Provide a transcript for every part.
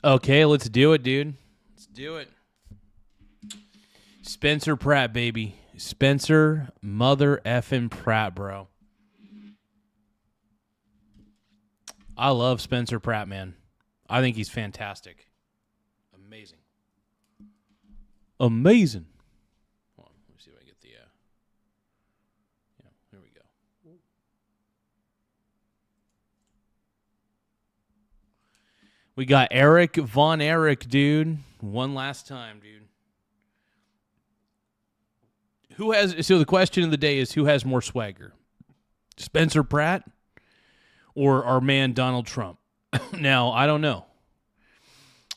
Okay, let's do it, dude. Let's do it. Spencer Pratt, baby. Spencer mother effing Pratt, bro. I love Spencer Pratt, man. I think he's fantastic. Amazing. Amazing. Hold on, let me see if I get the... here we go. We got Eric Von Erich, dude. One last time, dude. So the question of the day is, who has more swagger? Spencer Pratt or our man Donald Trump? Now, I don't know.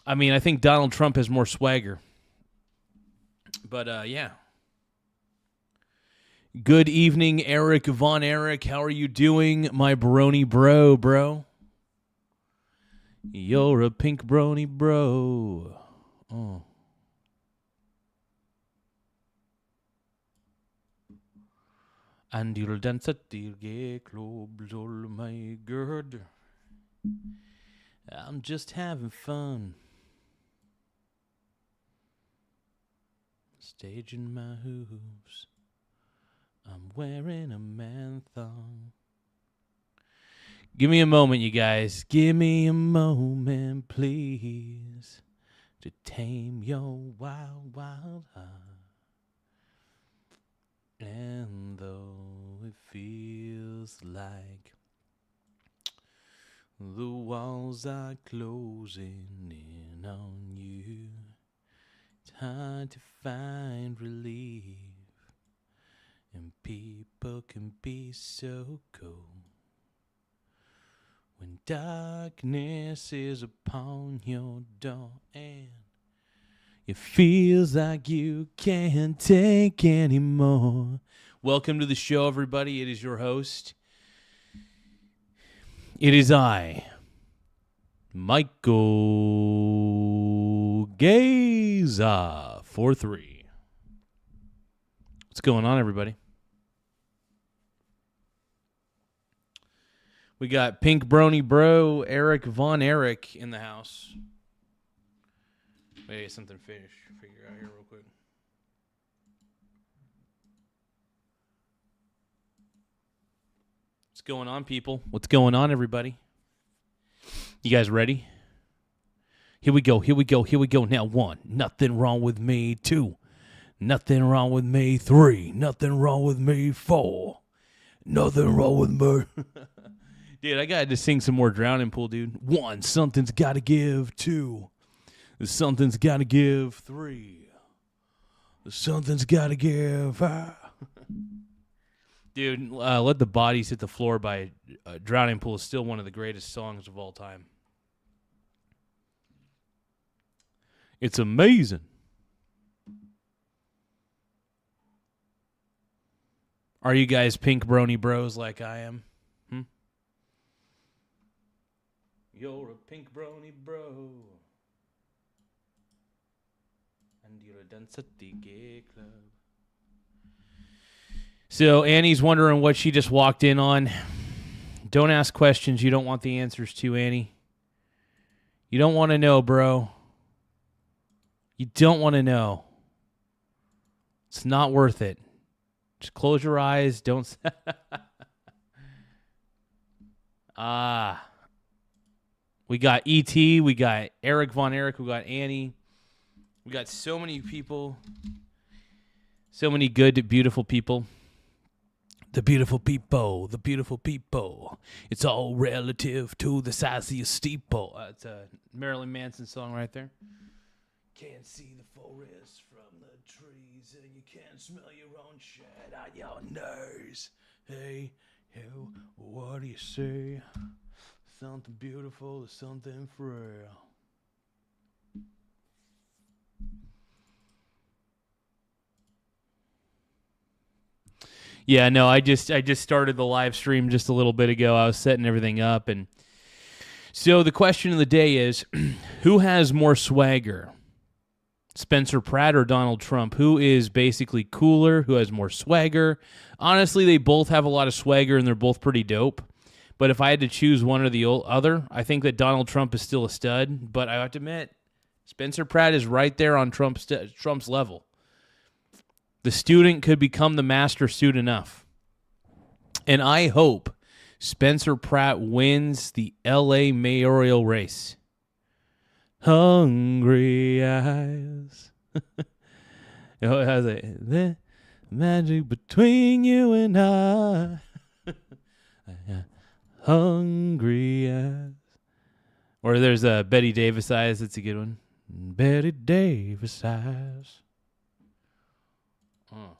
I mean, I think Donald Trump has more swagger. But, yeah. Good evening, Eric Von Erich. How are you doing, my brony bro? You're a pink brony bro. Oh. And you'll dance at the gay clubs, oh my god. I'm just having fun. Staging my hooves. I'm wearing a man thong. Give me a moment, you guys. Give me a moment, please, to tame your wild, wild heart. And though it feels like the walls are closing in on you, it's hard to find relief, and people can be so cold when darkness is upon your door and it feels like you can't take anymore. Welcome to the show, everybody. It is your host. It is I, Michael Garza, 4-3. What's going on, everybody? We got Pink Brony Bro, Eric Von Erich in the house. Wait, something figure out here real quick. What's going on, people? What's going on, everybody? You guys ready? Here we go. Now, 1, nothing wrong with me. 2, nothing wrong with me. 3, nothing wrong with me. 4, nothing wrong with me. Dude, I got to sing some more Drowning Pool, dude. 1, something's got to give. 2, something's got to give. 3, something's got to give. Dude, Let the Bodies Hit the Floor by Drowning Pool is still one of the greatest songs of all time. It's amazing. Are you guys pink brony bros like I am? You're a pink brony bro. And you're a dance at the gay club. So Annie's wondering what she just walked in on. Don't ask questions you don't want the answers to, Annie. You don't want to know, bro. You don't want to know. It's not worth it. Just close your eyes. Don't. We got E.T., we got Eric Von Erich, we got Annie. We got so many people. So many good, beautiful people. The beautiful people. It's all relative to the size of your steeple. It's a Marilyn Manson song right there. Can't see the forest from the trees, and you can't smell your own shit on your nose. Hey, what do you say? Something beautiful or something frail. Yeah, no, I just started the live stream just a little bit ago. I was setting everything up, and so the question of the day is, who has more swagger? Spencer Pratt or Donald Trump? Who is basically cooler? Who has more swagger? Honestly, they both have a lot of swagger, and they're both pretty dope. But if I had to choose one or the other, I think that Donald Trump is still a stud. But I have to admit, Spencer Pratt is right there on Trump's level. The student could become the master student enough. And I hope Spencer Pratt wins the L.A. mayoral race. Hungry eyes. How's it? The magic between you and I. Hungry eyes. Or there's a Betty Davis eyes. That's a good one. Betty Davis eyes. Oh.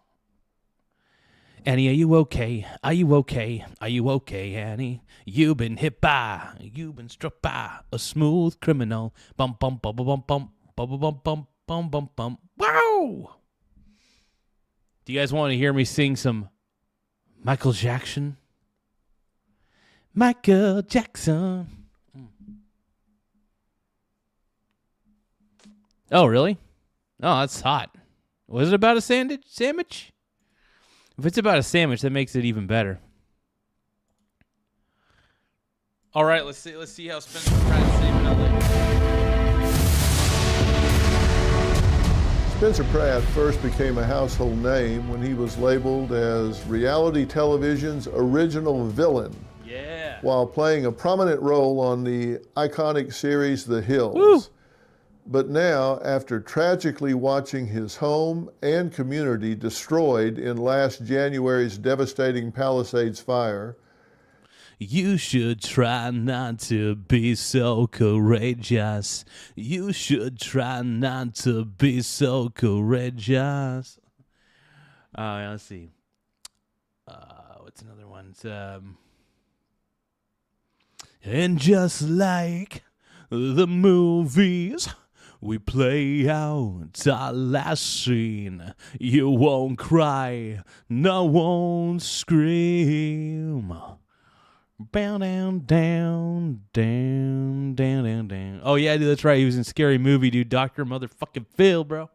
Annie, are you okay? Are you okay? Are you okay, Annie? You've been struck by a smooth criminal. Bum bum bum bum bum bum bum bum bum bum bum bum. Wow! Do you guys want to hear me sing some Michael Jackson? Michael Jackson. Oh, really? Oh, that's hot. Was it about a sandwich? If it's about a sandwich, that makes it even better. All right, let's see how Spencer Pratt's saving LA. Spencer Pratt first became a household name when he was labeled as reality television's original villain. Yeah. While playing a prominent role on the iconic series The Hills. Woo. But now, after tragically watching his home and community destroyed in last January's devastating Palisades fire, you should try not to be so courageous. You should try not to be so courageous. Let's see. What's another one? It's, and just like the movies, we play out our last scene. You won't cry, no won't scream. Bow down, down, down, down, down, down. Oh yeah, dude, that's right. He was in Scary Movie, dude. Dr. Motherfucking Phil, bro.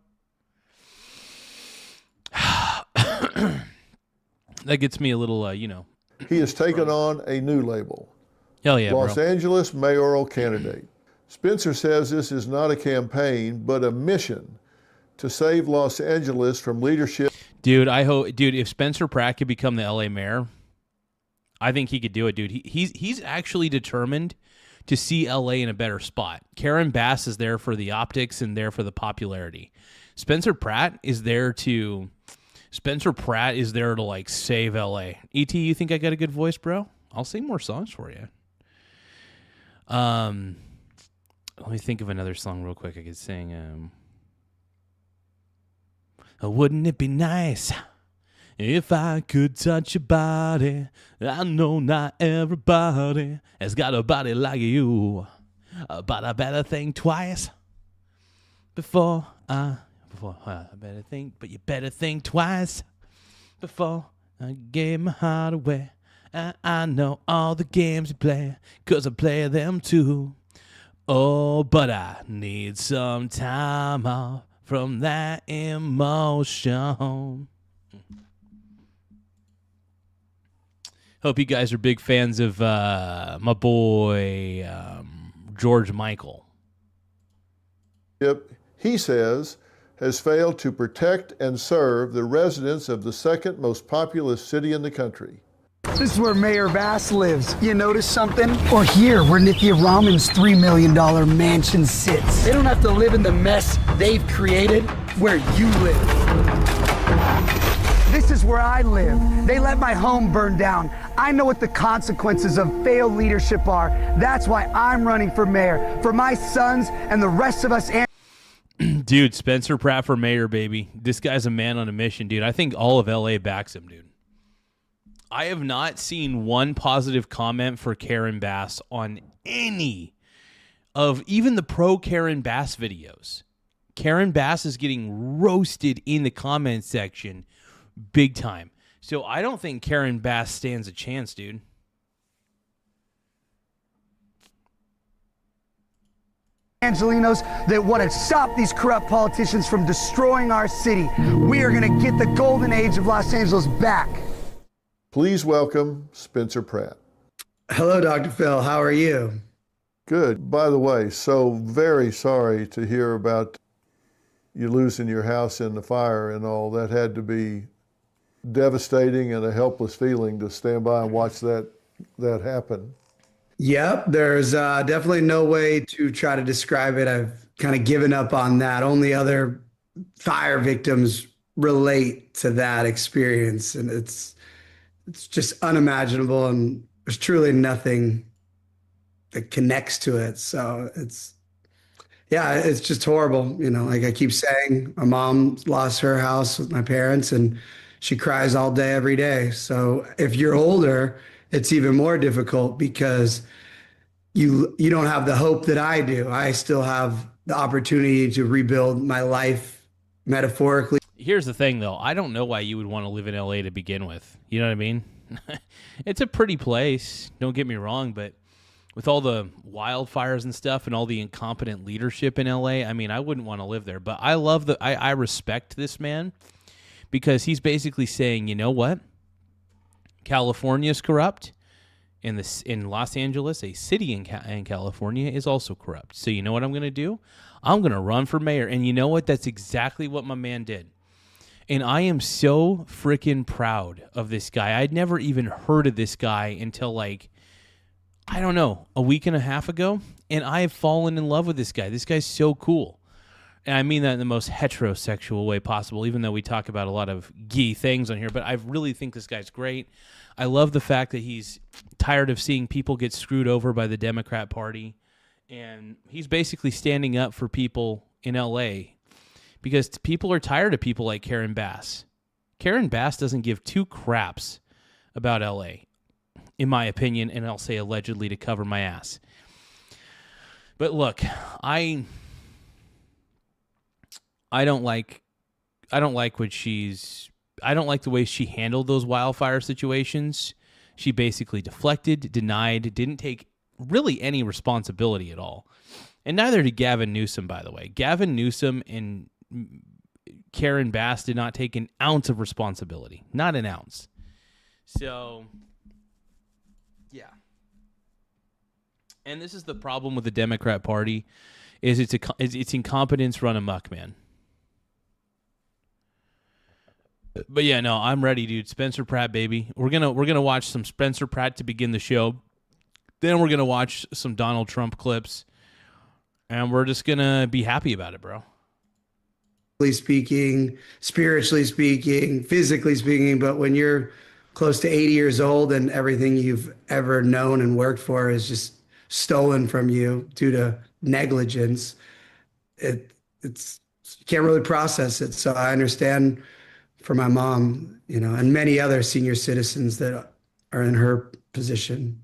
That gets me a little, he has taken on a new label. Hell yeah, Los bro. Angeles mayoral candidate. Spencer says this is not a campaign, but a mission to save Los Angeles from leadership. Dude, if Spencer Pratt could become the LA mayor, I think he could do it, dude. He's actually determined to see LA in a better spot. Karen Bass is there for the optics and there for the popularity. Spencer Pratt is there to like save LA. ET, you think I got a good voice, bro? I'll sing more songs for you. Let me think of another song real quick I could sing. Wouldn't it be nice if I could touch your body? I know not everybody has got a body like you, but I better think twice before I better think. But you better think twice before I gave my heart away. I know all the games you play, 'cause I play them too. Oh, but I need some time off from that emotion. Hope you guys are big fans of my boy George Michael. He says has failed to protect and serve the residents of the second most populous city in the country. This is where Mayor Bass lives. You notice something? Or here, where Nithya Raman's $3 million mansion sits. They don't have to live in the mess they've created where you live. This is where I live. They let my home burn down. I know what the consequences of failed leadership are. That's why I'm running for mayor. For my sons and the rest of us. Dude, Spencer Pratt for mayor, baby. This guy's a man on a mission, dude. I think all of LA backs him, dude. I have not seen one positive comment for Karen Bass on any of even the pro Karen Bass videos. Karen Bass is getting roasted in the comment section big time. So I don't think Karen Bass stands a chance, dude. Angelinos that want to stop these corrupt politicians from destroying our city. We are going to get the golden age of Los Angeles back. Please welcome Spencer Pratt. Hello, Dr. Phil. How are you? Good. By the way, so very sorry to hear about you losing your house in the fire and all. That had to be devastating and a helpless feeling to stand by and watch that happen. Yep, there's definitely no way to try to describe it. I've kind of given up on that. Only other fire victims relate to that experience, and it's just unimaginable, and there's truly nothing that connects to it. So yeah, it's just horrible. Like I keep saying, my mom lost her house with my parents, and she cries all day, every day. So if you're older, it's even more difficult because you don't have the hope that I do. I still have the opportunity to rebuild my life metaphorically. Here's the thing, though. I don't know why you would want to live in LA to begin with. You know what I mean? It's a pretty place. Don't get me wrong, but with all the wildfires and stuff and all the incompetent leadership in LA, I mean, I wouldn't want to live there. But I respect this man because he's basically saying, you know what? California's corrupt. In Los Angeles, a city in California, is also corrupt. So you know what I'm going to do? I'm going to run for mayor. And you know what? That's exactly what my man did. And I am so freaking proud of this guy. I'd never even heard of this guy until I don't know, a week and a half ago. And I have fallen in love with this guy. This guy's so cool. And I mean that in the most heterosexual way possible, even though we talk about a lot of gay things on here. But I really think this guy's great. I love the fact that he's tired of seeing people get screwed over by the Democrat Party. And he's basically standing up for people in L.A. because people are tired of people like Karen Bass. Karen Bass doesn't give two craps about L.A., in my opinion, and I'll say allegedly to cover my ass. But look, I don't like the way she handled those wildfire situations. She basically deflected, denied, didn't take really any responsibility at all. And neither did Gavin Newsom, by the way. Gavin Newsom and Karen Bass did not take an ounce of responsibility. Not an ounce. So, yeah. And this is the problem with the Democrat Party, is its incompetence run amok, man. But yeah, no, I'm ready, dude. Spencer Pratt, baby. We're gonna watch some Spencer Pratt to begin the show. Then we're gonna watch some Donald Trump clips, and we're just gonna be happy about it, bro. Speaking, spiritually speaking, physically speaking, but when you're close to 80 years old and everything you've ever known and worked for is just stolen from you due to negligence, it's you can't really process it. So I understand for my mom, and many other senior citizens that are in her position.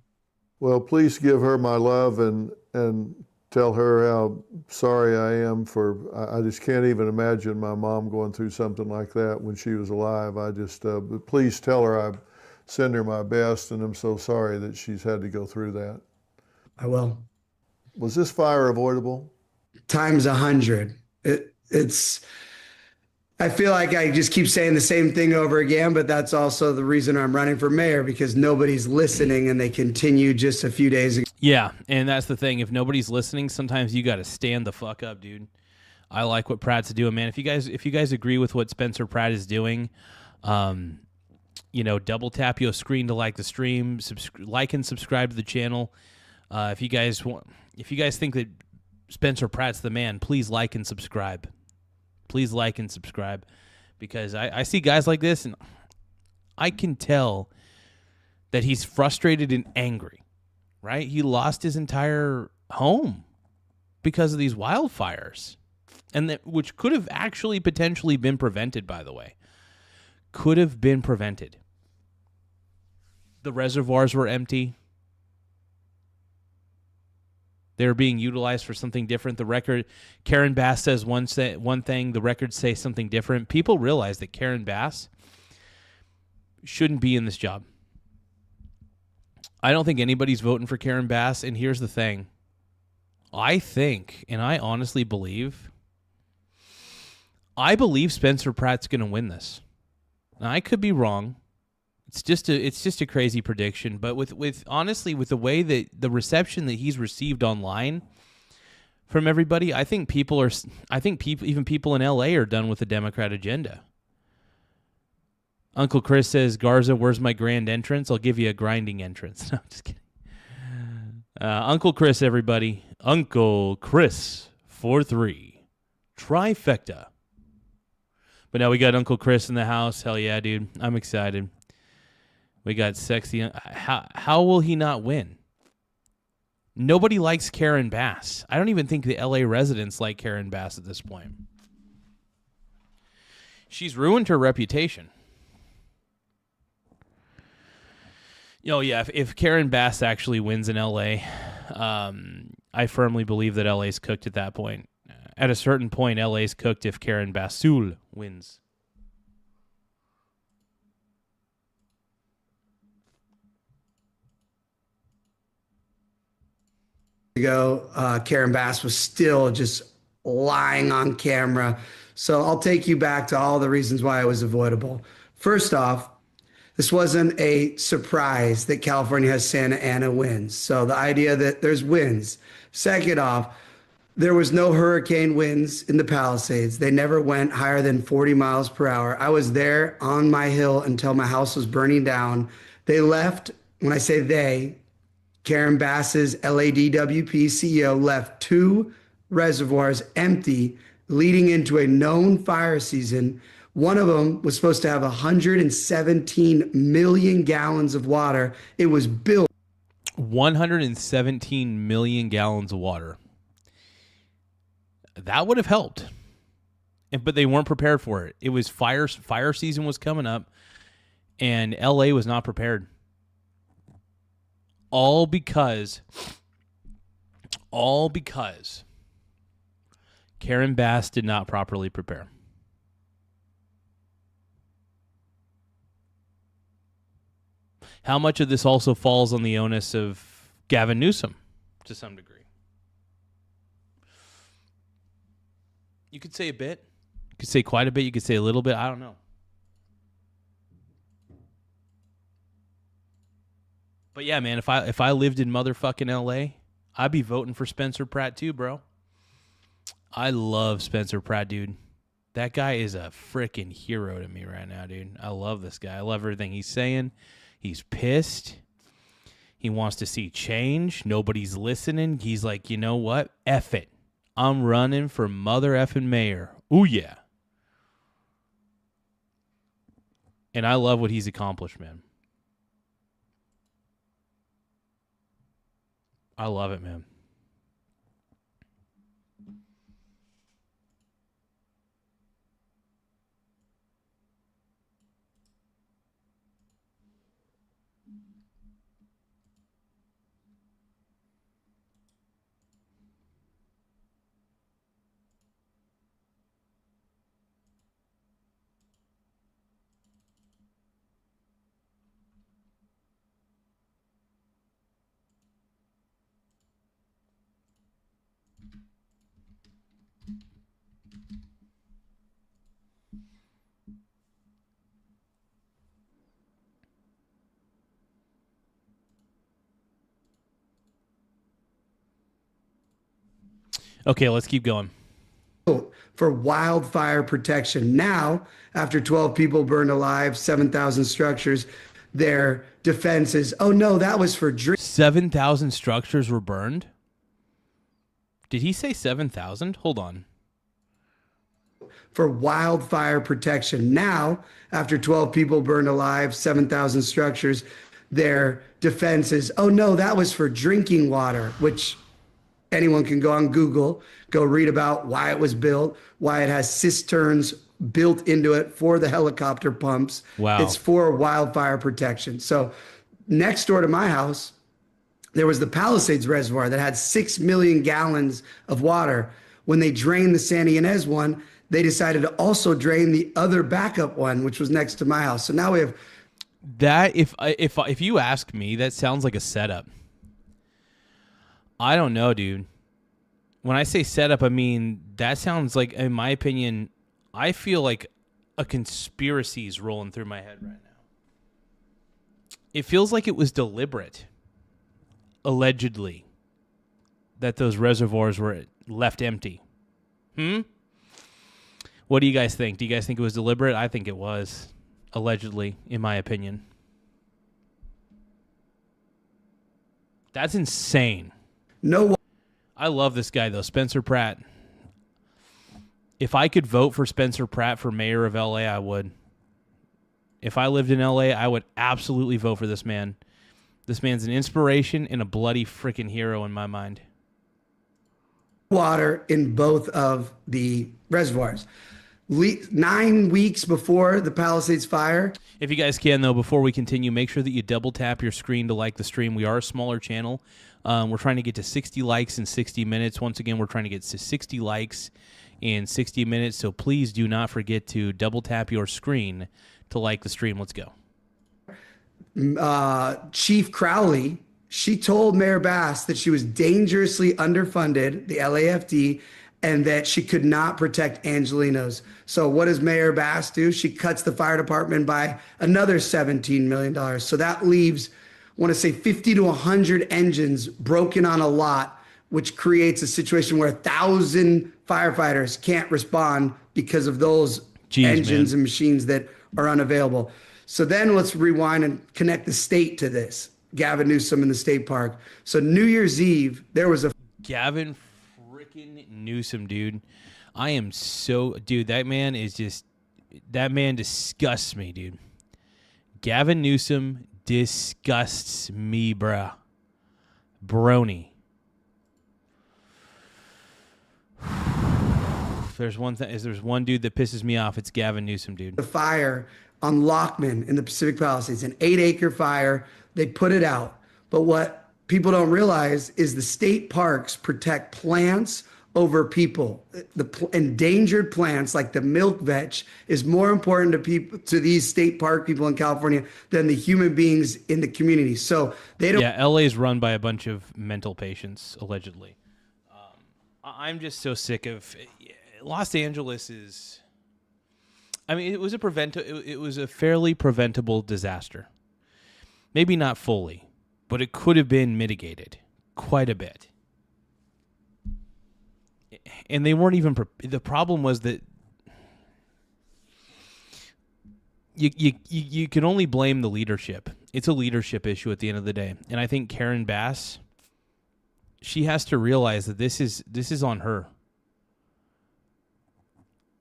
Well, please give her my love and tell her how sorry I am I just can't even imagine my mom going through something like that when she was alive. But please tell her I send her my best, and I'm so sorry that she's had to go through that. I will. Was this fire avoidable? Times 100. I feel like I just keep saying the same thing over again, but that's also the reason I'm running for mayor, because nobody's listening and they continue just a few days ago. Yeah, and that's the thing. If nobody's listening, sometimes you got to stand the fuck up, dude. I like what Pratt's doing, man. If you guys agree with what Spencer Pratt is doing, double tap your screen to like the stream, like and subscribe to the channel. If you guys think that Spencer Pratt's the man, please like and subscribe. Please like and subscribe, because I see guys like this, and I can tell that he's frustrated and angry, right? He lost his entire home because of these wildfires, and which could have actually potentially been prevented, by the way. Could have been prevented. The reservoirs were empty. They're being utilized for something different. The record, Karen Bass says one thing, the records say something different. People realize that Karen Bass shouldn't be in this job. I don't think anybody's voting for Karen Bass, and here's the thing. I think, and I honestly believe Spencer Pratt's going to win this. Now, I could be wrong, It's just a crazy prediction. But with honestly, with the way that the reception that he's received online from everybody, I think people, even people in LA are done with the Democrat agenda. Uncle Chris says, Garza, where's my grand entrance? I'll give you a grinding entrance. No, I'm just kidding. Uncle Chris, everybody. Uncle Chris 4-3. Trifecta. But now we got Uncle Chris in the house. Hell yeah, dude. I'm excited. We got sexy. How will he not win? Nobody likes Karen Bass. I don't even think the LA residents like Karen Bass at this point. She's ruined her reputation. Oh, yeah, if Karen Bass actually wins in LA, I firmly believe that LA's cooked at that point. At a certain point, LA's cooked if Karen Bassul wins. Karen Bass was still just lying on camera. So I'll take you back to all the reasons why it was avoidable. First off, this wasn't a surprise that California has Santa Ana winds. So the idea that there's winds. Second off, there was no hurricane winds in the Palisades. They never went higher than 40 miles per hour. I was there on my hill until my house was burning down. They left, when I say they, Karen Bass's LADWP CEO left 2 reservoirs empty leading into a known fire season. One of them was supposed to have 117 million gallons of water. It was built. 117 million gallons of water. That would have helped. But they weren't prepared for it. It was fire season was coming up, and LA was not prepared. All because Karen Bass did not properly prepare. How much of this also falls on the onus of Gavin Newsom to some degree? You could say a bit. You could say quite a bit. You could say a little bit. I don't know. But yeah, man, if I lived in motherfucking LA, I'd be voting for Spencer Pratt too, bro. I love Spencer Pratt, dude. That guy is a freaking hero to me right now, dude. I love this guy. I love everything he's saying. He's pissed. He wants to see change. Nobody's listening. He's like, you know what? F it. I'm running for mother effing mayor. Ooh, yeah. And I love what he's accomplished, man. I love it, man. Okay, let's keep going. For wildfire protection. Now, after 12 people burned alive, 7,000 structures, their defense is, oh no, that was for drink. 7,000 structures were burned? Did he say 7,000? Hold on. For wildfire protection. Now, after 12 people burned alive, 7,000 structures, their defense is, oh no, that was for drinking water, which anyone can go on Google, go read about why it was built, why it has cisterns built into it for the helicopter pumps. Wow. It's for wildfire protection. So next door to my house, there was the Palisades Reservoir that had 6 million gallons of water. When they drained the Santa Ynez one, they decided to also drain the other backup one, which was next to my house. So now we have that. If you ask me, that sounds like a setup. I don't know, dude. When I say setup, I mean, that sounds like, in my opinion, I feel like a conspiracy is rolling through my head right now. It feels like it was deliberate, allegedly, that those reservoirs were left empty. What do you guys think? Do you guys think it was deliberate? I think it was, allegedly, in my opinion. That's insane. No. I love this guy, though, Spencer Pratt. If I could vote for Spencer Pratt for mayor of L.A., I would. If I lived in L.A., I would absolutely vote for this man. This man's an inspiration and a bloody freaking hero in my mind. Water in both of the reservoirs. 9 weeks before the Palisades fire. If you guys can, though, before we continue, make sure that you double tap your screen to like the stream. We are a smaller channel. We're trying to get to 60 likes in 60 minutes. Once again, we're trying to get to 60 likes in 60 minutes. So please do not forget to double tap your screen to like the stream. Let's go. Chief Crowley, she told Mayor Bass that she was dangerously underfunded, the LAFD, and that she could not protect Angelenos. So what does Mayor Bass do? She cuts the fire department by another $17 million. So that leaves, I want to say 50 to 100 engines broken on a lot, which creates a situation where 1,000 firefighters can't respond because of those engines and machines that are unavailable. So then let's rewind and connect the state to this. Gavin Newsom in the state park. So New Year's Eve, there was a Gavin freaking Newsom, dude. I am so, dude, that man disgusts me, dude. Gavin Newsom disgusts me, bruh. Brony. There's one dude that pisses me off, it's Gavin Newsom, dude. The fire on Lockman in the Pacific Palisades, an 8-acre fire. They put it out. But what people don't realize is the state parks protect plants over people. The endangered plants like the milk vetch is more important to people, to these state park people in California, than the human beings in the community. So they don't. Yeah, LA is run by a bunch of mental patients, allegedly. I'm just so sick of Los Angeles. Is, I mean, it was a fairly preventable disaster. Maybe not fully, but it could have been mitigated quite a bit. And they weren't even. The problem was that you can only blame the leadership. It's a leadership issue at the end of the day, and I think Karen Bass, she has to realize that this is on her.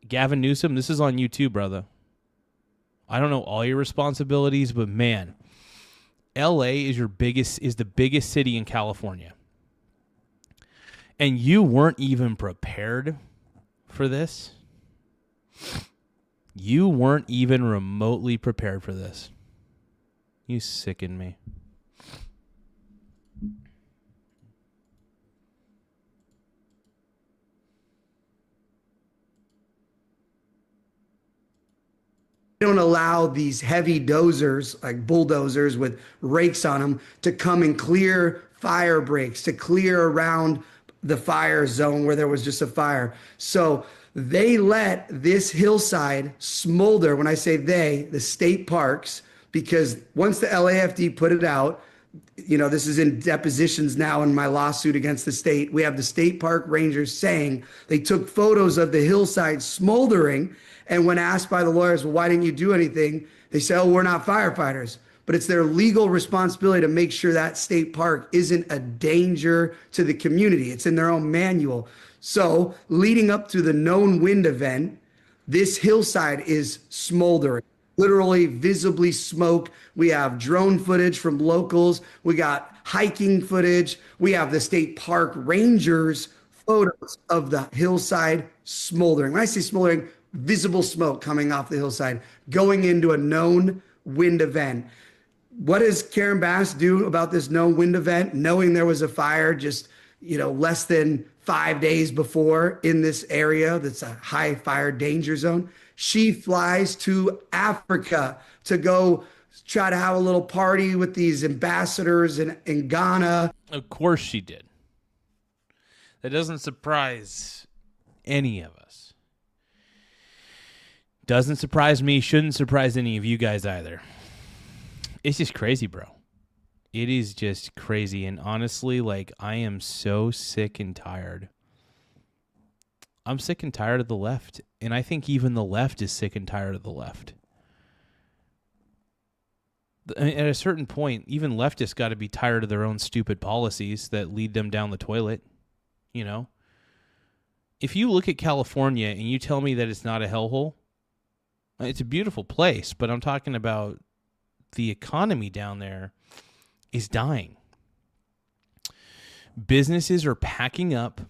Gavin Newsom, this is on you too, brother. I don't know all your responsibilities, but man, LA is the biggest city in California. And you weren't even prepared for this. You weren't even remotely prepared for this. You sicken me. Don't allow these heavy dozers, like bulldozers with rakes on them, to come and clear fire breaks, to clear around the fire zone where there was just a fire. So they let this hillside smolder. When I say they, the state parks, because once the LAFD put it out, this is in depositions now in my lawsuit against the state. We have the state park rangers saying they took photos of the hillside smoldering. And when asked by the lawyers, well, why didn't you do anything? They say, oh, we're not firefighters. But it's their legal responsibility to make sure that state park isn't a danger to the community. It's in their own manual. So leading up to the known wind event, this hillside is smoldering, literally visibly smoke. We have drone footage from locals. We got hiking footage. We have the state park rangers photos of the hillside smoldering. When I say smoldering, visible smoke coming off the hillside, going into a known wind event. What does Karen Bass do about this known wind event, knowing there was a fire just, less than 5 days before in this area that's a high fire danger zone? She flies to Africa to go try to have a little party with these ambassadors in Ghana. Of course she did. That doesn't surprise any of us. Doesn't surprise me, shouldn't surprise any of you guys either. It's just crazy, bro. It is just crazy. And honestly, like, I am so sick and tired. I'm sick and tired of the left. And I think even the left is sick and tired of the left. At a certain point, even leftists got to be tired of their own stupid policies that lead them down the toilet. You know? If you look at California and you tell me that it's not a hellhole, it's a beautiful place, but I'm talking about the economy down there is dying. Businesses are packing up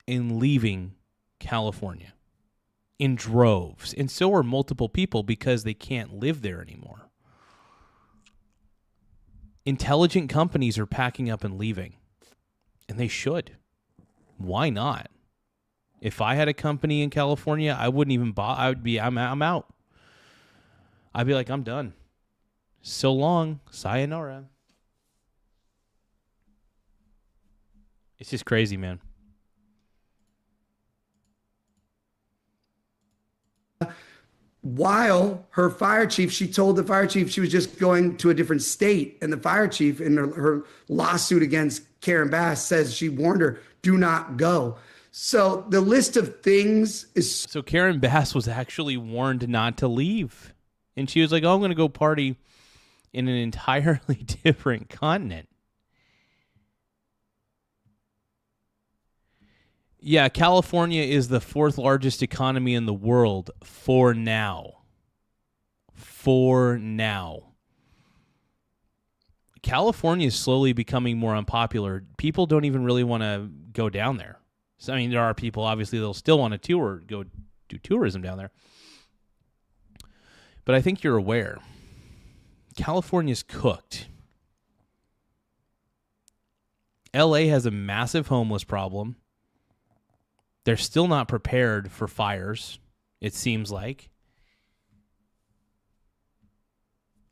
and leaving California in droves, and so are multiple people because they can't live there anymore. Intelligent companies are packing up and leaving, and they should. Why not? If I had a company in California, I wouldn't even bother. I'm out. I'd be like, I'm done. So long. Sayonara. It's just crazy, man. While her fire chief, she told the fire chief she was just going to a different state. And the fire chief, in her lawsuit against Karen Bass, says she warned her, do not go. So the list of things is... So Karen Bass was actually warned not to leave. And she was like, oh, I'm going to go party in an entirely different continent. Yeah, California is the fourth largest economy in the world for now. For now. California is slowly becoming more unpopular. People don't even really want to go down there. So, I mean, there are people, obviously, they'll still want to tour, go do tourism down there. But I think you're aware. California's cooked. LA has a massive homeless problem. They're still not prepared for fires, it seems like.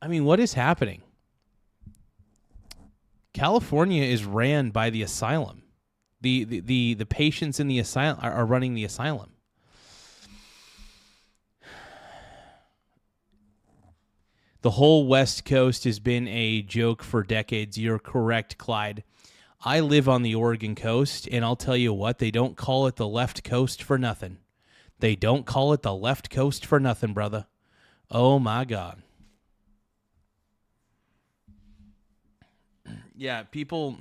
I mean, what is happening? California is ran by the asylum. The patients in the asylum are running the asylum. The whole West Coast has been a joke for decades. You're correct, Clyde. I live on the Oregon coast, and I'll tell you what, they don't call it the left coast for nothing. They don't call it the left coast for nothing, brother. Oh, my God. Yeah, people...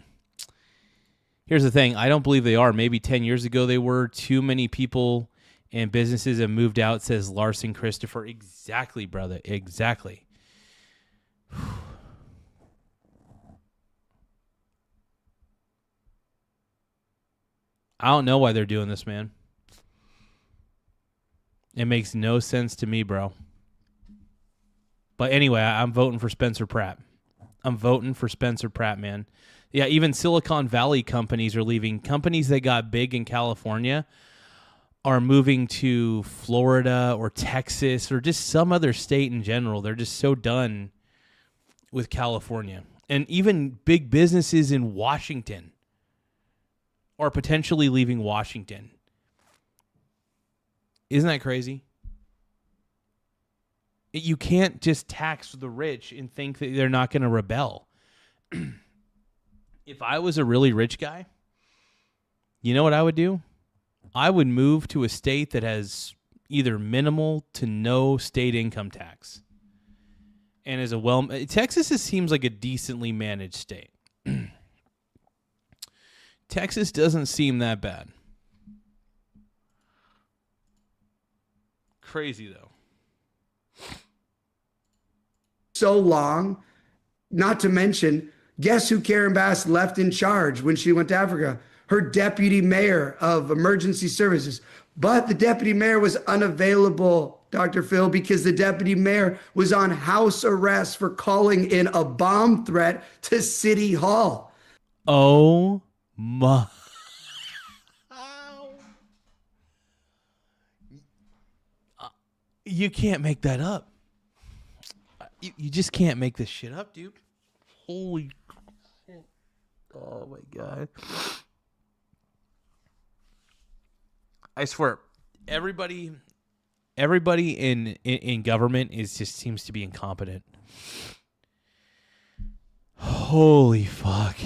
Here's the thing. I don't believe they are. Maybe 10 years ago they were. Too many people and businesses have moved out, says Larson Christopher. Exactly, brother. Exactly. I don't know why they're doing this, man. It makes no sense to me, bro. But anyway, I'm voting for Spencer Pratt. I'm voting for Spencer Pratt, man. Yeah, even Silicon Valley companies are leaving. Companies that got big in California are moving to Florida or Texas or just some other state in general. They're just so done with California. And even big businesses in Washington are potentially leaving Washington. Isn't that crazy? You can't just tax the rich and think that they're not going to rebel. If I was a really rich guy, you know what I would do? I would move to a state that has either minimal to no state income tax. And as a Texas seems like a decently managed state. Texas doesn't seem that bad. Crazy, though. So long, not to mention, guess who Karen Bass left in charge when she went to Africa? Her deputy mayor of emergency services. But the deputy mayor was unavailable, Dr. Phil, because the deputy mayor was on house arrest for calling in a bomb threat to City Hall. Oh, my. You can't make that up. You just can't make this shit up, dude. Holy shit. Oh, my God. I swear, everybody in government just seems to be incompetent. Holy fuck.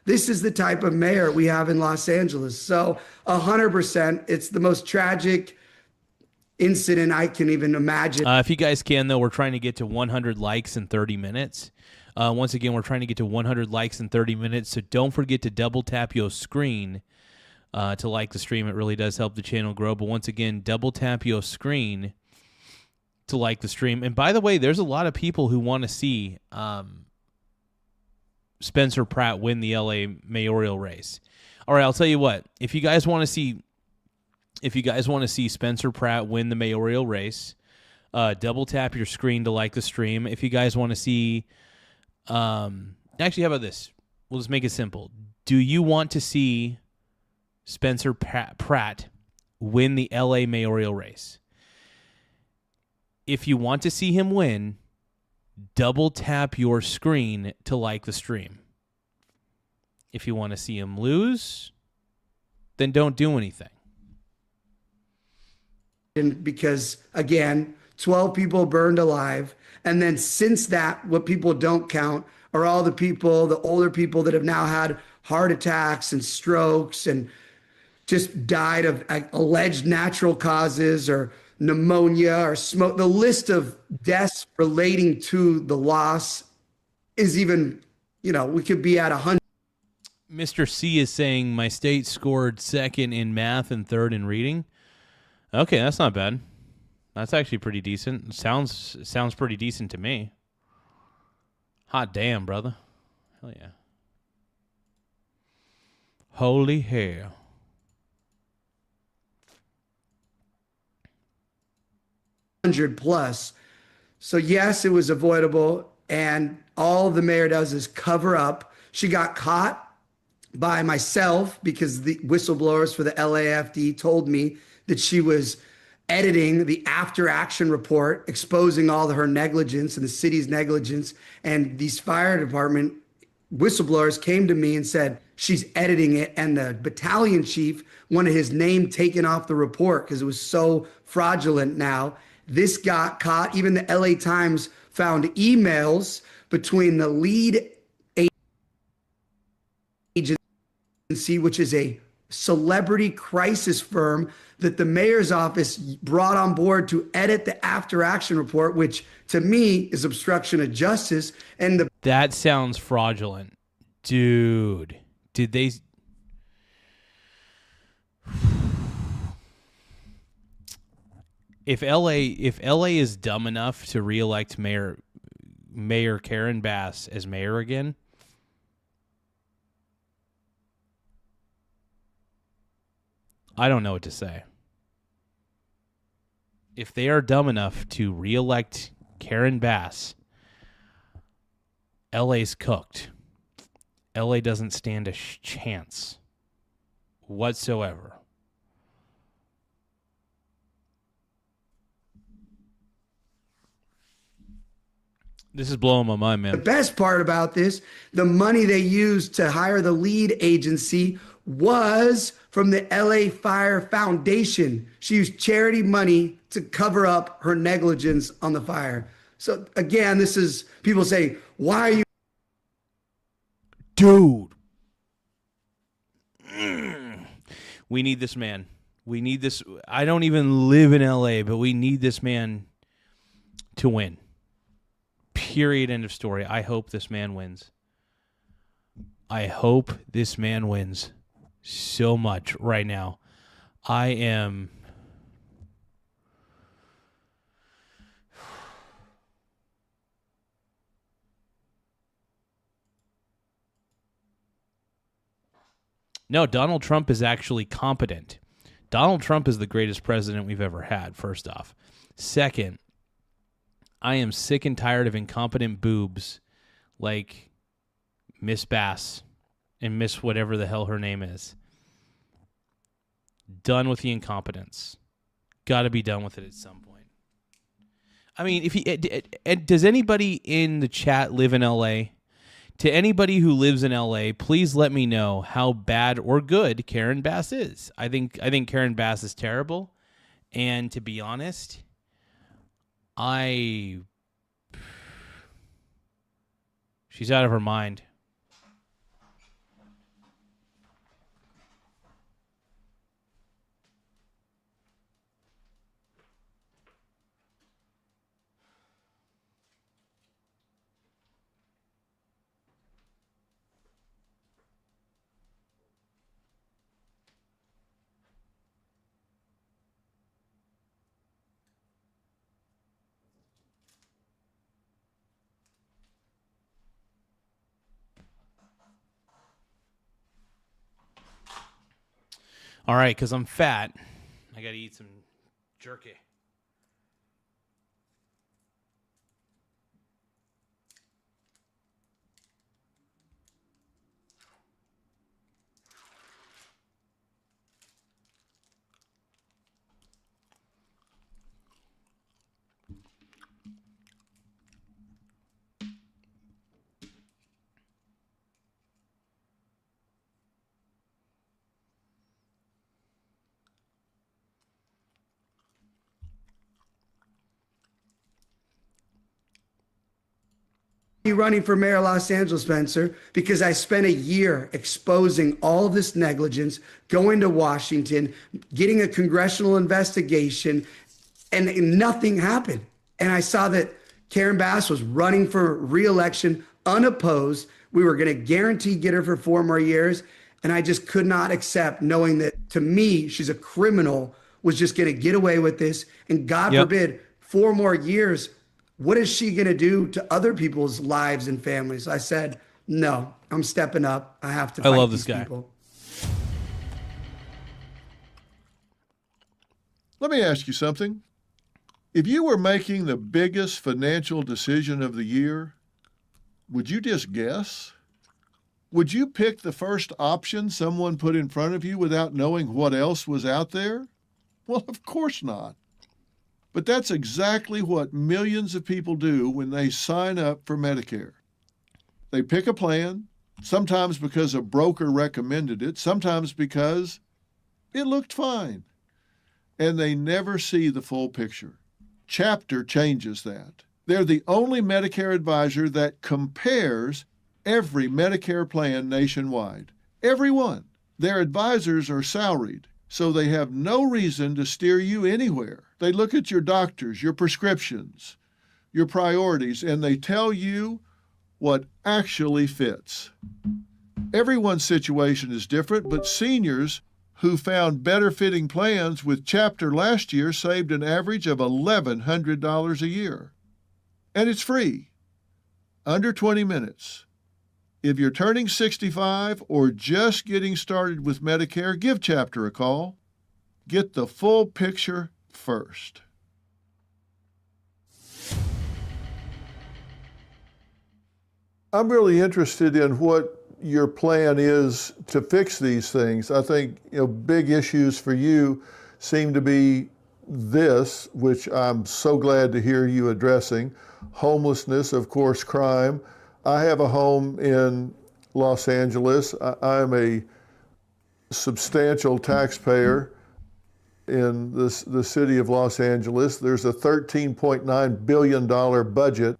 This is the type of mayor we have in Los Angeles. So 100%, it's the most tragic incident I can even imagine. If you guys can, though, we're trying to get to 100 likes in 30 minutes. Once again, we're trying to get to 100 likes in 30 minutes, so don't forget to double tap your screen to like the stream. It really does help the channel grow. But once again, double tap your screen to like the stream. And by the way, there's a lot of people who want to see Spencer Pratt win the LA mayoral race. All right, I'll tell you what. If you guys want to see Spencer Pratt win the mayoral race, double tap your screen to like the stream. If you guys want to see, actually, how about this? We'll just make it simple. Do you want to see Spencer Pratt win the LA mayoral race? If you want to see him win, double tap your screen to like the stream. If you want to see him lose, then don't do anything. Because, again, 12 people burned alive. And then since that, what people don't count are all the people, the older people that have now had heart attacks and strokes and just died of alleged natural causes or pneumonia or smoke. The list of deaths relating to the loss is even, we could be at 100. Mr. C is saying my state scored second in math and third in reading. Okay, that's not bad. That's actually pretty decent. Sounds pretty decent to me. Hot damn, brother. Hell yeah. Holy hell. +. So yes, it was avoidable. And all the mayor does is cover up. She got caught by myself because the whistleblowers for the LAFD told me that she was editing the after action report, exposing all of her negligence and the city's negligence. And these fire department whistleblowers came to me and said, she's editing it. And the battalion chief wanted his name taken off the report because it was so fraudulent now. This got caught. Even the LA Times found emails between the lead agency, which is a celebrity crisis firm that the mayor's office brought on board to edit the after action report, which to me is obstruction of justice. And that sounds fraudulent. Dude, did they... If LA is dumb enough to reelect Mayor Karen Bass as mayor again, I don't know what to say. If they are dumb enough to reelect Karen Bass, LA's cooked. LA doesn't stand a chance whatsoever. This is blowing my mind, man. The best part about this, the money they used to hire the lead agency was from the LA Fire Foundation. She used charity money to cover up her negligence on the fire. So again, this is, people say, why are you? Dude. We need this man. We need this. I don't even live in LA, but we need this man to win. Period. End of story. I hope this man wins. I hope this man wins so much right now. I am... No, Donald Trump is actually competent. Donald Trump is the greatest president we've ever had, first off. Second, I am sick and tired of incompetent boobs like Miss Bass and Miss whatever the hell her name is. Done with the incompetence. Got to be done with it at some point. I mean, does anybody in the chat live in LA? To anybody who lives in LA, please let me know how bad or good Karen Bass is. I think Karen Bass is terrible, and to be honest, she's She's out of her mind. All right, because I'm fat, I got to eat some jerky. Running for mayor of Los Angeles, Spencer, because I spent a year exposing all of this negligence, going to Washington, getting a congressional investigation, and nothing happened. And I saw that Karen Bass was running for re-election unopposed. We were going to guarantee get her for 4 more years. And I just could not accept knowing that, to me, she's a criminal, was just going to get away with this. And God forbid, 4 more years. What is she going to do to other people's lives and families? I said, no, I'm stepping up. I have to fight love these this guy. people. Let me ask you something. If you were making the biggest financial decision of the year, would you just guess? Would you pick the first option someone put in front of you without knowing what else was out there? Well, of course not. But that's exactly what millions of people do when they sign up for Medicare. They pick a plan, sometimes because a broker recommended it, sometimes because it looked fine. And they never see the full picture. Chapter changes that. They're the only Medicare advisor that compares every Medicare plan nationwide. Every one. Their advisors are salaried, so they have no reason to steer you anywhere. They look at your doctors, your prescriptions, your priorities, and they tell you what actually fits. Everyone's situation is different, but seniors who found better fitting plans with Chapter last year saved an average of $1,100 a year. And it's free, under 20 minutes. If you're turning 65 or just getting started with Medicare, give Chapter a call. Get the full picture first. I'm really interested in what your plan is to fix these things. I think big issues for you seem to be this, which I'm so glad to hear you addressing. Homelessness, of course, crime. I have a home in Los Angeles. I'm a substantial taxpayer in the city of Los Angeles. There's a $13.9 billion budget,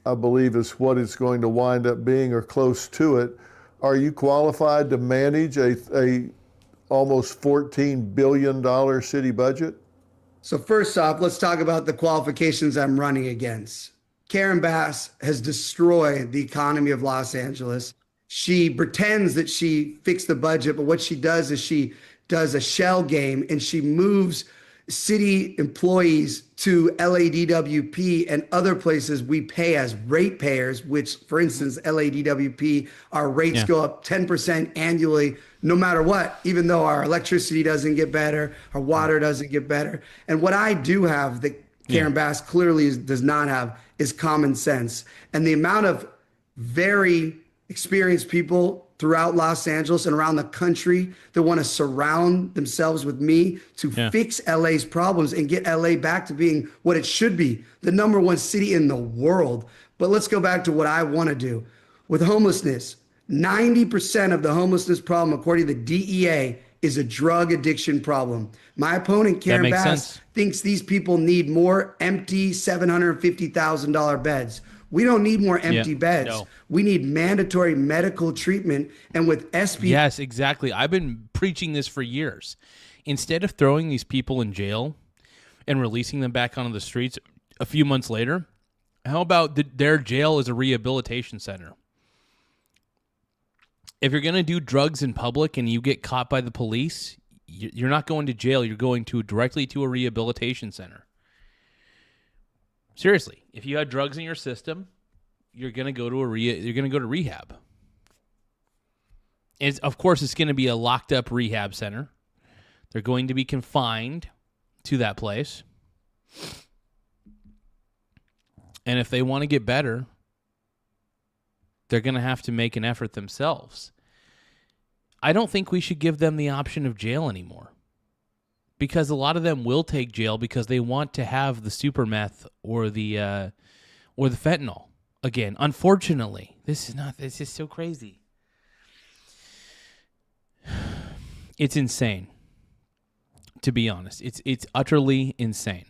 I believe is what it's going to wind up being or close to it. Are you qualified to manage a almost $14 billion city budget? So first off, let's talk about the qualifications I'm running against. Karen Bass has destroyed the economy of Los Angeles. She pretends that she fixed the budget, but what she does is she does a shell game and she moves city employees to LADWP and other places we pay as ratepayers, which, for instance, LADWP, our rates go up 10% annually, no matter what, even though our electricity doesn't get better, our water doesn't get better. And what I do have that Karen Bass clearly does not have is common sense. And the amount of very experienced people throughout Los Angeles and around the country that want to surround themselves with me to fix LA's problems and get LA back to being what it should be, the #1 city in the world. But let's go back to what I want to do. With homelessness, 90% of the homelessness problem, according to the DEA, is a drug addiction problem. My opponent, Karen Bass, thinks these people need more empty $750,000 beds. We don't need more Yeah. empty beds. No. We need mandatory medical treatment. And with SP, Yes, exactly. I've been preaching this for years. Instead of throwing these people in jail and releasing them back onto the streets a few months later, how about their jail as a rehabilitation center? If you're going to do drugs in public and you get caught by the police, you're not going to jail. You're going directly to a rehabilitation center. Seriously, if you had drugs in your system, you're going to go to rehab. And of course, it's going to be a locked up rehab center. They're going to be confined to that place. And if they want to get better, they're going to have to make an effort themselves. I don't think we should give them the option of jail anymore, because a lot of them will take jail because they want to have the super meth or the fentanyl again. Unfortunately, this is so crazy. It's insane. To be honest, it's utterly insane.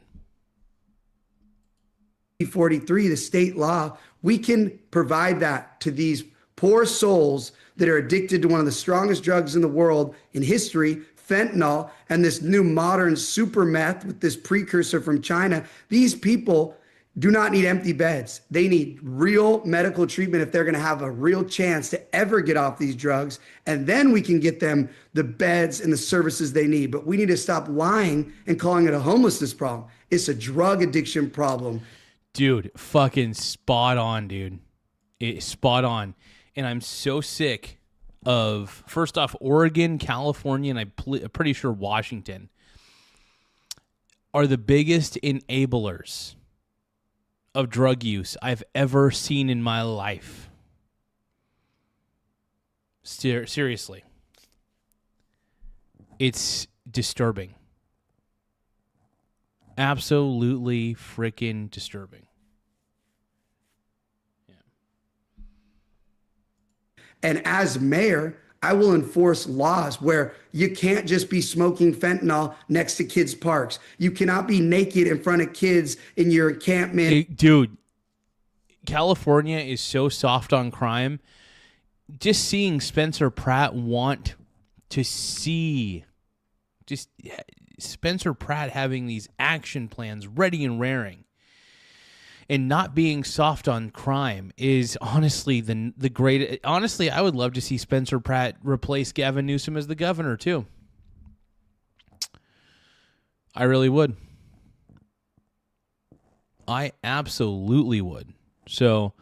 43, the state law, we can provide that to these poor souls that are addicted to one of the strongest drugs in the world in history, fentanyl, and this new modern super meth with this precursor from China. These people do not need empty beds. They need real medical treatment if they're going to have a real chance to ever get off these drugs. And then we can get them the beds and the services they need. But we need to stop lying and calling it a homelessness problem. It's a drug addiction problem. Dude, fucking spot on, dude. Spot on. And I'm so sick of, first off, Oregon, California, and I'm pretty sure Washington are the biggest enablers of drug use I've ever seen in my life. Seriously. It's disturbing. Absolutely freaking disturbing. And as mayor, I will enforce laws where you can't just be smoking fentanyl next to kids' parks. You cannot be naked in front of kids in your encampment. Hey, dude, California is so soft on crime. Just seeing Spencer Pratt want to see just Spencer Pratt having these action plans ready and raring and not being soft on crime is honestly the great. Honestly, I would love to see Spencer Pratt replace Gavin Newsom as the governor too. I really would. I absolutely would. So,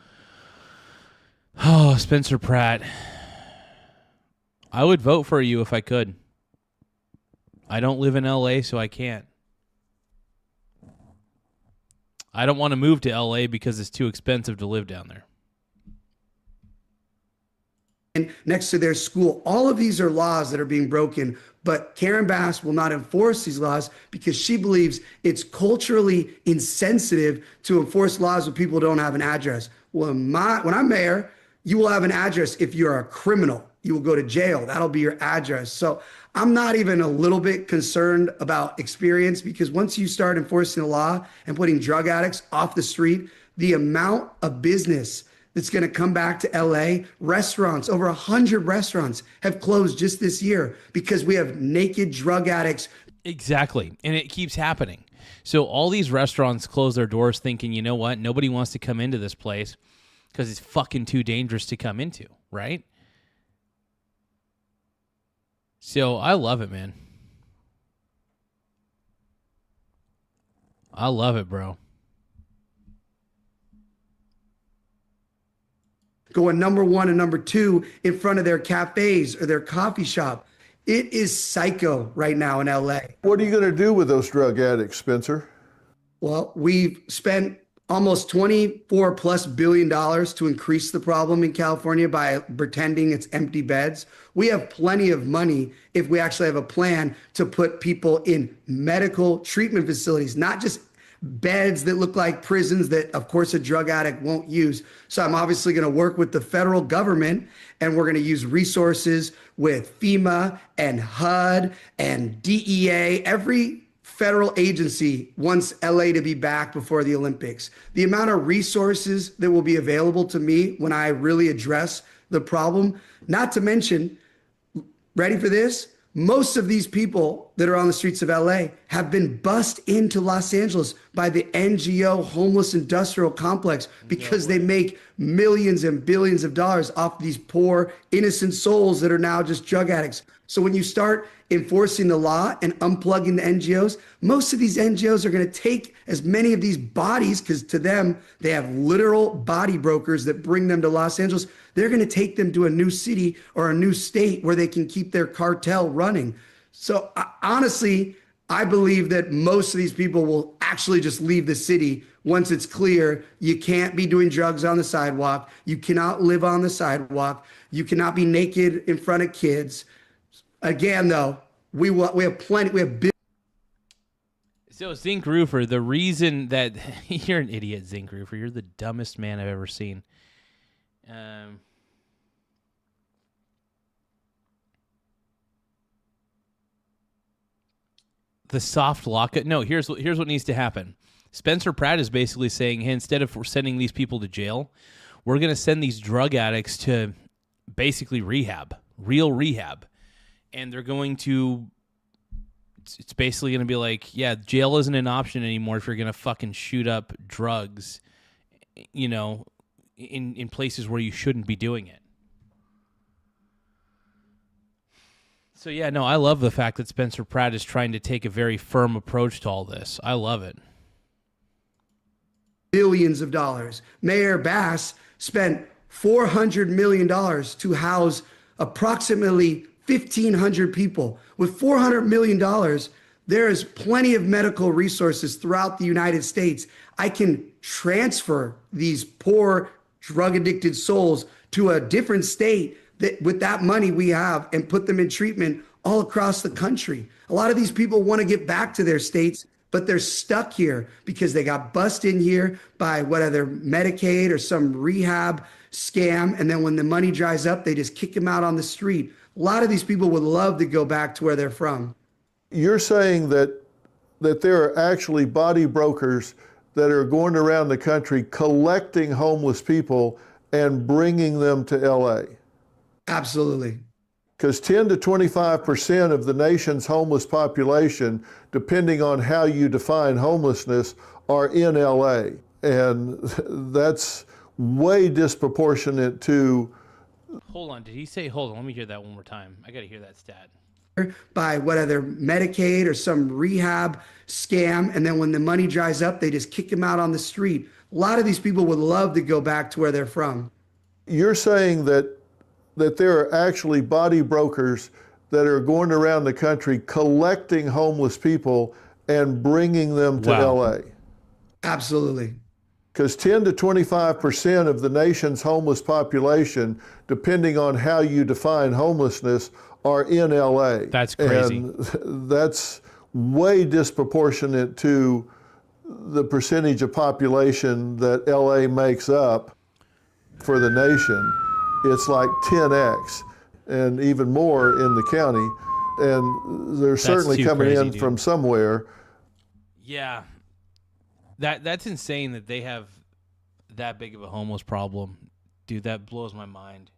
Spencer Pratt, I would vote for you if I could. I don't live in LA, so I can't. I don't want to move to LA because it's too expensive to live down there. And next to their school, all of these are laws that are being broken, but Karen Bass will not enforce these laws because she believes it's culturally insensitive to enforce laws when people don't have an address. When I'm mayor, you will have an address if you're a criminal. You will go to jail. That'll be your address. So I'm not even a little bit concerned about experience, because once you start enforcing the law and putting drug addicts off the street, the amount of business that's going to come back to LA, restaurants, over 100 restaurants have closed just this year because we have naked drug addicts. Exactly. And it keeps happening. So all these restaurants close their doors thinking, you know what? Nobody wants to come into this place because it's fucking too dangerous to come into, right? So I love it, man. I love it, bro. Going number one and number two in front of their cafes or their coffee shop. It is psycho right now in LA. What are you going to do with those drug addicts, Spencer? Well, we've spent almost $24+ billion to increase the problem in California by pretending it's empty beds. We have plenty of money if we actually have a plan to put people in medical treatment facilities, not just beds that look like prisons that, of course, a drug addict won't use. So I'm obviously going to work with the federal government, and we're going to use resources with FEMA and HUD and DEA, every federal agency wants LA to be back before the Olympics. The amount of resources that will be available to me when I really address the problem, not to mention, ready for this? Most of these people that are on the streets of LA have been bussed into Los Angeles by the NGO homeless industrial complex because they make millions and billions of dollars off these poor, innocent souls that are now just drug addicts. So when you start enforcing the law and unplugging the NGOs, most of these NGOs are going to take as many of these bodies, because to them, they have literal body brokers that bring them to Los Angeles. They're going to take them to a new city or a new state where they can keep their cartel running. So honestly, I believe that most of these people will actually just leave the city once it's clear you can't be doing drugs on the sidewalk. You cannot live on the sidewalk. You cannot be naked in front of kids. Again, though, we have plenty. We have. So Zinc Roofer, the reason that you're an idiot, Zinc Roofer, you're the dumbest man I've ever seen. The soft lockup. No, here's what needs to happen. Spencer Pratt is basically saying, hey, instead of sending these people to jail, we're going to send these drug addicts to basically rehab, real rehab. And they're going to, it's basically going to be like, yeah, jail isn't an option anymore if you're going to fucking shoot up drugs, you know, in places where you shouldn't be doing it. So, yeah, no, I love the fact that Spencer Pratt is trying to take a very firm approach to all this. I love it. Billions of dollars. Mayor Bass spent $400 million to house approximately 1,500 people. With $400 million, there is plenty of medical resources throughout the United States. I can transfer these poor drug-addicted souls to a different state that with that money we have and put them in treatment all across the country. A lot of these people want to get back to their states, but they're stuck here because they got bussed in here by whether Medicaid or some rehab scam. And then when the money dries up, they just kick them out on the street. A lot of these people would love to go back to where they're from. You're saying that there are actually body brokers that are going around the country collecting homeless people and bringing them to LA? Absolutely. Because 10 to 25% of the nation's homeless population, depending on how you define homelessness, are in LA. And that's way disproportionate to... Hold on, did he say, hold on, let me hear that one more time. I got to hear that stat. By whether Medicaid or some rehab scam. And then when the money dries up, they just kick them out on the street. A lot of these people would love to go back to where they're from. You're saying that there are actually body brokers that are going around the country collecting homeless people and bringing them to LA? Absolutely. Because 10 to 25% of the nation's homeless population, depending on how you define homelessness, are in LA. That's crazy. And that's way disproportionate to the percentage of population that LA makes up for the nation. It's like 10x and even more in the county. And they're certainly coming crazy, in dude. from somewhere. Yeah. That's insane that they have that big of a homeless problem. Dude, that blows my mind.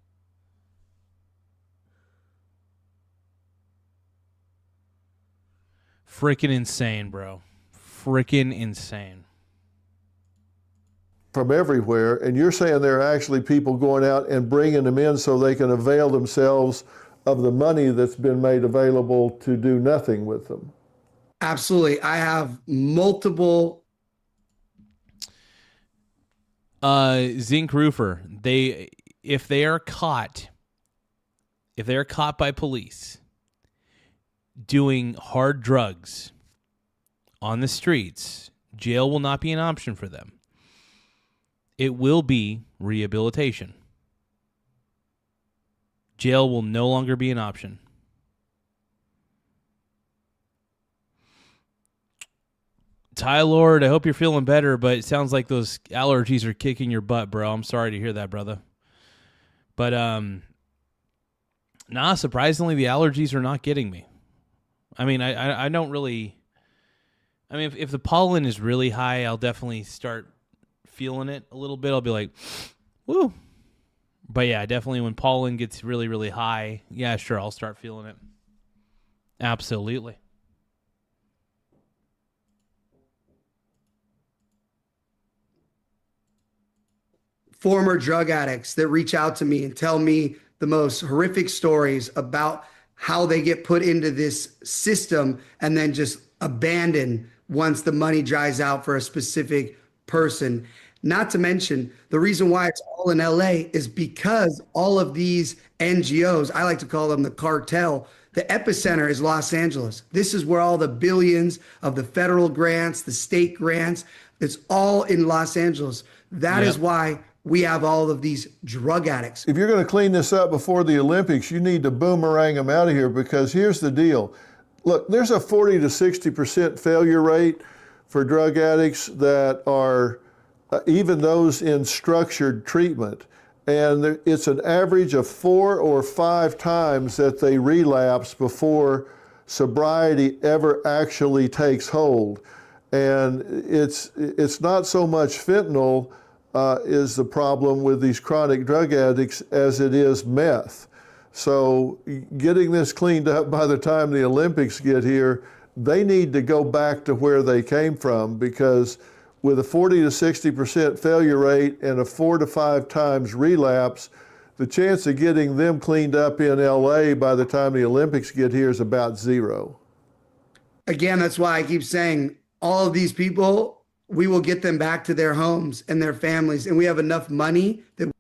Freaking insane, bro. Freaking insane. From everywhere, and you're saying there are actually people going out and bringing them in so they can avail themselves of the money that's been made available to do nothing with them. Absolutely. I have multiple. Zinc Roofer, if they are caught by police doing hard drugs on the streets, jail will not be an option for them. It will be rehabilitation. Jail will no longer be an option. Ty Lord, I hope you're feeling better, but it sounds like those allergies are kicking your butt, bro. I'm sorry to hear that, brother. But, surprisingly, the allergies are not getting me. I mean, I don't really... I mean, if the pollen is really high, I'll definitely start feeling it a little bit. I'll be like, woo. But yeah, definitely when pollen gets really, really high, yeah, sure, I'll start feeling it. Absolutely. Former drug addicts that reach out to me and tell me the most horrific stories about how they get put into this system and then just abandoned once the money dries out for a specific person. Not to mention, the reason why it's all in LA is because all of these NGOs, I like to call them the cartel, the epicenter is Los Angeles. This is where all the billions of the federal grants, the state grants, it's all in Los Angeles. That is Yep. why we have all of these drug addicts. If you're going to clean this up before the Olympics, you need to boomerang them out of here, because here's the deal. Look, there's a 40 to 60% failure rate for drug addicts that are even those in structured treatment. And it's an average of 4 or 5 times that they relapse before sobriety ever actually takes hold. And it's not so much fentanyl is the problem with these chronic drug addicts as it is meth. So getting this cleaned up by the time the Olympics get here, they need to go back to where they came from, because with a 40 to 60% failure rate and a 4 to 5 times relapse, the chance of getting them cleaned up in LA by the time the Olympics get here is about 0. Again, that's why I keep saying all of these people, we will get them back to their homes and their families, and we have enough money that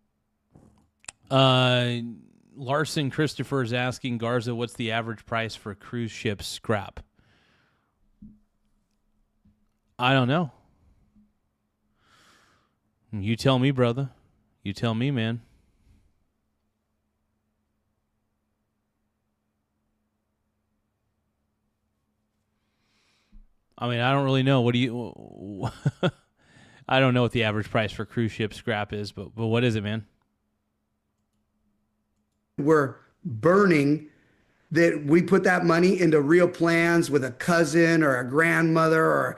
Larson Christopher is asking Garza, what's the average price for cruise ship scrap? I don't know. You tell me, brother. You tell me, man. I mean, I don't really know. What do you... I don't know what the average price for cruise ship scrap is, but what is it, man? we're burning, that we put that money into real plans with a cousin or a grandmother or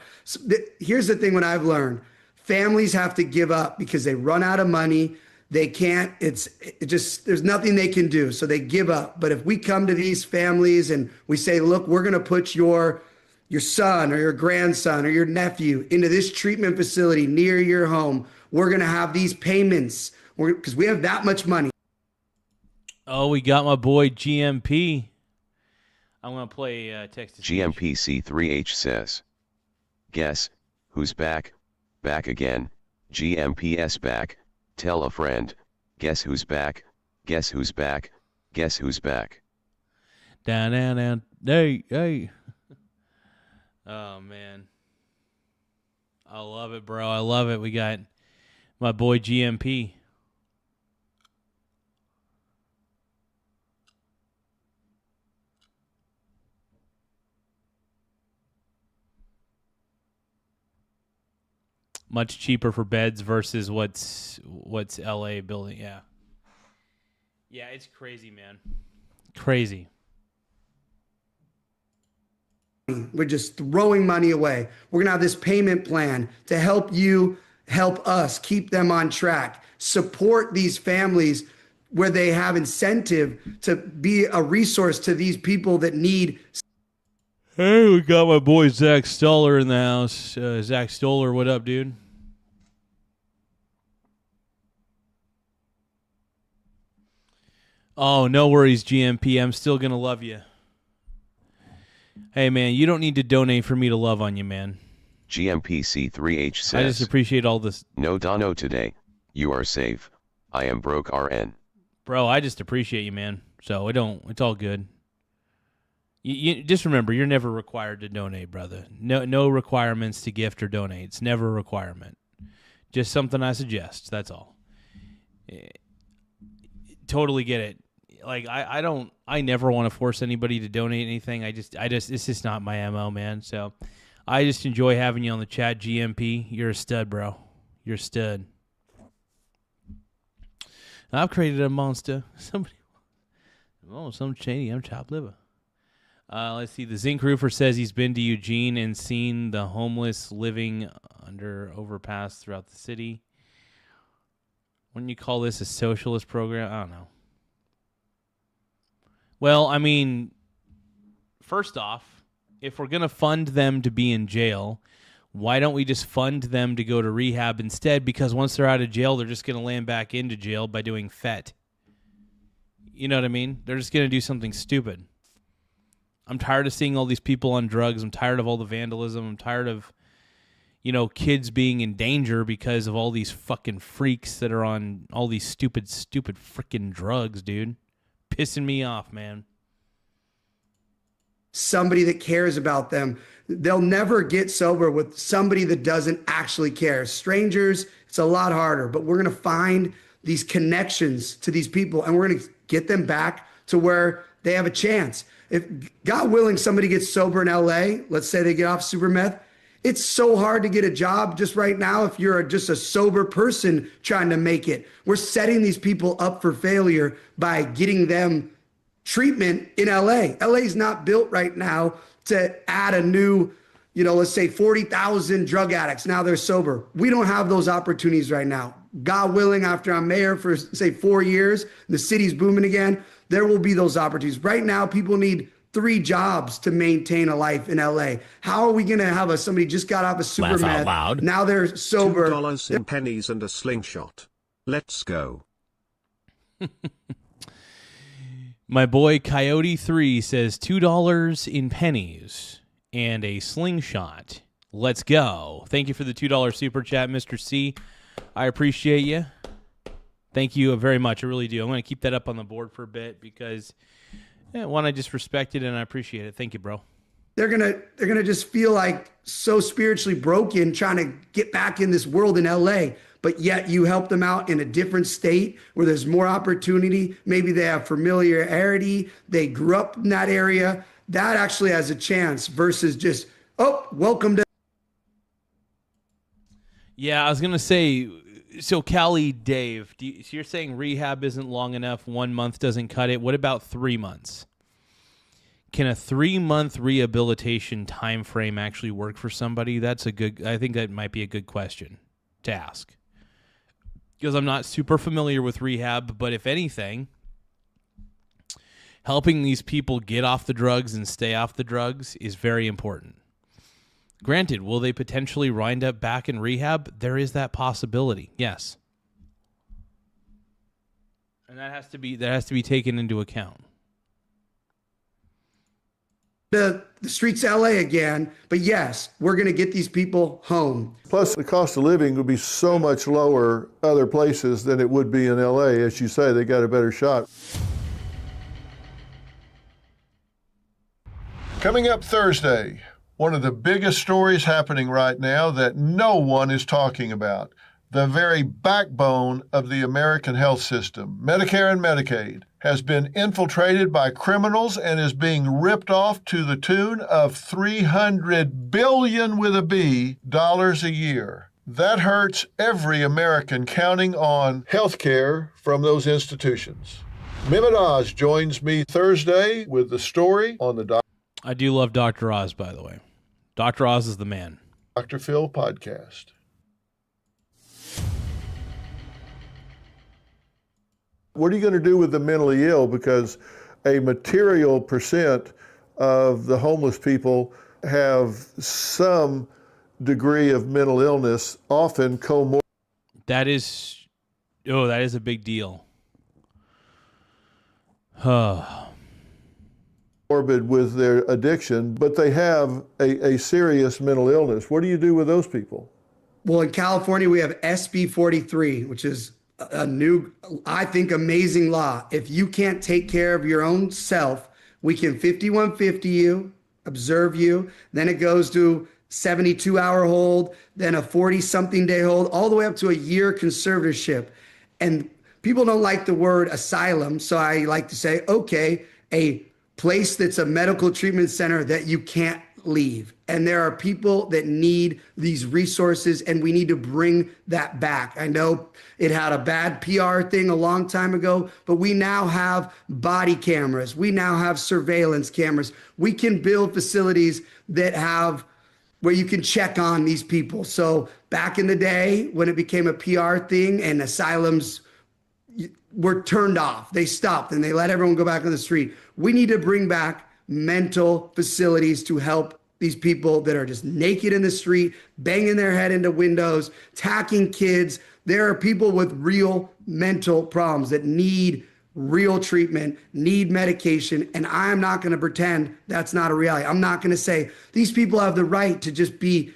here's the thing, what I've learned, families have to give up because they run out of money. They can't, it just, there's nothing they can do. So they give up. But if we come to these families and we say, look, we're going to put your son or your grandson or your nephew into this treatment facility near your home, we're going to have these payments because we have that much money. Oh, we got my boy GMP. I'm going to play text to speech. GMPC3H says, guess who's back? Back again. GMPS back. Tell a friend. Guess who's back? Guess who's back? Guess who's back? Down, down, down. Hey, hey. Oh, man. I love it, bro. I love it. We got my boy GMP. Much cheaper for beds versus what's LA building. Yeah. Yeah, it's crazy, man. Crazy. We're just throwing money away. We're going to have this payment plan to help you, help us keep them on track, support these families where they have incentive to be a resource to these people that need. Hey, we got my boy Zach Stoller in the house. Zach Stoller, what up, dude? Oh, no worries, GMP. I'm still going to love you. Hey, man, you don't need to donate for me to love on you, man. GMPC3H says, I just appreciate all this. No dono today. You are safe. I am broke RN. Bro, I just appreciate you, man. So it's all good. You just remember, you're never required to donate, brother. No requirements to gift or donate. It's never a requirement. Just something I suggest. That's all. Totally get it. Like I never want to force anybody to donate anything. It's just not my MO, man. So I just enjoy having you on the chat, GMP. You're a stud, bro. You're a stud. I've created a monster. Some shady. I'm chopped liver. Let's see. The Zinc Roofer says he's been to Eugene and seen the homeless living under overpass throughout the city. Wouldn't you call this a socialist program? I don't know. Well, I mean, first off, if we're going to fund them to be in jail, why don't we just fund them to go to rehab instead? Because once they're out of jail, they're just going to land back into jail by doing FET. You know what I mean? They're just going to do something stupid. I'm tired of seeing all these people on drugs. I'm tired of all the vandalism. I'm tired of, kids being in danger because of all these fucking freaks that are on all these stupid freaking drugs, dude. Pissing me off, man. Somebody that cares about them. They'll never get sober with somebody that doesn't actually care. Strangers, it's a lot harder, but we're going to find these connections to these people and we're going to get them back to where they have a chance. If, God willing, somebody gets sober in LA, let's say they get off super meth, it's so hard to get a job just right now if you're just a sober person trying to make it. We're setting these people up for failure by getting them treatment in LA. LA is not built right now to add a new, let's say 40,000 drug addicts. Now they're sober. We don't have those opportunities right now. God willing, after I'm mayor for say 4 years, the city's booming again, there will be those opportunities. Right now, people need 3 jobs to maintain a life in LA. How are we going to have somebody just got off a super Laugh out meth, loud. now they're sober. $2 in pennies and a slingshot. Let's go. My boy Coyote3 says $2 in pennies and a slingshot. Let's go. Thank you for the $2 super chat, Mr. C. I appreciate you. Thank you very much. I really do. I'm going to keep that up on the board for a bit because, one, I just respect it and I appreciate it. Thank you, bro. They're gonna just feel like so spiritually broken trying to get back in this world in LA, but yet you help them out in a different state where there's more opportunity. Maybe they have familiarity. They grew up in that area. That actually has a chance versus just, welcome to. Yeah, I was going to say, so Cali Dave, so you're saying rehab isn't long enough, 1 month doesn't cut it. What about 3 months? Can a 3-month rehabilitation time frame actually work for somebody? I think that might be a good question to ask. Because I'm not super familiar with rehab, but if anything, helping these people get off the drugs and stay off the drugs is very important. Granted, will they potentially wind up back in rehab? There is that possibility, yes. And that has to be taken into account. The streets of LA again, but yes, we're going to get these people home. Plus, the cost of living would be so much lower other places than it would be in LA. As you say, they got a better shot. Coming up Thursday, one of the biggest stories happening right now that no one is talking about. The very backbone of the American health system, Medicare and Medicaid, has been infiltrated by criminals and is being ripped off to the tune of $300 billion with a B dollars a year. That hurts every American counting on health care from those institutions. Mehmet Oz joins me Thursday with the story on the I do love Dr. Oz, by the way. Dr. Oz is the man. Dr. Phil podcast. What are you going to do with the mentally ill? Because a material percent of the homeless people have some degree of mental illness, often comorbid. That is a big deal. With their addiction, but they have a serious mental illness. What do you do with those people? Well, in California, we have SB 43, which is a new, I think, amazing law. If you can't take care of your own self, we can 5150 you, observe you, then it goes to 72-hour hold, then a 40-something day hold, all the way up to a year conservatorship. And people don't like the word asylum, so I like to say, okay, a place that's a medical treatment center that you can't leave. And there are people that need these resources, and we need to bring that back. I know it had a bad PR thing a long time ago, but we now have body cameras. We now have surveillance cameras. We can build facilities that have where you can check on these people. So back in the day when it became a PR thing and asylums were turned off, they stopped and they let everyone go back on the street. We need to bring back mental facilities to help these people that are just naked in the street, banging their head into windows, attacking kids. There are people with real mental problems that need real treatment, need medication, and I'm not going to pretend that's not a reality. I'm not going to say these people have the right to just be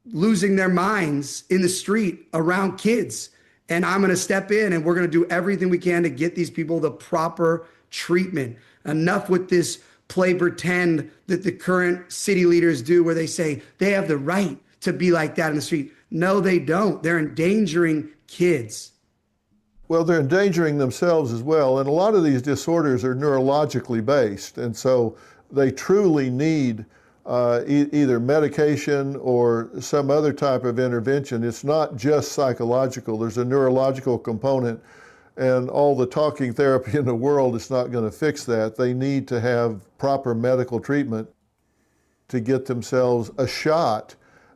losing their minds in the street around kids. And I'm going to step in and we're going to do everything we can to get these people the proper treatment. Enough with this play pretend that the current city leaders do, where they say they have the right to be like that in the street. No, they don't. They're endangering kids. Well, they're endangering themselves as well. And a lot of these disorders are neurologically based. And so they truly need either medication or some other type of intervention. It's not just psychological. There's a neurological component. And all the talking therapy in the world is not going to fix that. They need to have proper medical treatment to get themselves a shot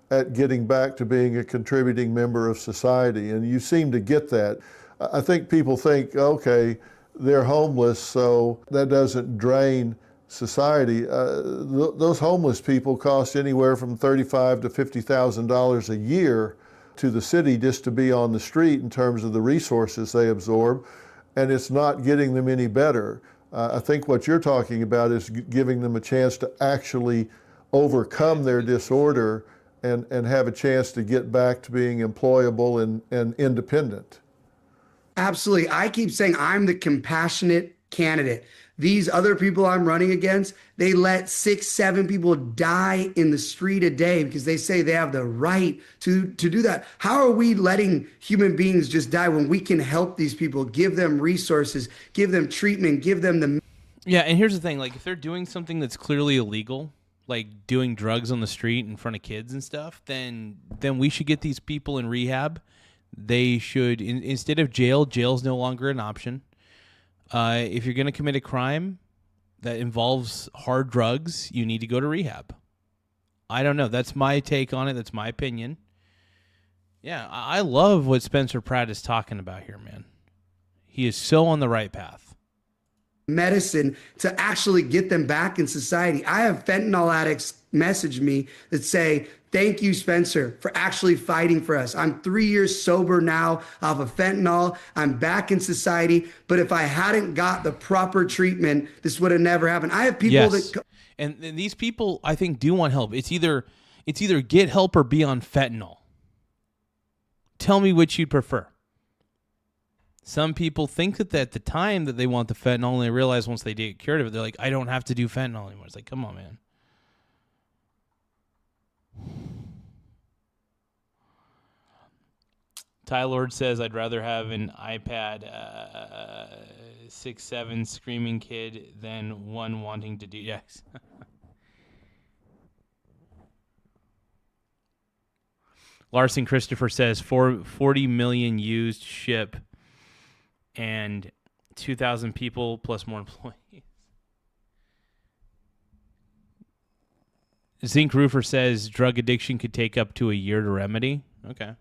at getting back to being a contributing member of society. And you seem to get that. I think people think, okay, they're homeless, so that doesn't drain society. Those homeless people cost anywhere from $35,000 to $50,000 a year to the city just to be on the street in terms of the resources they absorb, and it's not getting them any better. I think what you're talking about is giving them a chance to actually overcome their disorder and have a chance to get back to being employable and independent. Absolutely. I keep saying I'm the compassionate candidate. These other people I'm running against, they let 6, 7 people die in the street a day because they say they have the right to do that. How are we letting human beings just die when we can help these people, give them resources, give them treatment, give them the... Yeah, and here's the thing. Like, if they're doing something that's clearly illegal, like doing drugs on the street in front of kids and stuff, then we should get these people in rehab. They should, instead of jail's no longer an option. If you're going to commit a crime that involves hard drugs, you need to go to rehab. I don't know. That's my take on it. That's my opinion. Yeah, I love what Spencer Pratt is talking about here, man. He is so on the right path. Medicine to actually get them back in society. I have fentanyl addicts message me that say, thank you, Spencer, for actually fighting for us. I'm 3 years sober now off of fentanyl. I'm back in society. But if I hadn't got the proper treatment, this would have never happened. I have people that... And these people, I think, do want help. It's either get help or be on fentanyl. Tell me which you'd prefer. Some people think that at the time that they want the fentanyl, and they realize once they get cured of it, they're like, I don't have to do fentanyl anymore. It's like, come on, man. Ty Lord says, I'd rather have an iPad 6'7" screaming kid than one wanting to do... Yes. Larson Christopher says, 40 million used ship and 2,000 people plus more employees. Zinc Roofer says drug addiction could take up to a year to remedy. Okay.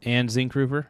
And Zinc Roofer?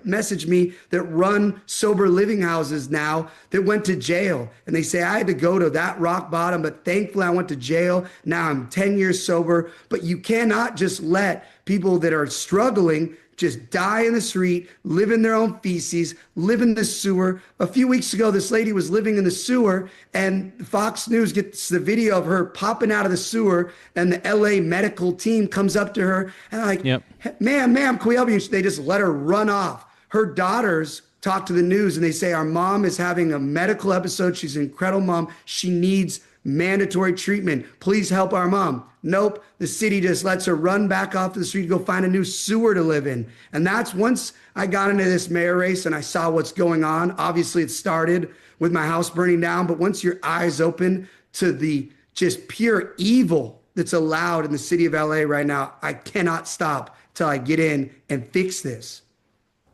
Message me that run sober living houses now that went to jail. And they say, I had to go to that rock bottom, but thankfully I went to jail. Now I'm 10 years sober. But you cannot just let people that are struggling just die in the street, live in their own feces, live in the sewer. A few weeks ago, this lady was living in the sewer, and Fox News gets the video of her popping out of the sewer, and the LA medical team comes up to her and like, yep. ma'am, can we help you? They just let her run off. Her daughters talk to the news, and they say, our mom is having a medical episode. She's an incredible mom. She needs mandatory treatment. Please help our mom. Nope. The city just lets her run back off the street, go find a new sewer to live in. And that's once I got into this mayor race and I saw what's going on. Obviously, it started with my house burning down, but once your eyes open to the just pure evil that's allowed in the city of LA right now, I cannot stop till I get in and fix this.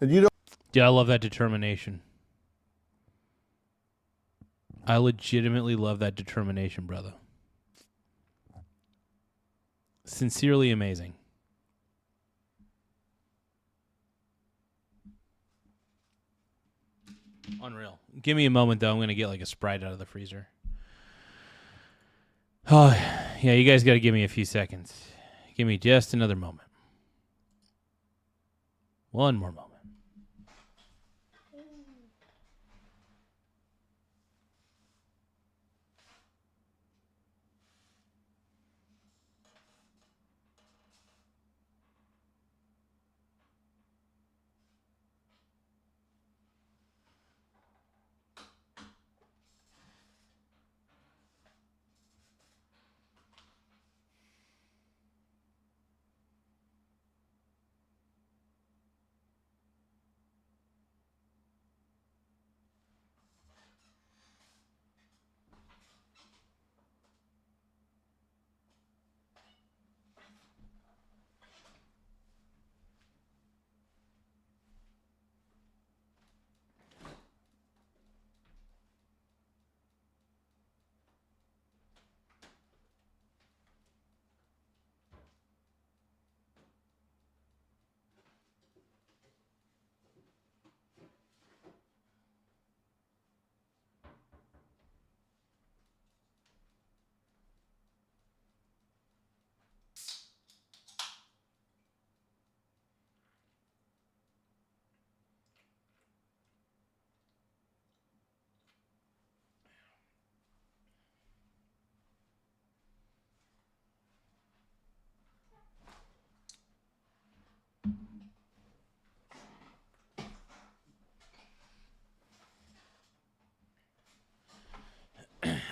And you don't Yeah, I love that determination. I legitimately love that determination, brother. Sincerely amazing. Unreal. Give me a moment, though. I'm going to get like a Sprite out of the freezer. Oh, yeah, you guys got to give me a few seconds. Give me just another moment. One more moment.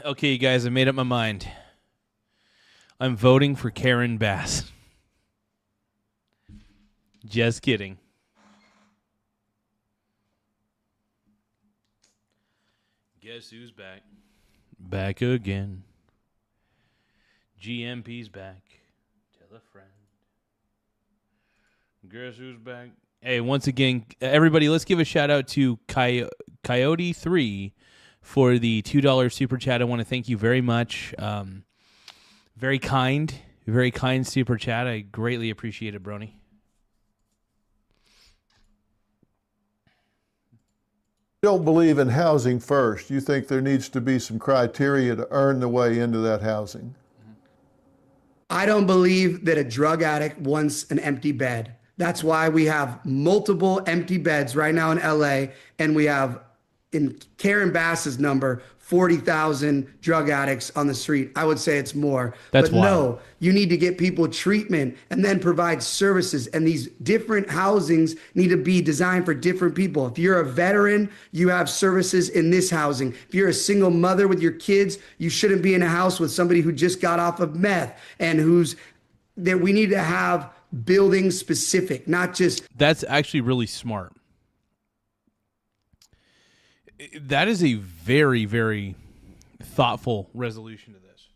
Okay, you guys, I made up my mind. I'm voting for Karen Bass. Just kidding. Guess who's back? Back again. GMP's back. Tell a friend. Guess who's back? Hey, once again, everybody, let's give a shout out to Coyote3 for the $2 super chat. I want to thank you very much. Very kind super chat. I greatly appreciate it, Brony. don't believe in housing first. You think there needs to be some criteria to earn the way into that housing. I don't believe that a drug addict wants an empty bed. That's why we have multiple empty beds right now in LA, and we have, in Karen Bass's number, 40,000 drug addicts on the street. I would say it's more. That's but wild. no, you need to get people treatment and then provide services. And these different housings need to be designed for different people. If you're a veteran, you have services in this housing. If you're a single mother with your kids, you shouldn't be in a house with somebody who just got off of meth and that we need to have building specific, not just. That's actually really smart. That is a very, very thoughtful resolution to this.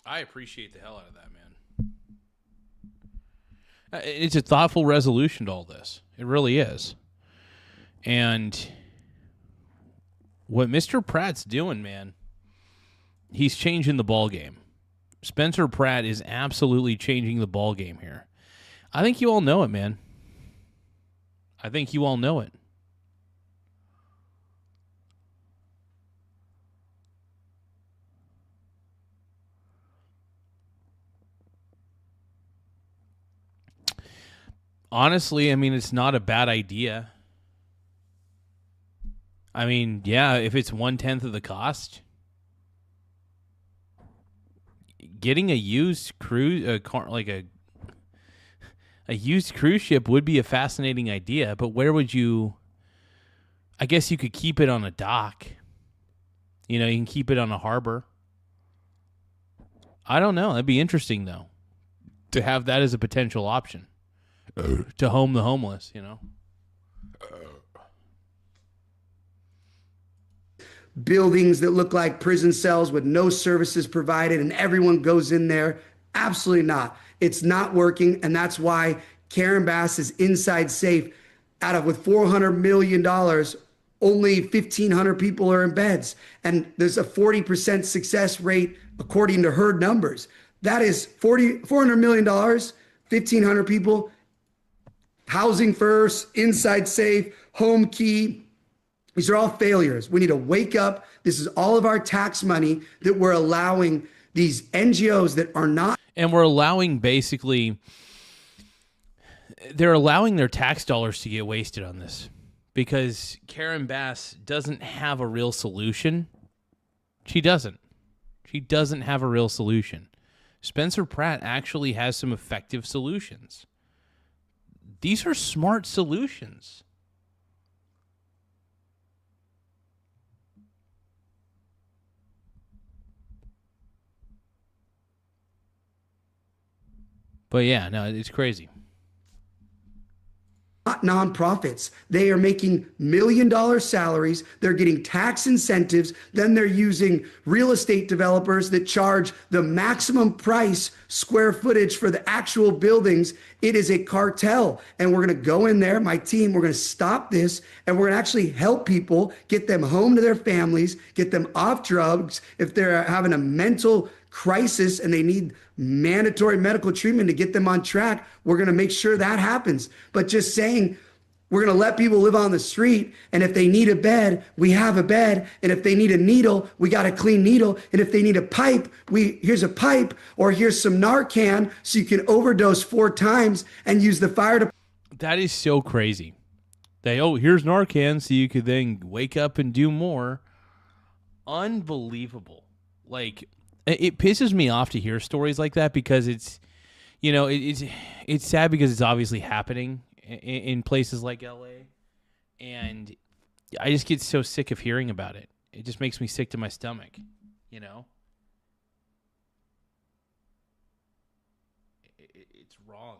I appreciate the hell out of that, man. It's a thoughtful resolution to all this. It really is. And what Mr. Pratt's doing, man, he's changing the ball game. Spencer Pratt is absolutely changing the ball game here. I think you all know it, man. I think you all know it. Honestly, I mean, it's not a bad idea. I mean, yeah, if it's 1/10 of the cost, getting a used cruise, a used cruise ship would be a fascinating idea, but where would you? I guess you could keep it on a dock. You know, you can keep it on a harbor. I don't know. That'd be interesting, though, to have that as a potential option to home the homeless, you know? Buildings that look like prison cells with no services provided and everyone goes in there. Absolutely not. It's not working. And that's why Karen Bass is Inside Safe. With $400 million, only 1,500 people are in beds. And there's a 40% success rate according to her numbers. That is $400 million, 1,500 people, housing first, Inside Safe, Home Key. These are all failures. We need to wake up. This is all of our tax money that we're allowing these NGOs that are not. And we're allowing they're allowing their tax dollars to get wasted on this because Karen Bass doesn't have a real solution. She doesn't have a real solution. Spencer Pratt actually has some effective solutions. These are smart solutions. But yeah, no, it's crazy. Not nonprofits. They are making $1 million salaries. They're getting tax incentives. Then they're using real estate developers that charge the maximum price square footage for the actual buildings. It is a cartel. And we're going to go in there, my team, we're going to stop this, and we're going to actually help people, get them home to their families, get them off drugs. If they're having a mental crisis and they need mandatory medical treatment to get them on track, we're going to make sure that happens. But just saying we're going to let people live on the street, and if they need a bed, we have a bed, and if they need a needle, we got a clean needle, and if they need a pipe, here's a pipe, or here's some Narcan so you can overdose 4 times and use the fire department. That is so crazy. Here's Narcan so you could then wake up and do more. Unbelievable. Like, it pisses me off to hear stories like that because it's, you know, it's sad because it's obviously happening in places like LA, and I just get so sick of hearing about it. It just makes me sick to my stomach, you know? It's wrong.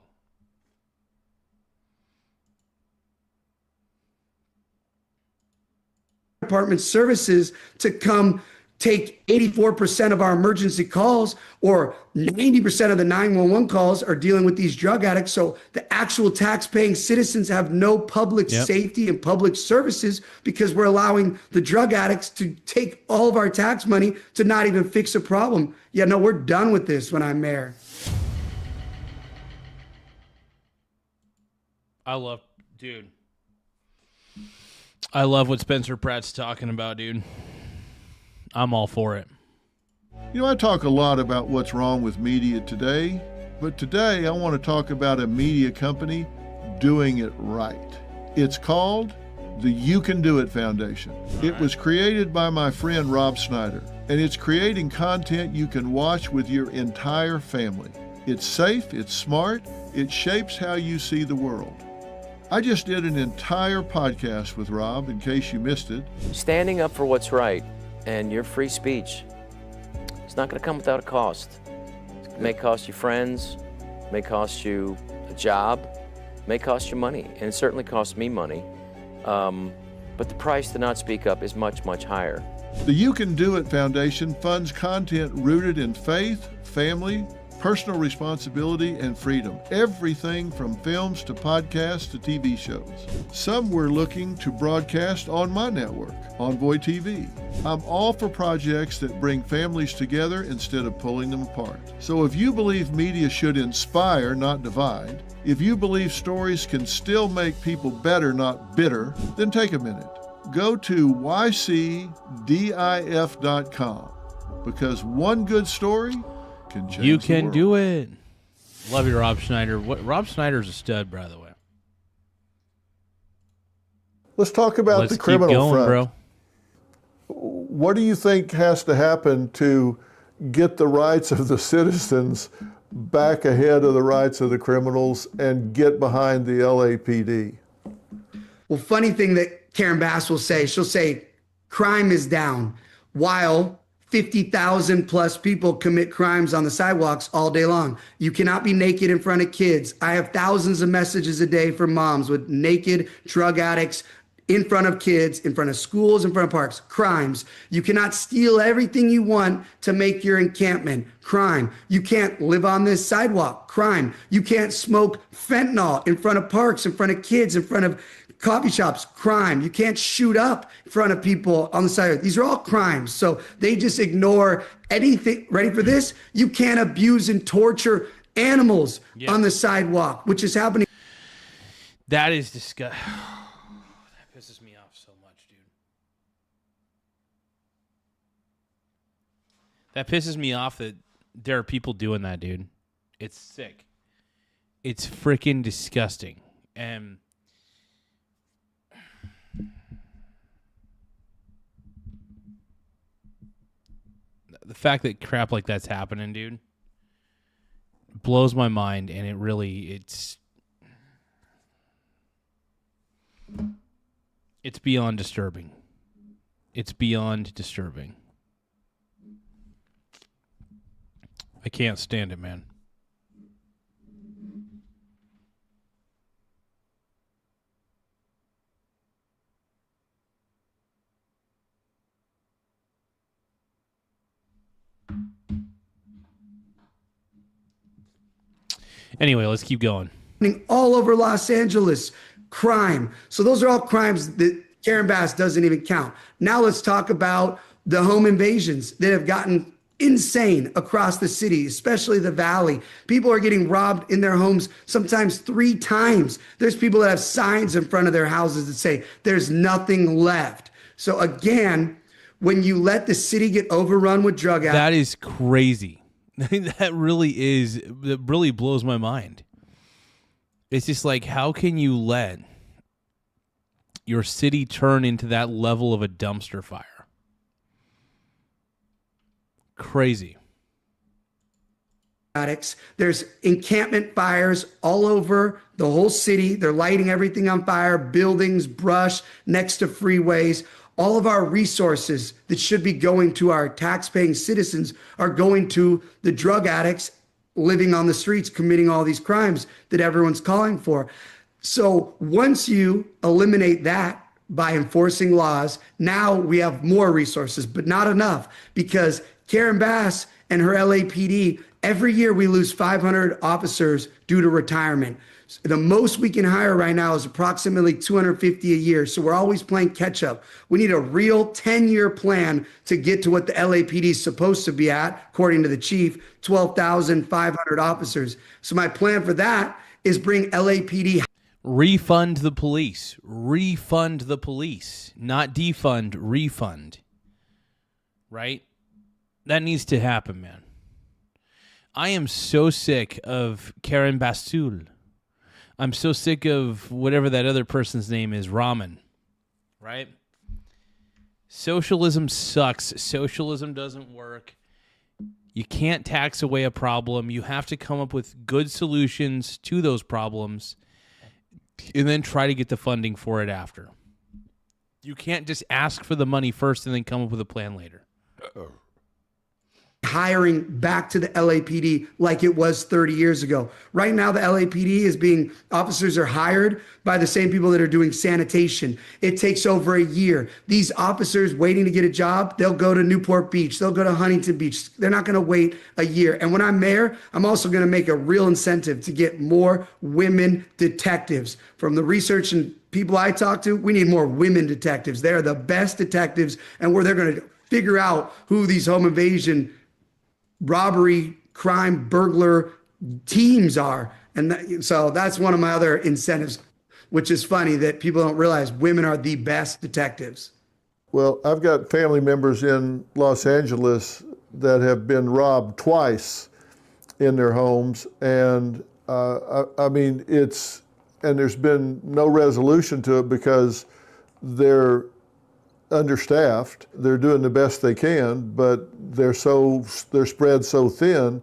Department services to come take 84% of our emergency calls, or 90% of the 911 calls are dealing with these drug addicts. So the actual tax-paying citizens have no public safety and public services because we're allowing the drug addicts to take all of our tax money to not even fix a problem. Yeah, no, we're done with this when I'm mayor. I love what Spencer Pratt's talking about, dude. I'm all for it. You know, I talk a lot about what's wrong with media today, but today I want to talk about a media company doing it right. It's called the You Can Do It Foundation. It was created by my friend Rob Snyder, and it's creating content you can watch with your entire family. It's safe, it's smart, it shapes how you see the world. I just did an entire podcast with Rob, in case you missed it. Standing up for what's right and your free speech, it's not going to come without a cost. It may cost you friends, may cost you a job, may cost you money, and it certainly costs me money. But the price to not speak up is much, much higher. The You Can Do It Foundation funds content rooted in faith, family, personal responsibility, and freedom. Everything from films to podcasts to TV shows. Some we're looking to broadcast on my network, Envoy TV. I'm all for projects that bring families together instead of pulling them apart. So if you believe media should inspire, not divide, if you believe stories can still make people better, not bitter, then take a minute. Go to ycdif.com, because one good story can change You the can world. do it. Love you, Rob Schneider. Rob Schneider's a stud, by the way. Let's talk about Let's the criminal keep going, front. bro. What do you think has to happen to get the rights of the citizens back ahead of the rights of the criminals and get behind the LAPD? Well, funny thing that Karen Bass will say, she'll say, crime is down. while 50,000 plus people commit crimes on the sidewalks all day long. You cannot be naked in front of kids. I have thousands of messages a day from moms with naked drug addicts in front of kids, in front of schools, in front of parks. Crimes. You cannot steal everything you want to make your encampment. Crime. You can't live on this sidewalk. Crime. You can't smoke fentanyl in front of parks, in front of kids, in front of coffee shops. Crime. You can't shoot up in front of people on the sidewalk. These are all crimes. So they just ignore anything. Ready for this? You can't abuse and torture animals on the sidewalk, which is happening. That is disgusting. That pisses me off so much, dude. That pisses me off that there are people doing that, dude. It's sick. It's freaking disgusting. And the fact that crap like that's happening, dude, blows my mind. And it's beyond disturbing. It's beyond disturbing. I can't stand it, man. Anyway, let's keep going. All over Los Angeles, crime. So those are all crimes that Karen Bass doesn't even count. Now let's talk about the home invasions that have gotten insane across the city, especially the Valley. People are getting robbed in their homes sometimes 3 times. There's people that have signs in front of their houses that say there's nothing left. So again, when you let the city get overrun with drug addicts. That is crazy. That really blows my mind. It's just like, how can you let your city turn into that level of a dumpster fire? Crazy. There's encampment fires all over the whole city. They're lighting everything on fire, buildings, brush next to freeways. All of our resources that should be going to our tax-paying citizens are going to the drug addicts living on the streets, committing all these crimes that everyone's calling for. So once you eliminate that by enforcing laws, now we have more resources, but not enough, because Karen Bass and her LAPD, every year we lose 500 officers due to retirement. The most we can hire right now is approximately 250 a year. So we're always playing catch up. We need a real 10-year plan to get to what the LAPD is supposed to be at, according to the chief, 12,500 officers. So my plan for that is bring LAPD. Refund the police. Refund the police. Not defund, refund. Right? That needs to happen, man. I am so sick of Karen Bastul. I'm so sick of whatever that other person's name is, Ramen, right? Socialism sucks. Socialism doesn't work. You can't tax away a problem. You have to come up with good solutions to those problems and then try to get the funding for it after. You can't just ask for the money first and then come up with a plan later. Hiring back to the LAPD like it was 30 years ago. Right now, the LAPD is officers are hired by the same people that are doing sanitation. It takes over a year. These officers waiting to get a job, they'll go to Newport Beach. They'll go to Huntington Beach. They're not going to wait a year. And when I'm mayor, I'm also going to make a real incentive to get more women detectives. From the research and people I talk to, we need more women detectives. They're the best detectives, and where they're going to figure out who these home invasion, robbery, crime, burglar teams are. And so that's one of my other incentives, which is funny that people don't realize women are the best detectives. Well, I've got family members in Los Angeles that have been robbed twice in their homes. And I mean, there's been no resolution to it because they're understaffed. They're doing the best they can, but they're spread so thin,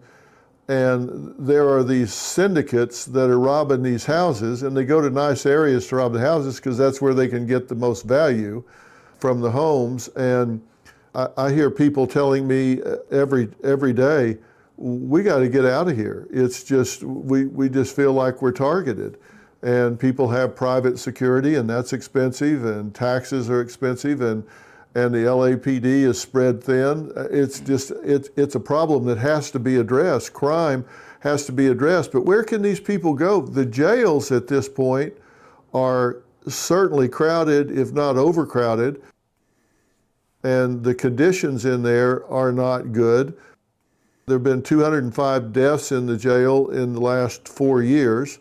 and there are these syndicates that are robbing these houses, and they go to nice areas to rob the houses because that's where they can get the most value from the homes. And I hear people telling me every day, we got to get out of here. It's just, we just feel like we're targeted. And people have private security, and that's expensive, and taxes are expensive, and the LAPD is spread thin. It's just, it's a problem that has to be addressed. Crime has to be addressed. But where can these people go? The jails at this point are certainly crowded, if not overcrowded, and the conditions in there are not good. There have been 205 deaths in the jail in the last 4 years,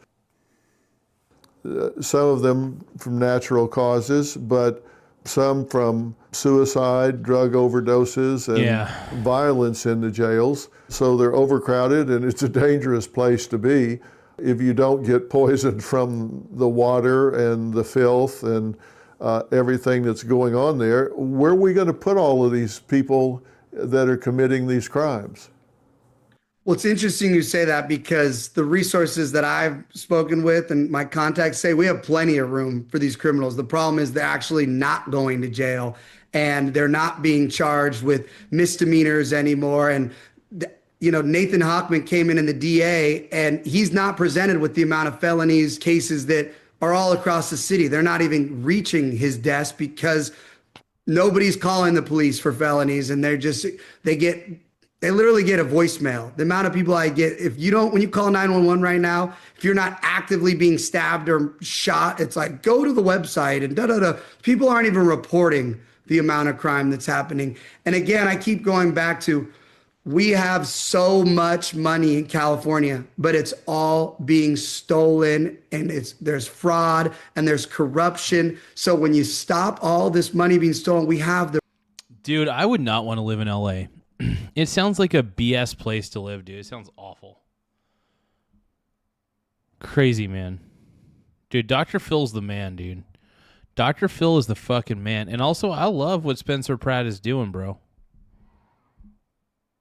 some of them from natural causes, but some from suicide, drug overdoses, and violence in the jails. So they're overcrowded, and it's a dangerous place to be if you don't get poisoned from the water and the filth and everything that's going on there. Where are we going to put all of these people that are committing these crimes? Well, it's interesting you say that, because the resources that I've spoken with and my contacts say we have plenty of room for these criminals. The problem is they're actually not going to jail, and they're not being charged with misdemeanors anymore. And, you know, Nathan Hochman came in the DA, and he's not presented with the amount of felonies cases that are all across the city. They're not even reaching his desk because nobody's calling the police for felonies, and they literally get a voicemail. The amount of people I get, when you call 911 right now, if you're not actively being stabbed or shot, it's like, go to the website and da-da-da. People aren't even reporting the amount of crime that's happening. And again, I keep going back to, we have so much money in California, but it's all being stolen, and there's fraud and there's corruption. So when you stop all this money being stolen, we have the... Dude, I would not want to live in LA. It sounds like a BS place to live, dude. It sounds awful. Crazy, man. Dude, Dr. Phil's the man, dude. Dr. Phil is the fucking man. And also, I love what Spencer Pratt is doing, bro.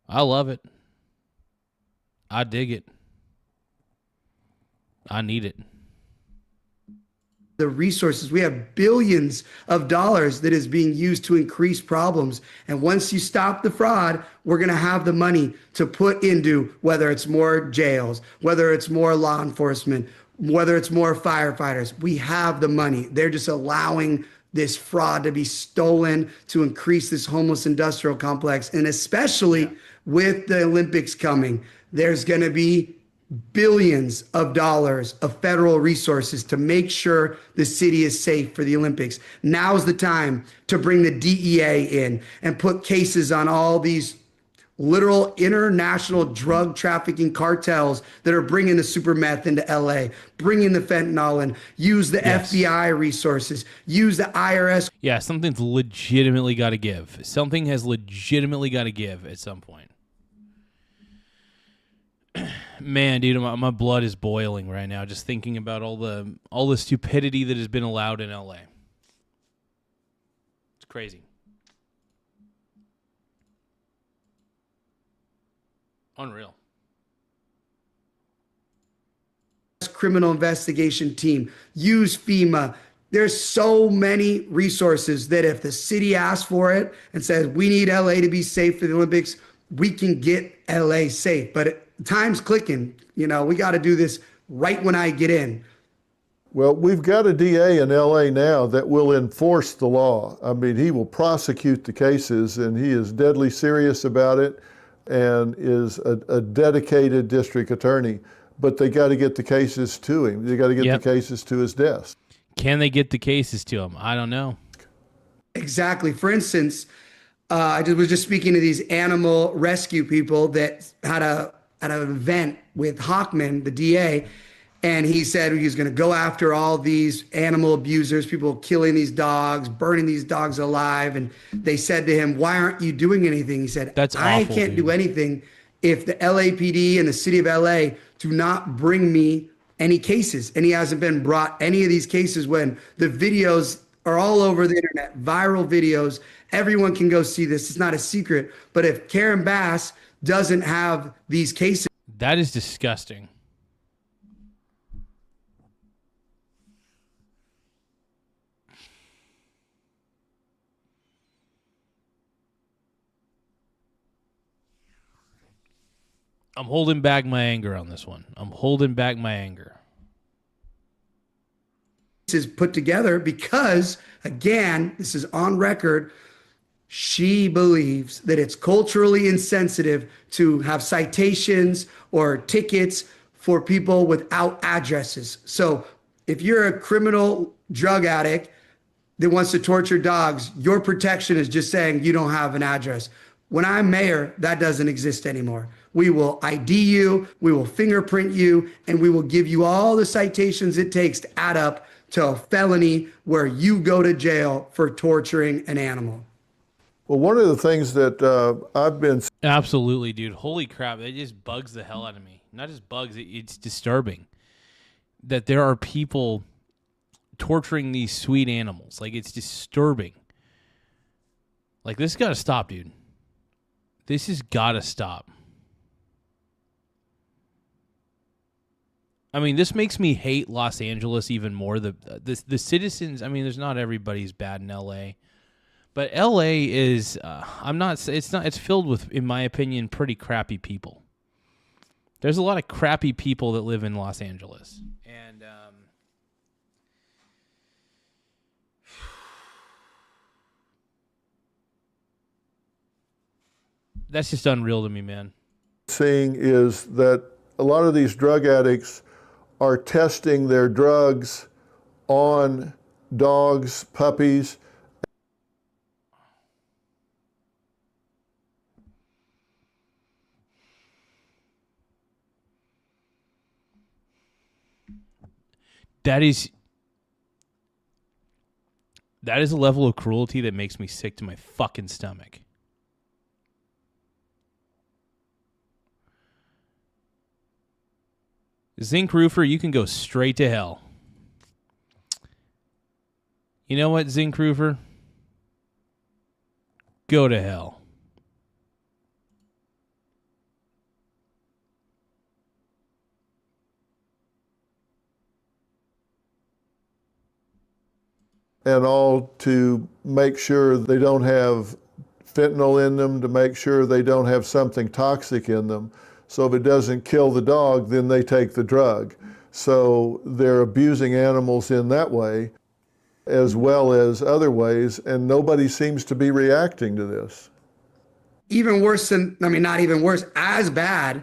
I love it. I dig it. I need it. The resources. We have billions of dollars that is being used to increase problems. And once you stop the fraud, we're going to have the money to put into, whether it's more jails, whether it's more law enforcement, whether it's more firefighters. We have the money. They're just allowing this fraud to be stolen to increase this homeless industrial complex. And especially with the Olympics coming, there's going to be billions of dollars of federal resources to make sure the city is safe for the Olympics. Now's the time to bring the DEA in and put cases on all these literal international drug trafficking cartels that are bringing the super meth into LA, bringing the fentanyl in, use the FBI resources, use the IRS. Yeah, something's legitimately got to give. Something has legitimately got to give at some point. Man, dude, my blood is boiling right now just thinking about all the stupidity that has been allowed in LA. It's crazy. Unreal. Criminal investigation team, use FEMA. There's so many resources that if the city asks for it and says, we need LA to be safe for the Olympics, we can get LA safe. But time's clicking. You know, we got to do this right when I get in. Well, we've got a DA in LA now that will enforce the law. I mean, he will prosecute the cases, and he is deadly serious about it and is a dedicated district attorney. But they got to get the cases to him. They got to get the cases to his desk. Can they get the cases to him? I don't know. Exactly. For instance, I was just speaking to these animal rescue people that had an event with Hochman, the DA, and he said he was going to go after all these animal abusers, people killing these dogs, burning these dogs alive. And they said to him, why aren't you doing anything? He said, That's I awful, can't dude. do anything if the LAPD and the city of LA do not bring me any cases. And he hasn't been brought any of these cases when the videos are all over the internet, viral videos. Everyone can go see this. It's not a secret. But if Karen Bass doesn't have these cases. That is disgusting. I'm holding back my anger on this one. I'm holding back my anger. Is put together because, again, this is on record. She believes that it's culturally insensitive to have citations or tickets for people without addresses. So if you're a criminal drug addict that wants to torture dogs, your protection is just saying you don't have an address. When I'm mayor, that doesn't exist anymore. We will ID you, we will fingerprint you, and we will give you all the citations it takes to add up to a felony where you go to jail for torturing an animal. Well, one of the things that I've been Absolutely, dude. Holy crap. It just bugs the hell out of me. Not just bugs, it's disturbing that there are people torturing these sweet animals. Like, it's disturbing. Like, this got to stop, dude. This has got to stop. I mean, this makes me hate Los Angeles even more. The citizens, I mean, there's not everybody's bad in LA. But LA is it's filled with, in my opinion, pretty crappy people. There's a lot of crappy people that live in Los Angeles. And that's just unreal to me, man. seeing is that a lot of these drug addicts are testing their drugs on dogs, puppies. That is a level of cruelty that makes me sick to my fucking stomach. Zinc Roofer, you can go straight to hell. You know what, Zinc Roofer? Go to hell. And all to make sure they don't have fentanyl in them, to make sure they don't have something toxic in them. So if it doesn't kill the dog, then they take the drug. So they're abusing animals in that way, as well as other ways, and nobody seems to be reacting to this. Even worse than, I mean, not even worse, as bad,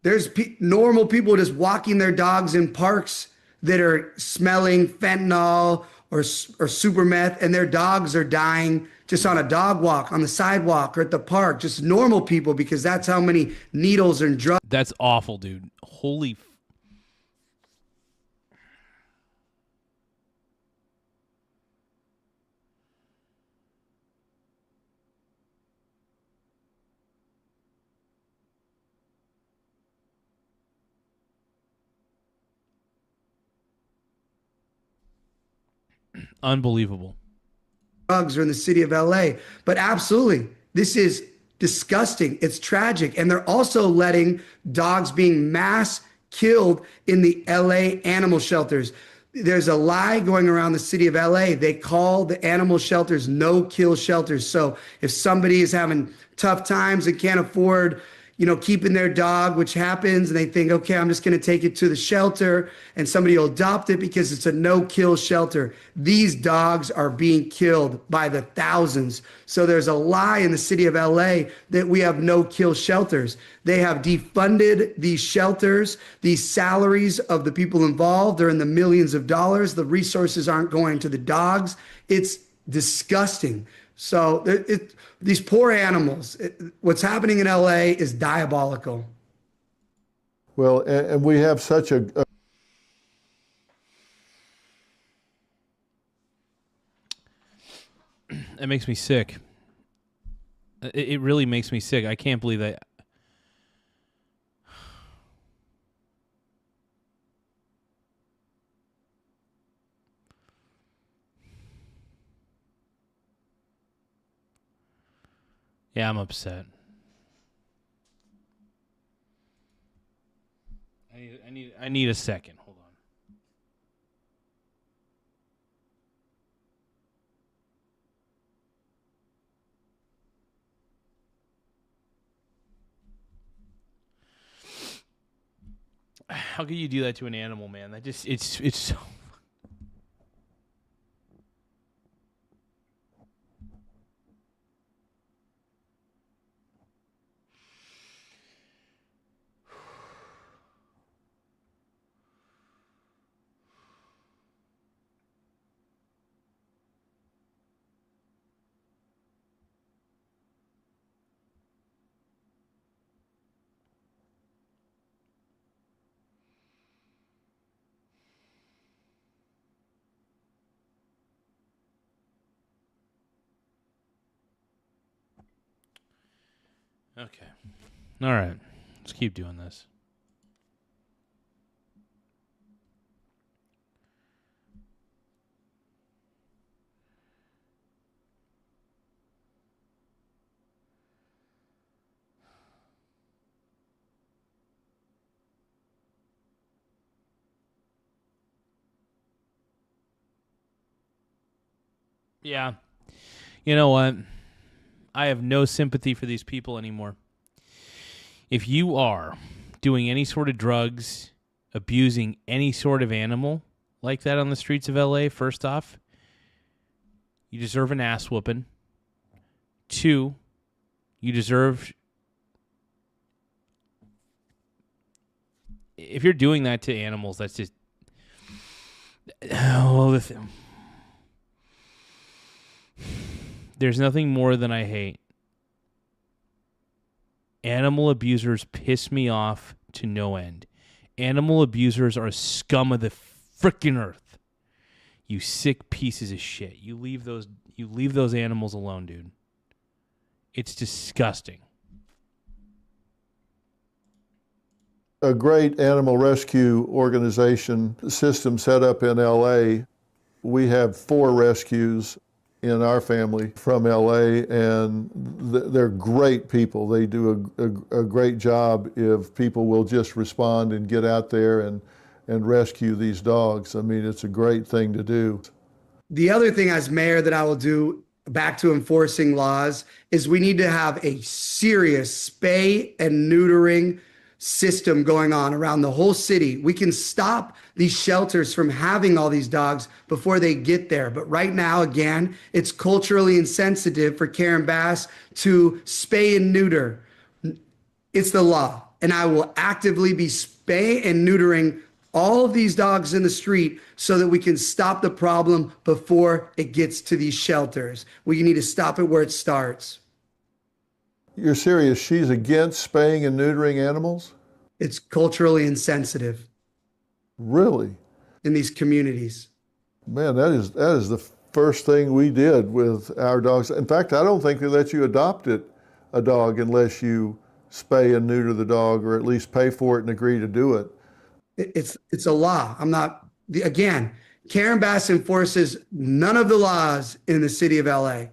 there's normal people just walking their dogs in parks that are smelling fentanyl or super meth, and their dogs are dying just on a dog walk, on the sidewalk, or at the park. Just normal people, because that's how many needles and drugs. That's awful, dude. Holy. Unbelievable. Drugs are in the city of LA. But absolutely, this is disgusting. It's tragic. And they're also letting dogs being mass killed in the LA animal shelters. There's a lie going around the city of LA. They call the animal shelters no-kill shelters. So if somebody is having tough times and can't afford, keeping their dog, which happens, and they think, okay, I'm just going to take it to the shelter, and somebody will adopt it because it's a no-kill shelter. These dogs are being killed by the thousands. So there's a lie in the city of LA that we have no-kill shelters. They have defunded these shelters. These salaries of the people involved are in the millions of dollars. The resources aren't going to the dogs. It's disgusting. So these poor animals, what's happening in LA is diabolical. Well, and we have such a It makes me sick. It really makes me sick. I can't believe that. Yeah, I'm upset. I need a second. Hold on. How could you do that to an animal, man? That just it's so. Okay. All right. Let's keep doing this. Yeah. You know what? I have no sympathy for these people anymore. If you are doing any sort of drugs, abusing any sort of animal like that on the streets of LA, first off, you deserve an ass whooping. 2, you deserve... If you're doing that to animals, that's just... Oh, there's nothing more than I hate. Animal abusers piss me off to no end. Animal abusers are scum of the frickin' earth. You sick pieces of shit. You leave those animals alone, dude. It's disgusting. A great animal rescue organization system set up in LA. We have 4 rescues in our family from LA, and they're great people. They do a great job if people will just respond and get out there and rescue these dogs. I mean, it's a great thing to do. The other thing as mayor that I will do, back to enforcing laws, is we need to have a serious spay and neutering system going on around the whole city. We can stop these shelters from having all these dogs before they get there. But right now, again, it's culturally insensitive for Karen Bass to spay and neuter. It's the law. And I will actively be spay and neutering all of these dogs in the street so that we can stop the problem before it gets to these shelters. We need to stop it where it starts. You're serious? She's against spaying and neutering animals? It's culturally insensitive. Really? In these communities. Man, that is the first thing we did with our dogs. In fact, I don't think they let you adopt a dog unless you spay and neuter the dog, or at least pay for it and agree to do it. It's a law. Again, Karen Bass enforces none of the laws in the city of LA,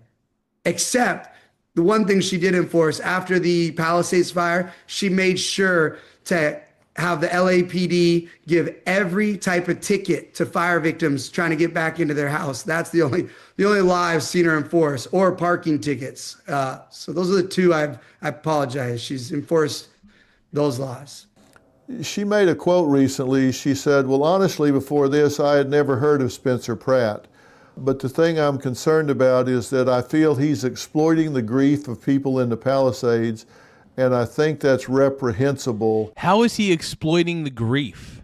except the one thing she did enforce after the Palisades fire. She made sure to have the LAPD give every type of ticket to fire victims trying to get back into their house. That's the only law I've seen her enforce, or parking tickets. So those are the 2 I apologize. She's enforced those laws. She made a quote recently. She said, "Well, honestly, before this, I had never heard of Spencer Pratt. But the thing I'm concerned about is that I feel he's exploiting the grief of people in the Palisades, and I think that's reprehensible." How is he exploiting the grief?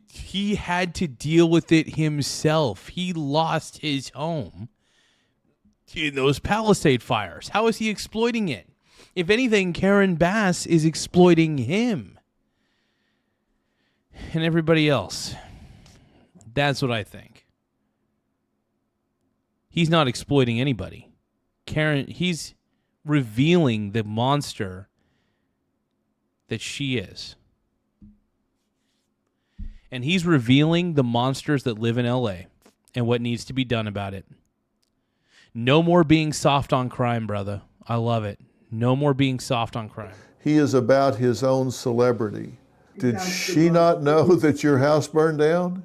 He had to deal with it himself. He lost his home in those Palisade fires. How is he exploiting it? If anything, Karen Bass is exploiting him and everybody else. That's what I think. He's not exploiting anybody. He's revealing the monster that she is. And he's revealing the monsters that live in LA and what needs to be done about it. No more being soft on crime, brother. I love it. No more being soft on crime. He is about his own celebrity. Did she not know that your house burned down?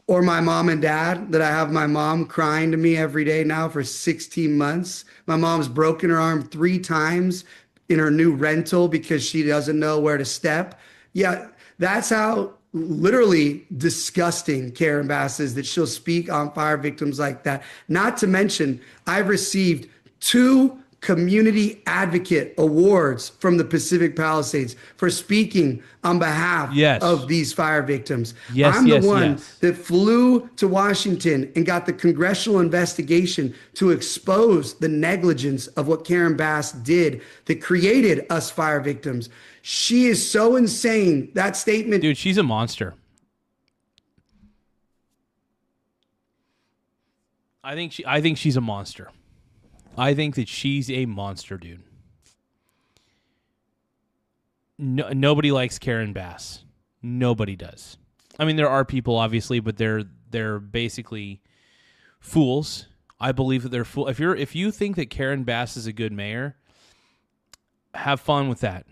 Or my mom and dad, that I have my mom crying to me every day now for 16 months. My mom's broken her arm 3 times in her new rental because she doesn't know where to step. Yeah, That's how literally disgusting Karen Bass is, that she'll speak on fire victims like that. Not to mention, I've received 2 community advocate awards from the Pacific Palisades for speaking on behalf Yes. of these fire victims. Yes, I'm the yes, one yes. that flew to Washington and got the congressional investigation to expose the negligence of what Karen Bass did that created us fire victims. She is so insane. That statement. Dude, she's a monster. I think she's a monster. I think that she's a monster, dude. No, nobody likes Karen Bass. Nobody does. I mean, there are people, obviously, but they're basically fools. I believe that they're fools. If you think that Karen Bass is a good mayor, have fun with that.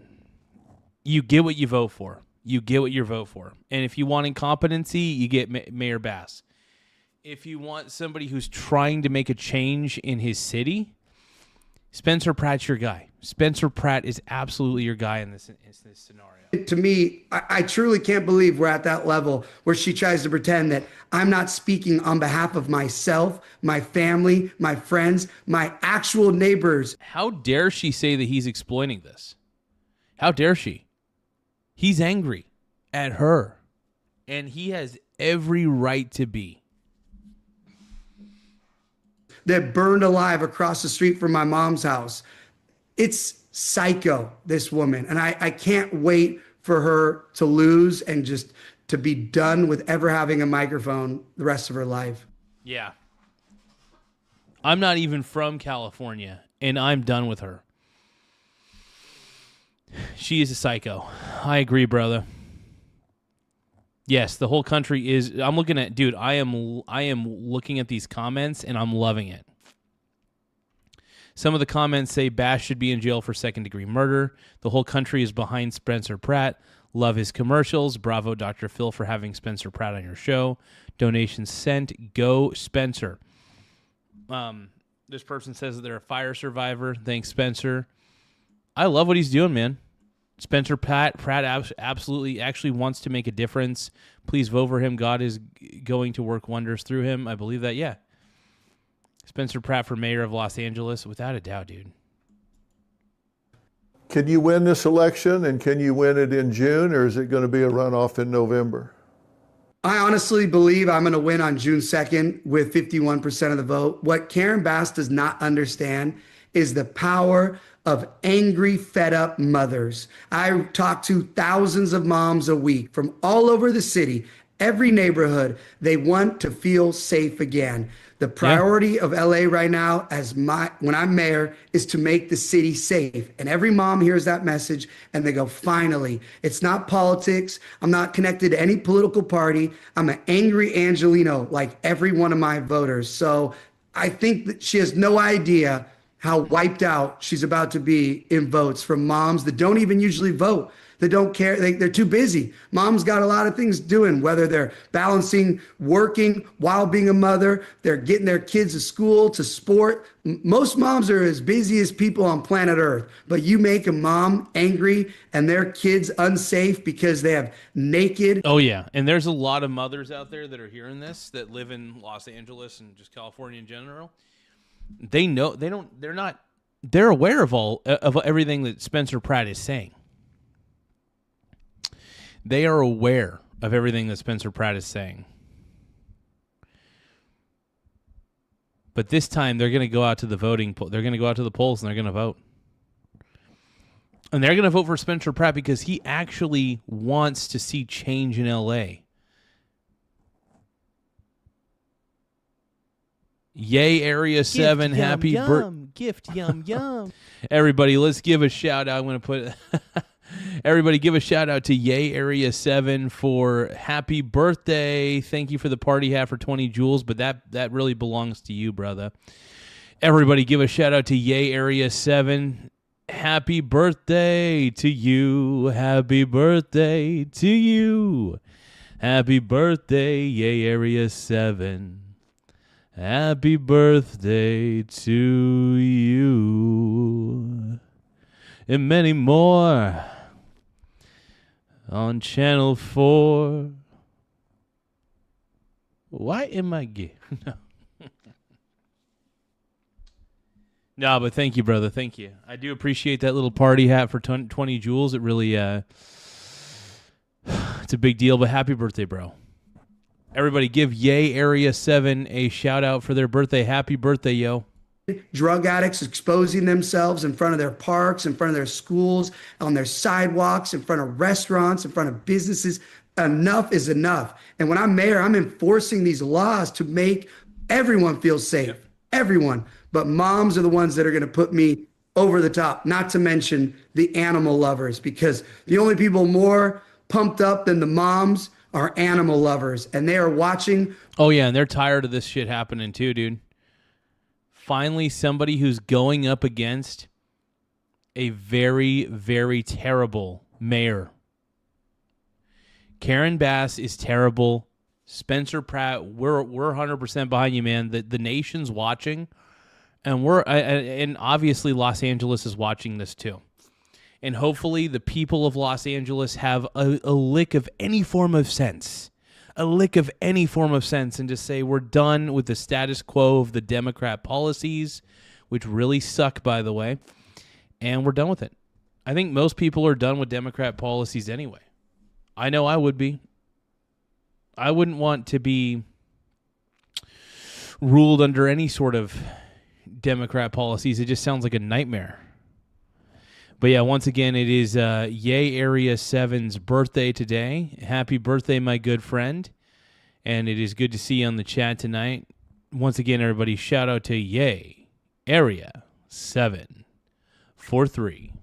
You get what you vote for. You get what you vote for. And if you want incompetency, you get Mayor Bass. If you want somebody who's trying to make a change in his city, Spencer Pratt's your guy. Spencer Pratt is absolutely your guy in this scenario. To me, I truly can't believe we're at that level where she tries to pretend that I'm not speaking on behalf of myself, my family, my friends, my actual neighbors. How dare she say that he's exploiting this? How dare she? He's angry at her, and he has every right to be. That burned alive across the street from my mom's house. It's psycho, this woman. And I can't wait for her to lose and just to be done with ever having a microphone the rest of her life. Yeah. I'm not even from California, and I'm done with her. She is a psycho. I agree, brother. Yes, the whole country is. I'm looking at, dude. I am looking at these comments and I'm loving it. Some of the comments say Bass should be in jail for second-degree murder. The whole country is behind Spencer Pratt. Love his commercials. Bravo, Dr. Phil, for having Spencer Pratt on your show. Donations sent. Go Spencer. This person says that they're a fire survivor. Thanks, Spencer. I love what he's doing, man. Spencer Pratt absolutely actually wants to make a difference. Please vote for him. God is going to work wonders through him. I believe that, yeah. Spencer Pratt for mayor of Los Angeles, without a doubt, dude. Can you win this election, and can you win it in June, or is it going to be a runoff in November? I honestly believe I'm going to win on June 2nd with 51% of the vote. What Karen Bass does not understand is the power of angry, fed up mothers. I talk to thousands of moms a week from all over the city, every neighborhood. They want to feel safe again. The priority of LA right now, when I'm mayor, is to make the city safe. And every mom hears that message and they go, finally. It's not politics. I'm not connected to any political party. I'm an angry Angelino like every one of my voters. So I think that she has no idea how wiped out she's about to be in votes from moms that don't even usually vote. They don't care. They're too busy. Mom's got a lot of things doing, whether they're balancing working while being a mother, they're getting their kids to school, to sport. Most moms are as busy as people on planet Earth, but you make a mom angry and their kids unsafe because they have naked. Oh, yeah. And there's a lot of mothers out there that are hearing this that live in Los Angeles and just California in general. They know, they're aware of everything that Spencer Pratt is saying. They are aware of everything that Spencer Pratt is saying. But this time they're going to go out to the voting poll. They're going to go out to the polls and they're going to vote. And they're going to vote for Spencer Pratt because he actually wants to see change in LA. Yay, Area 7. Gift, Happy birthday. Gift, yum, yum. Everybody, let's give a shout out. I'm going to put everybody give a shout out to Yay Area 7 for happy birthday. Thank you for the party hat for 20 joules, but that really belongs to you, brother. Everybody give a shout out to Yay Area 7. Happy birthday to you. Happy birthday to you. Happy birthday, Yay Area 7. Happy birthday to you. And many more. on Channel 4. Why am I gay? No. No, but thank you, brother. Thank you. I do appreciate that little party hat for 20 jewels. It really, it's a big deal, but happy birthday, bro. Everybody give Yay Area 7 a shout out for their birthday. Happy birthday, yo. Drug addicts exposing themselves in front of their parks, in front of their schools, on their sidewalks, in front of restaurants, in front of businesses. Enough is enough. And when I'm mayor, I'm enforcing these laws to make everyone feel safe. Everyone. But moms are the ones that are going to put me over the top, not to mention the animal lovers, because the only people more pumped up than the moms are animal lovers, and they are watching. Oh, yeah, and they're tired of this shit happening too, dude. Finally, somebody who's going up against a very, very terrible mayor. Karen Bass is terrible. Spencer Pratt, we're 100% behind you, man. The nation's watching, and and obviously Los Angeles is watching this too. And hopefully the people of Los Angeles have a lick of any form of sense. And just say we're done with the status quo of the Democrat policies, which really suck, by the way, and we're done with it. I think most people are done with Democrat policies anyway. I know I would be. I wouldn't want to be ruled under any sort of Democrat policies. It just sounds like a nightmare. But yeah, once again, it is Yay Area 7's birthday today. Happy birthday, my good friend. And it is good to see you on the chat tonight. Once again, everybody, shout out to Yay Area 743.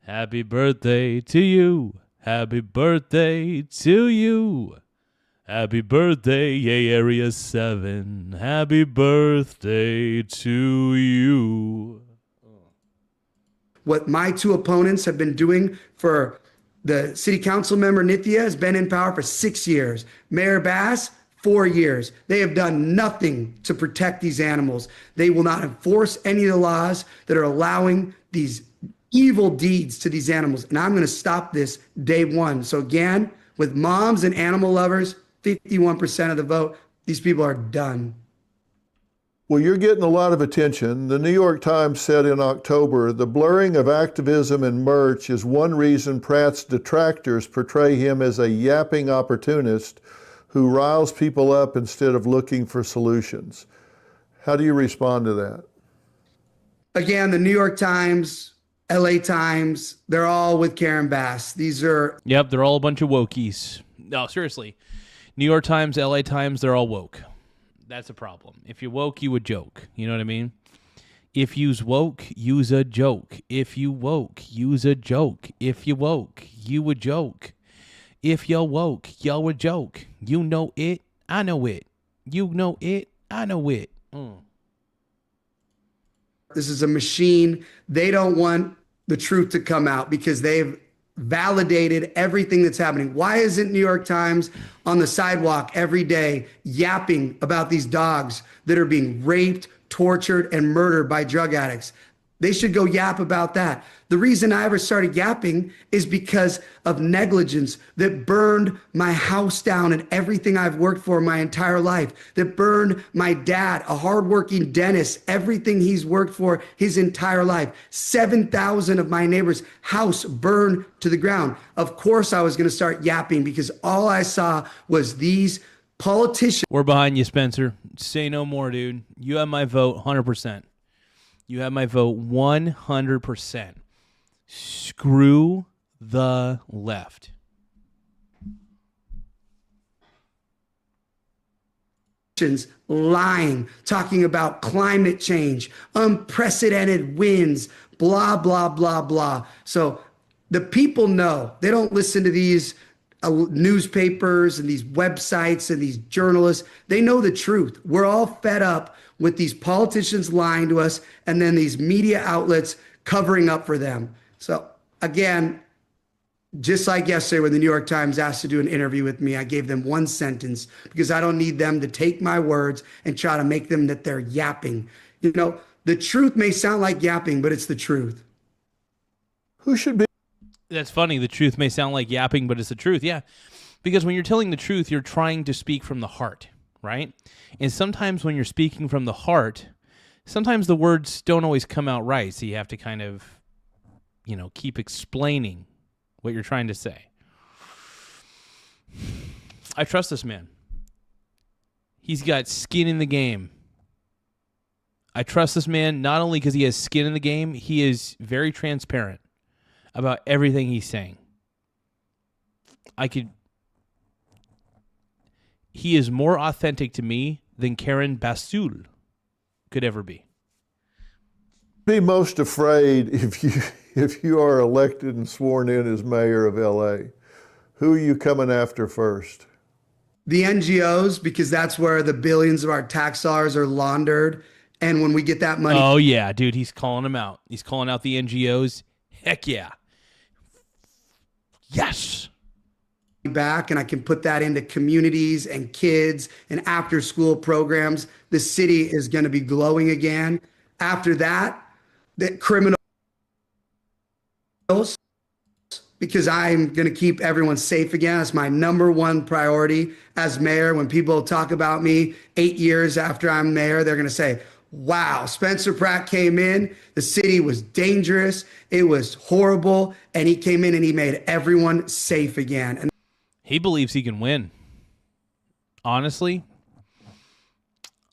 Happy birthday to you. Happy birthday to you. Happy birthday, Yay Area 7. Happy birthday to you. What my two opponents have been doing for the city council member, Nithya, has been in power for 6 years. Mayor Bass, 4 years. They have done nothing to protect these animals. They will not enforce any of the laws that are allowing these evil deeds to these animals. And I'm going to stop this day one. So again, with moms and animal lovers, 51% of the vote, these people are done. Well, you're getting a lot of attention. The New York Times said in October, the blurring of activism and merch is one reason Pratt's detractors portray him as a yapping opportunist who riles people up instead of looking for solutions. How do you respond to that? Again, the New York Times, LA Times, they're all with Karen Bass. These are... Yep, they're all a bunch of wokies. No, seriously. New York Times, LA Times, they're all woke. That's a problem. If you're woke, you a joke. You know what I mean? If you's woke, you's a joke. If you woke, you's a joke. If you woke, you a joke. If you're woke, yo a joke. You know it, I know it. You know it, I know it. This is a machine. They don't want the truth to come out because they've validated everything that's happening. Why isn't New York Times on the sidewalk every day yapping about these dogs that are being raped, tortured, and murdered by drug addicts? They should go yap about that. The reason I ever started yapping is because of negligence that burned my house down and everything I've worked for my entire life, that burned my dad, a hardworking dentist, everything he's worked for his entire life. 7,000 of my neighbors' house burned to the ground. Of course, I was going to start yapping because all I saw was these politicians. We're behind you, Spencer. Say no more, dude. You have my vote 100%. You have my vote 100%. Screw the left. Lying, talking about climate change, unprecedented winds, blah, blah, blah, blah. So the people know. They don't listen to these newspapers and these websites and these journalists. They know the truth. We're all fed up with these politicians lying to us and then these media outlets covering up for them. So again, just like yesterday when the New York Times asked to do an interview with me, I gave them one sentence because I don't need them to take my words and try to make them that they're yapping. You know, the truth may sound like yapping, but it's the truth. Who should be? That's funny. The truth may sound like yapping, but it's the truth. Yeah. Because when you're telling the truth, you're trying to speak from the heart, right? And sometimes when you're speaking from the heart, sometimes the words don't always come out right. So you have to kind of, keep explaining what you're trying to say. I trust this man. He's got skin in the game. I trust this man not only because he has skin in the game, he is very transparent about everything he's saying. He is more authentic to me than Karen Bastul could ever be. Be most afraid if you are elected and sworn in as mayor of LA. Who are you coming after first? The NGOs, because that's where the billions of our tax dollars are laundered. And when we get that money Oh, yeah, dude, he's calling them out. He's calling out the NGOs. Heck yeah. Yes. back and I can put that into communities and kids and after school programs, the city is going to be glowing again. After that, the criminals, because I'm going to keep everyone safe again. That's my number one priority as mayor. When people talk about me 8 years after I'm mayor, they're going to say, wow, Spencer Pratt came in, the city was dangerous, it was horrible, and he came in and he made everyone safe again. And he believes he can win. Honestly,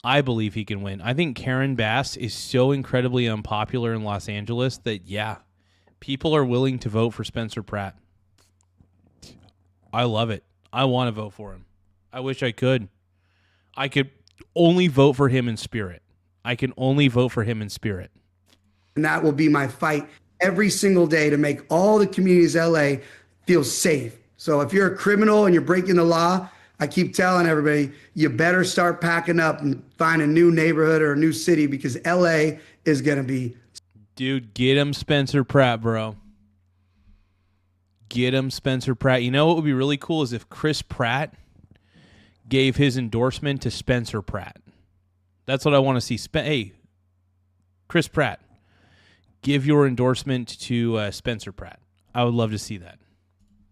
I believe he can win. I think Karen Bass is so incredibly unpopular in Los Angeles that, yeah, people are willing to vote for Spencer Pratt. I love it. I want to vote for him. I wish I could. I could only vote for him in spirit. I can only vote for him in spirit. And that will be my fight every single day to make all the communities in LA feel safe. So if you're a criminal and you're breaking the law, I keep telling everybody, you better start packing up and find a new neighborhood or a new city because LA is going to be. Dude, get him Spencer Pratt, bro. Get him Spencer Pratt. You know what would be really cool is if Chris Pratt gave his endorsement to Spencer Pratt. That's what I want to see. Hey, Chris Pratt, give your endorsement to Spencer Pratt. I would love to see that.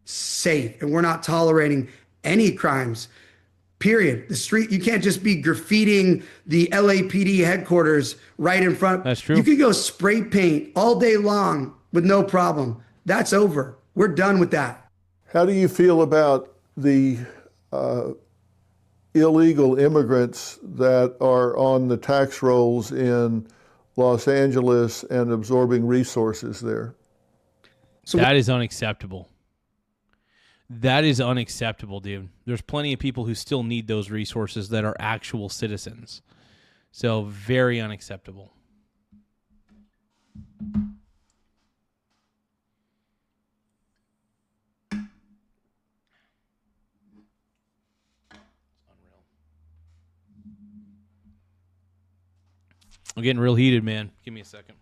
Safe, and we're not tolerating any crimes, period. The street, you can't just be graffitiing the LAPD headquarters right in front. That's true. You could go spray paint all day long with no problem. That's over. We're done with that. How do you feel about the illegal immigrants that are on the tax rolls in Los Angeles and absorbing resources there? So that is unacceptable. That is unacceptable, dude. There's plenty of people who still need those resources that are actual citizens. So very unacceptable. I'm getting real heated, man. Give me a second.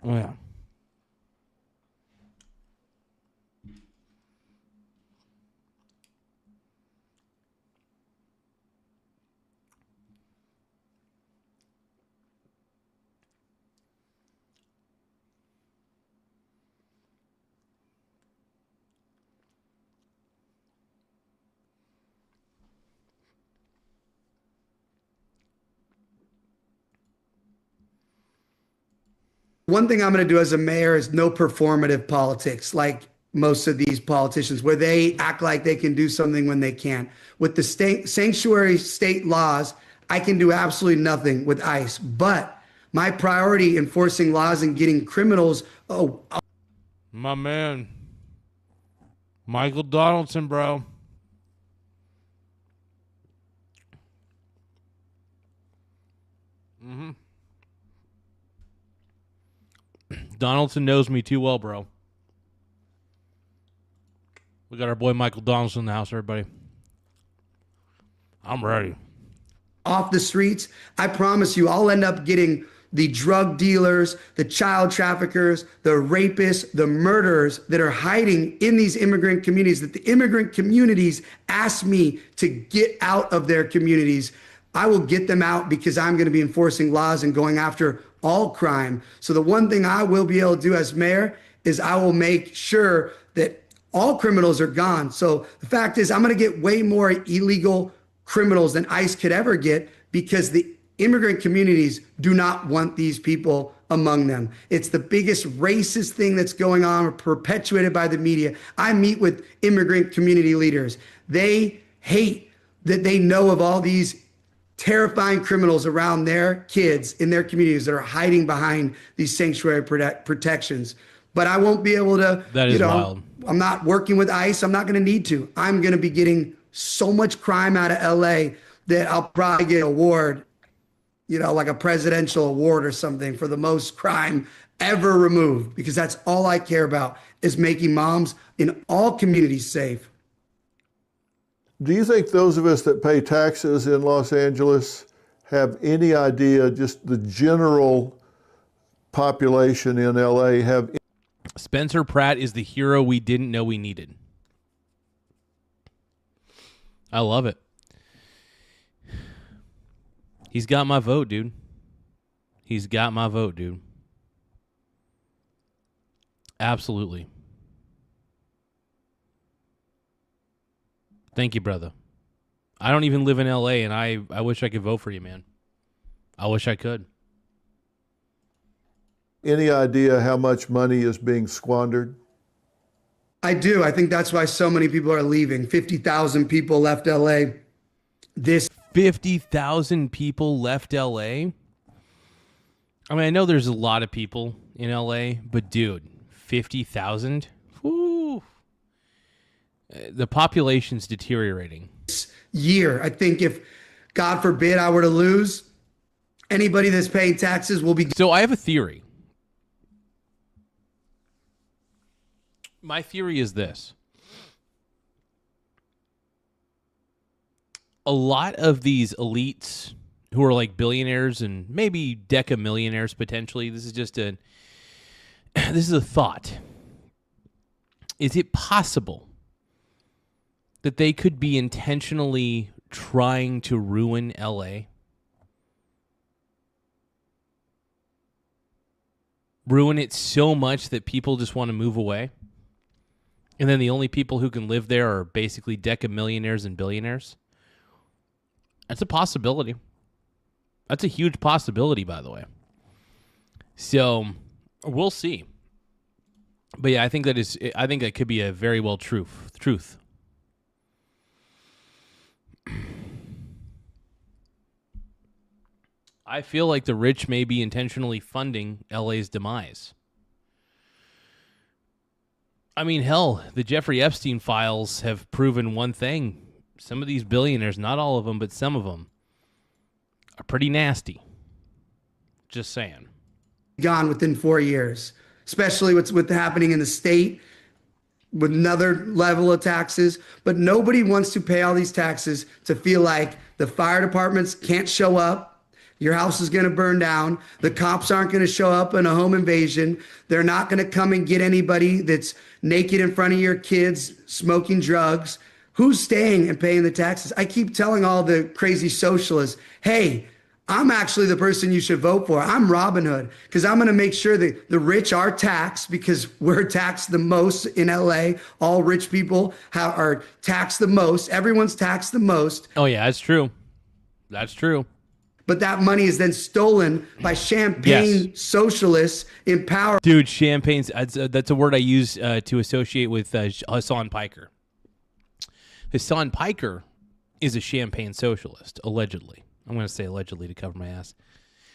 Oh, yeah. One thing I'm going to do as a mayor is no performative politics, like most of these politicians, where they act like they can do something when they can't. With the state sanctuary state laws, I can do absolutely nothing with ICE. But my priority enforcing laws and getting criminals. Oh, My man, Michael Donaldson, bro. Mm-hmm. Donaldson knows me too well, bro. We got our boy Michael Donaldson in the house, everybody. I'm ready. off the streets, I promise you, I'll end up getting the drug dealers, the child traffickers, the rapists, the murderers that are hiding in these immigrant communities, that the immigrant communities ask me to get out of their communities. I will get them out because I'm going to be enforcing laws and going after all crime. So the one thing I will be able to do as mayor is I will make sure that all criminals are gone. So the fact is, I'm going to get way more illegal criminals than ICE could ever get because the immigrant communities do not want these people among them. It's the biggest racist thing that's going on, perpetuated by the media. I meet with immigrant community leaders. They hate that they know of all these terrifying criminals around their kids in their communities that are hiding behind these sanctuary protections. But I won't be able to, That is wild. I'm not working with ICE. I'm not going to need to. I'm going to be getting so much crime out of LA that I'll probably get an award, like a presidential award or something for the most crime ever removed, because that's all I care about is making moms in all communities safe. Do you think those of us that pay taxes in Los Angeles have any idea, just the general population in LA have? Spencer Pratt is the hero we didn't know we needed. I love it. He's got my vote, dude. He's got my vote, dude. Absolutely. Thank you, brother. I don't even live in LA, and I wish I could vote for you, man. I wish I could. Any idea how much money is being squandered? I do. I think that's why so many people are leaving. 50,000 people left LA. 50,000 people left LA? I mean, I know there's a lot of people in LA, but dude, 50,000? Whoo. The population's deteriorating. Year, I think if, God forbid, I were to lose, anybody that's paying taxes will be. So I have a theory. My theory is this. A lot of these elites who are like billionaires and maybe decamillionaires potentially, this is a thought. Is it possible that they could be intentionally trying to ruin LA? Ruin it so much that people just want to move away? And then the only people who can live there are basically decamillionaires and billionaires? That's a possibility. That's a huge possibility, by the way. So we'll see. But yeah, I think that could be a very well truth. I feel like the rich may be intentionally funding LA's demise. I mean, hell, the Jeffrey Epstein files have proven one thing. Some of these billionaires, not all of them, but some of them, are pretty nasty. Just saying. Gone within 4 years, especially what's happening in the state with another level of taxes. But nobody wants to pay all these taxes to feel like the fire departments can't show up, Your house is going to burn down. The cops aren't going to show up in a home invasion. They're not going to come and get anybody that's naked in front of your kids, smoking drugs. Who's staying and paying the taxes? I keep telling all the crazy socialists, hey, I'm actually the person you should vote for. I'm Robin Hood, because I'm going to make sure that the rich are taxed, because we're taxed the most in LA. All rich people are taxed the most. Everyone's taxed the most. Oh, yeah, that's true. That's true. But that money is then stolen by champagne socialists in power. Dude, champagne's, that's a word I use to associate with Hassan Piker. Hassan Piker is a champagne socialist, allegedly. I'm going to say allegedly to cover my ass.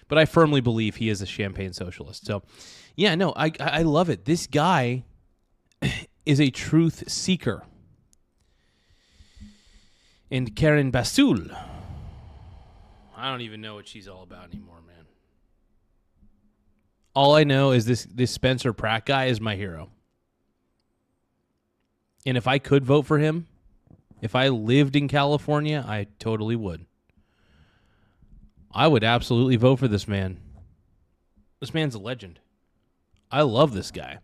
But I firmly believe he is a champagne socialist. So, yeah, no, I love it. This guy is a truth seeker. And Karen Basul, I don't even know what she's all about anymore, man. All I know is this Spencer Pratt guy is my hero. And if I could vote for him, if I lived in California, I totally would. I would absolutely vote for this man. This man's a legend. I love this guy.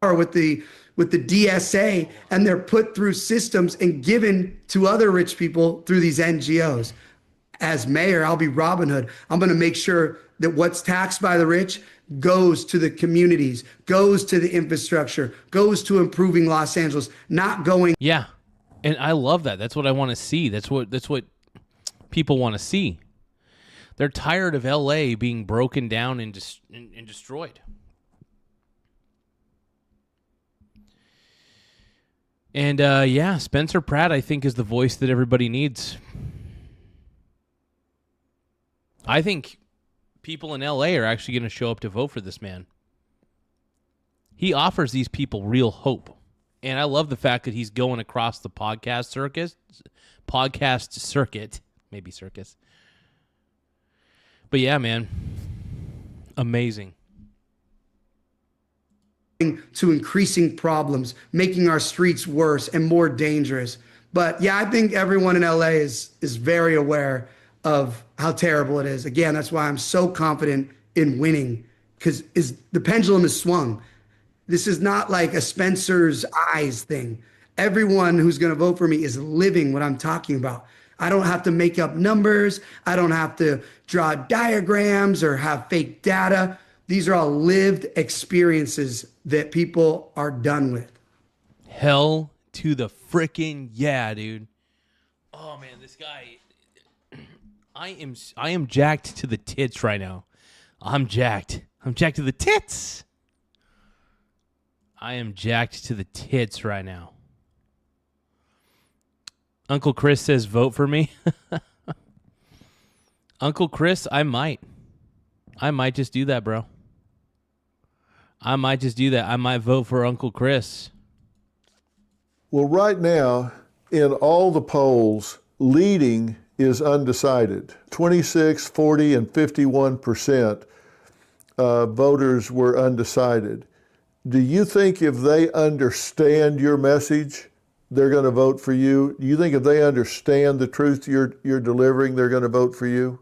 Or with the DSA, and they're put through systems and given to other rich people through these NGOs. As mayor, I'll be Robin Hood. I'm going to make sure that what's taxed by the rich goes to the communities, goes to the infrastructure, goes to improving Los Angeles, not going. Yeah. And I love that. That's what I want to see. That's what people want to see. They're tired of LA being broken down and destroyed. And yeah, Spencer Pratt, I think, is the voice that everybody needs. I think people in LA are actually going to show up to vote for this man. He offers these people real hope. And I love the fact that he's going across the podcast circuit, maybe circus. But yeah, man, amazing. To increasing problems, making our streets worse and more dangerous. But yeah, I think everyone in LA is very aware of how terrible it is. Again, that's why I'm so confident in winning, because the pendulum is swung. This is not like a Spencer's eyes thing. Everyone who's going to vote for me is living what I'm talking about. I don't have to make up numbers. I don't have to draw diagrams or have fake data. These are all lived experiences that people are done with. Hell to the frickin' yeah, dude. Oh man, this guy, I am jacked to the tits right now. I'm jacked to the tits. I am jacked to the tits right now. Uncle Chris says vote for me. Uncle Chris, I might just do that, bro. I might just do that. I might vote for Uncle Chris. Well, right now, in all the polls, leading is undecided. 26, 40, and 51% voters were undecided. Do you think if they understand your message, they're going to vote for you? Do you think if they understand the truth you're delivering, they're going to vote for you?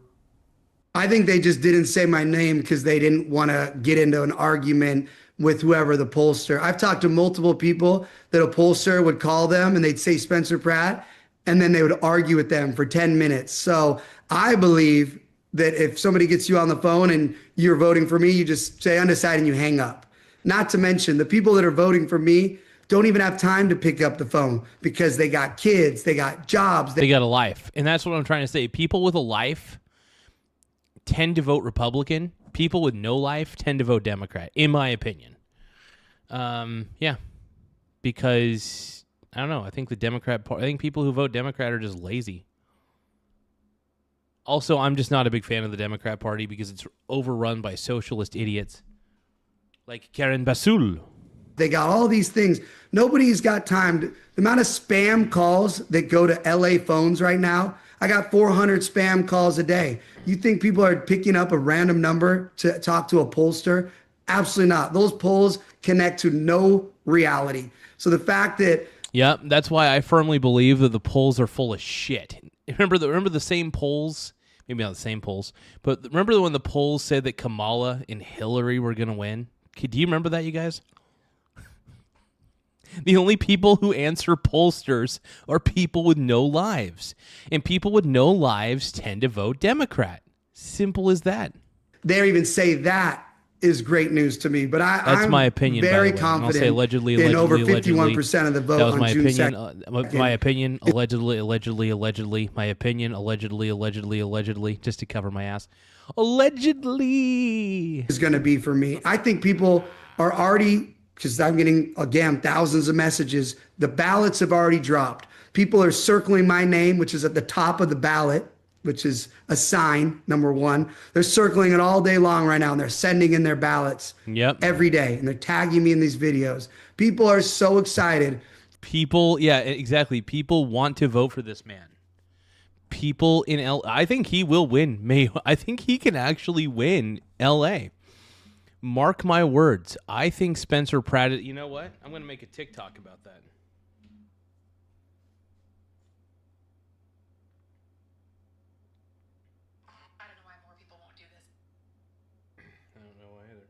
I think they just didn't say my name because they didn't want to get into an argument with whoever the pollster. I've talked to multiple people that a pollster would call them and they'd say Spencer Pratt, and then they would argue with them for 10 minutes. So I believe that if somebody gets you on the phone and you're voting for me, you just say undecided and you hang up. Not to mention the people that are voting for me don't even have time to pick up the phone because they got kids, they got jobs. They got a life. And that's what I'm trying to say. People with a life tend to vote Republican. People with no life tend to vote Democrat, in my opinion. Yeah. Because, I don't know, I think I think people who vote Democrat are just lazy. Also, I'm just not a big fan of the Democrat Party because it's overrun by socialist idiots like Karen Basul. They got all these things. Nobody's got time. The amount of spam calls that go to LA phones right now, I got 400 spam calls a day. You think people are picking up a random number to talk to a pollster? Absolutely not. Those polls connect to no reality. So the fact that Yep, that's why I firmly believe that the polls are full of shit. Remember the same polls, maybe not the same polls, but remember when the polls said that Kamala and Hillary were going to win? Okay, do you remember that, you guys? The only people who answer pollsters are people with no lives. And people with no lives tend to vote Democrat. Simple as that. They even say that is great news to me. But That's I'm my opinion, very by the way. And I'll confident say allegedly, in over allegedly. 51% of the vote That was on my June opinion. 2nd. My opinion, allegedly. My opinion, allegedly, just to cover my ass. Allegedly. Is going to be for me. I think people are already, because I'm getting, again, thousands of messages. The ballots have already dropped. People are circling my name, which is at the top of the ballot, which is a sign, number one. They're circling it all day long right now, and they're sending in their ballots every day, and they're tagging me in these videos. People are so excited. People, yeah, exactly. People want to vote for this man. People in I think he will win. I think he can actually win L.A. Mark my words. I think Spencer Pratt. You know what? I'm going to make a TikTok about that. I don't know why more people won't do this. I don't know why either.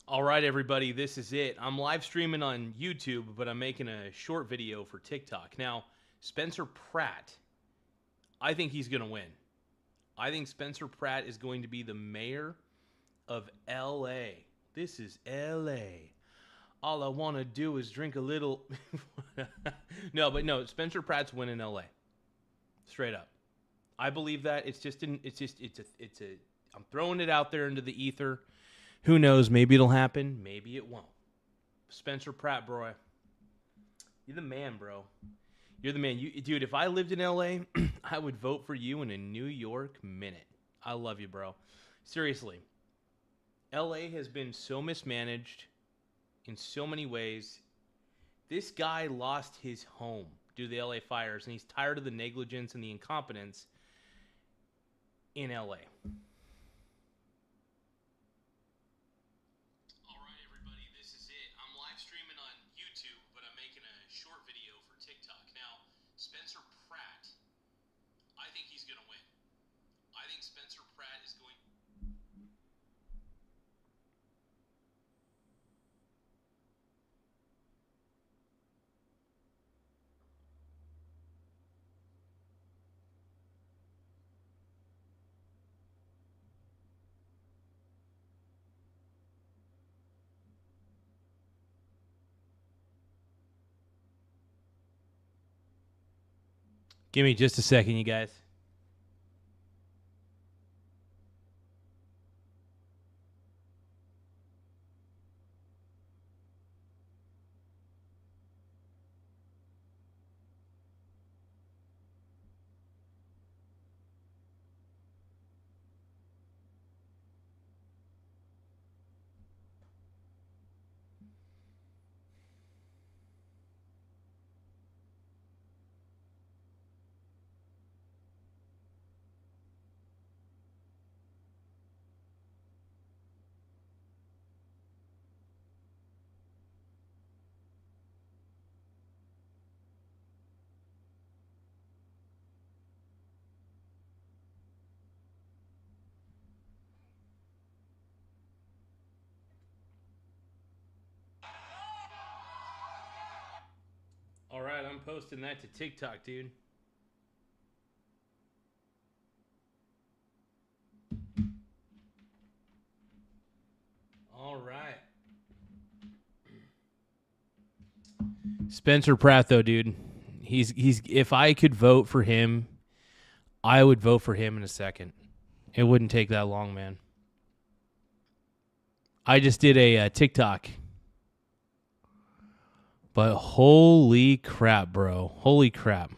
All right, everybody, this is it. I'm live streaming on YouTube, but I'm making a short video for TikTok. Now, Spencer Pratt, I think he's going to win. I think Spencer Pratt is going to be the mayor of L.A. This is L.A. All I want to do is drink a little. No, Spencer Pratt's winning L.A. Straight up. I believe that. I'm throwing it out there into the ether. Who knows? Maybe it'll happen. Maybe it won't. Spencer Pratt, bro. You're the man, bro. You're the man. Dude, if I lived in L.A., I would vote for you in a New York minute. I love you, bro. Seriously. L.A. has been so mismanaged in so many ways. This guy lost his home due to the L.A. fires, and he's tired of the negligence and the incompetence in L.A. Spencer Pratt, I think he's going to win. I think Spencer Pratt is going. Give me just a second, you guys. All right, I'm posting that to TikTok, dude. All right. Spencer Pratt, though, dude. He's if I could vote for him, I would vote for him in a second. It wouldn't take that long, man. I just did a TikTok But holy crap, bro. Holy crap.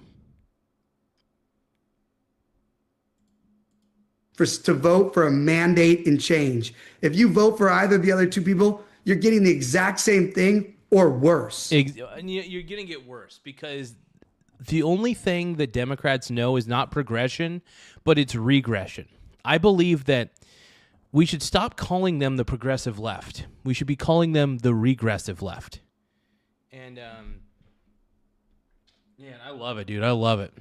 To vote for a mandate and change. If you vote for either of the other two people, you're getting the exact same thing or worse. And you're going to get worse because the only thing that Democrats know is not progression, but it's regression. I believe that we should stop calling them the progressive left. We should be calling them the regressive left. And, man, I love it, dude. I love it.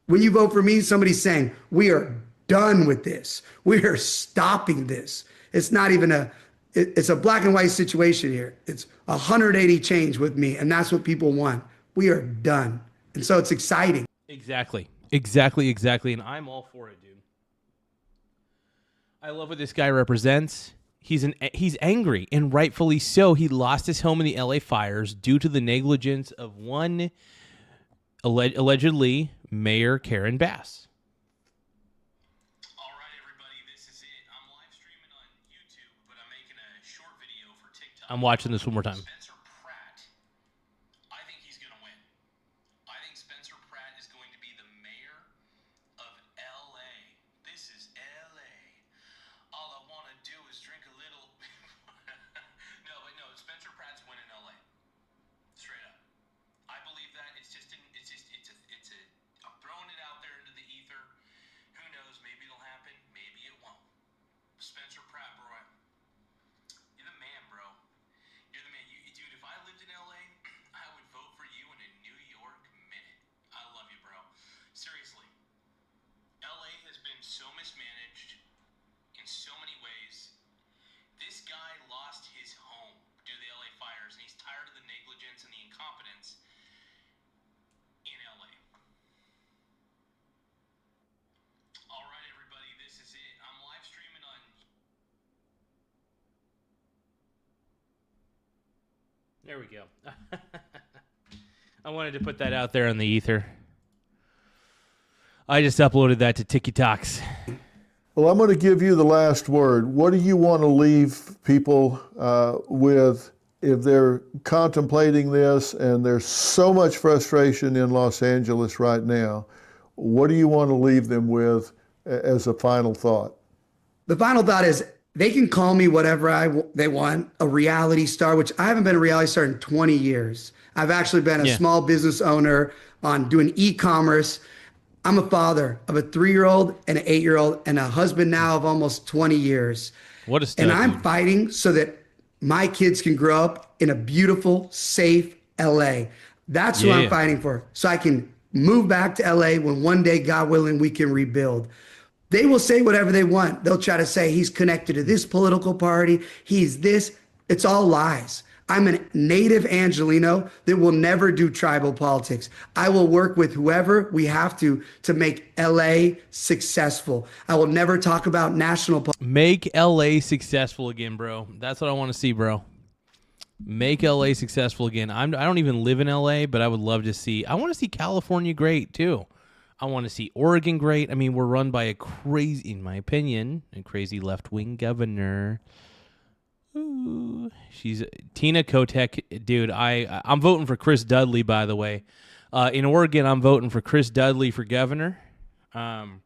When you vote for me, somebody's saying, we are done with this. We are stopping this. It's not even it's a black and white situation here. It's 180 change with me, and that's what people want. We are done. And so it's exciting. Exactly. And I'm all for it, dude. I love what this guy represents. He's angry, and rightfully so. He lost his home in the LA fires due to the negligence of one allegedly Mayor Karen Bass. All right, everybody, this is it. I'm live streaming on YouTube, but I'm making a short video for TikTok. I'm watching this one more time. Spencer Pratt. I think he's going to win. I think Spencer Pratt is going to be the mayor of LA. This is LA. All I want to do is drink a little. No, Spencer Pratt's winning LA. Straight up. I believe that. I'm throwing it out there into the ether. Who knows? Maybe it'll happen. Maybe it won't. Spencer Pratt, bro. You're the man, bro. You're the man. Dude, if I lived in LA, I would vote for you in a New York minute. I love you, bro. Seriously. LA has been so mismanaged in so many ways. This guy lost his home due to the LA fires, and he's tired of the negligence and the incompetence in LA. All right, everybody, this is it. I'm live streaming on. There we go. I wanted to put that out there on the ether. I just uploaded that to TikToks. Well, I'm going to give you the last word. What do you want to leave people with if they're contemplating this and there's so much frustration in Los Angeles right now? What do you want to leave them with as a final thought? The final thought is they can call me whatever they want, a reality star, which I haven't been a reality star in 20 years. I've actually been a small business owner on doing e-commerce. I'm a father of a 3-year-old and an 8-year-old and a husband now of almost 20 years. What a stud, And I'm dude. fighting so that my kids can grow up in a beautiful, safe LA. That's who I'm fighting for. So I can move back to LA when one day, God willing, we can rebuild. They will say whatever they want. They'll try to say he's connected to this political party. He's this. It's all lies. I'm a native Angelino that will never do tribal politics. I will work with whoever we have to make LA successful. I will never talk about national politics. Make LA successful again, bro. That's what I want to see, bro. Make LA successful again. I don't even live in LA, but I would love to see. I want to see California great too. I want to see Oregon great. I mean, we're run by a crazy, in my opinion, a crazy left-wing governor. Ooh, she's Tina Kotek, dude. I'm voting for Chris Dudley, by the way. In Oregon, I'm voting for Chris Dudley for governor. Don't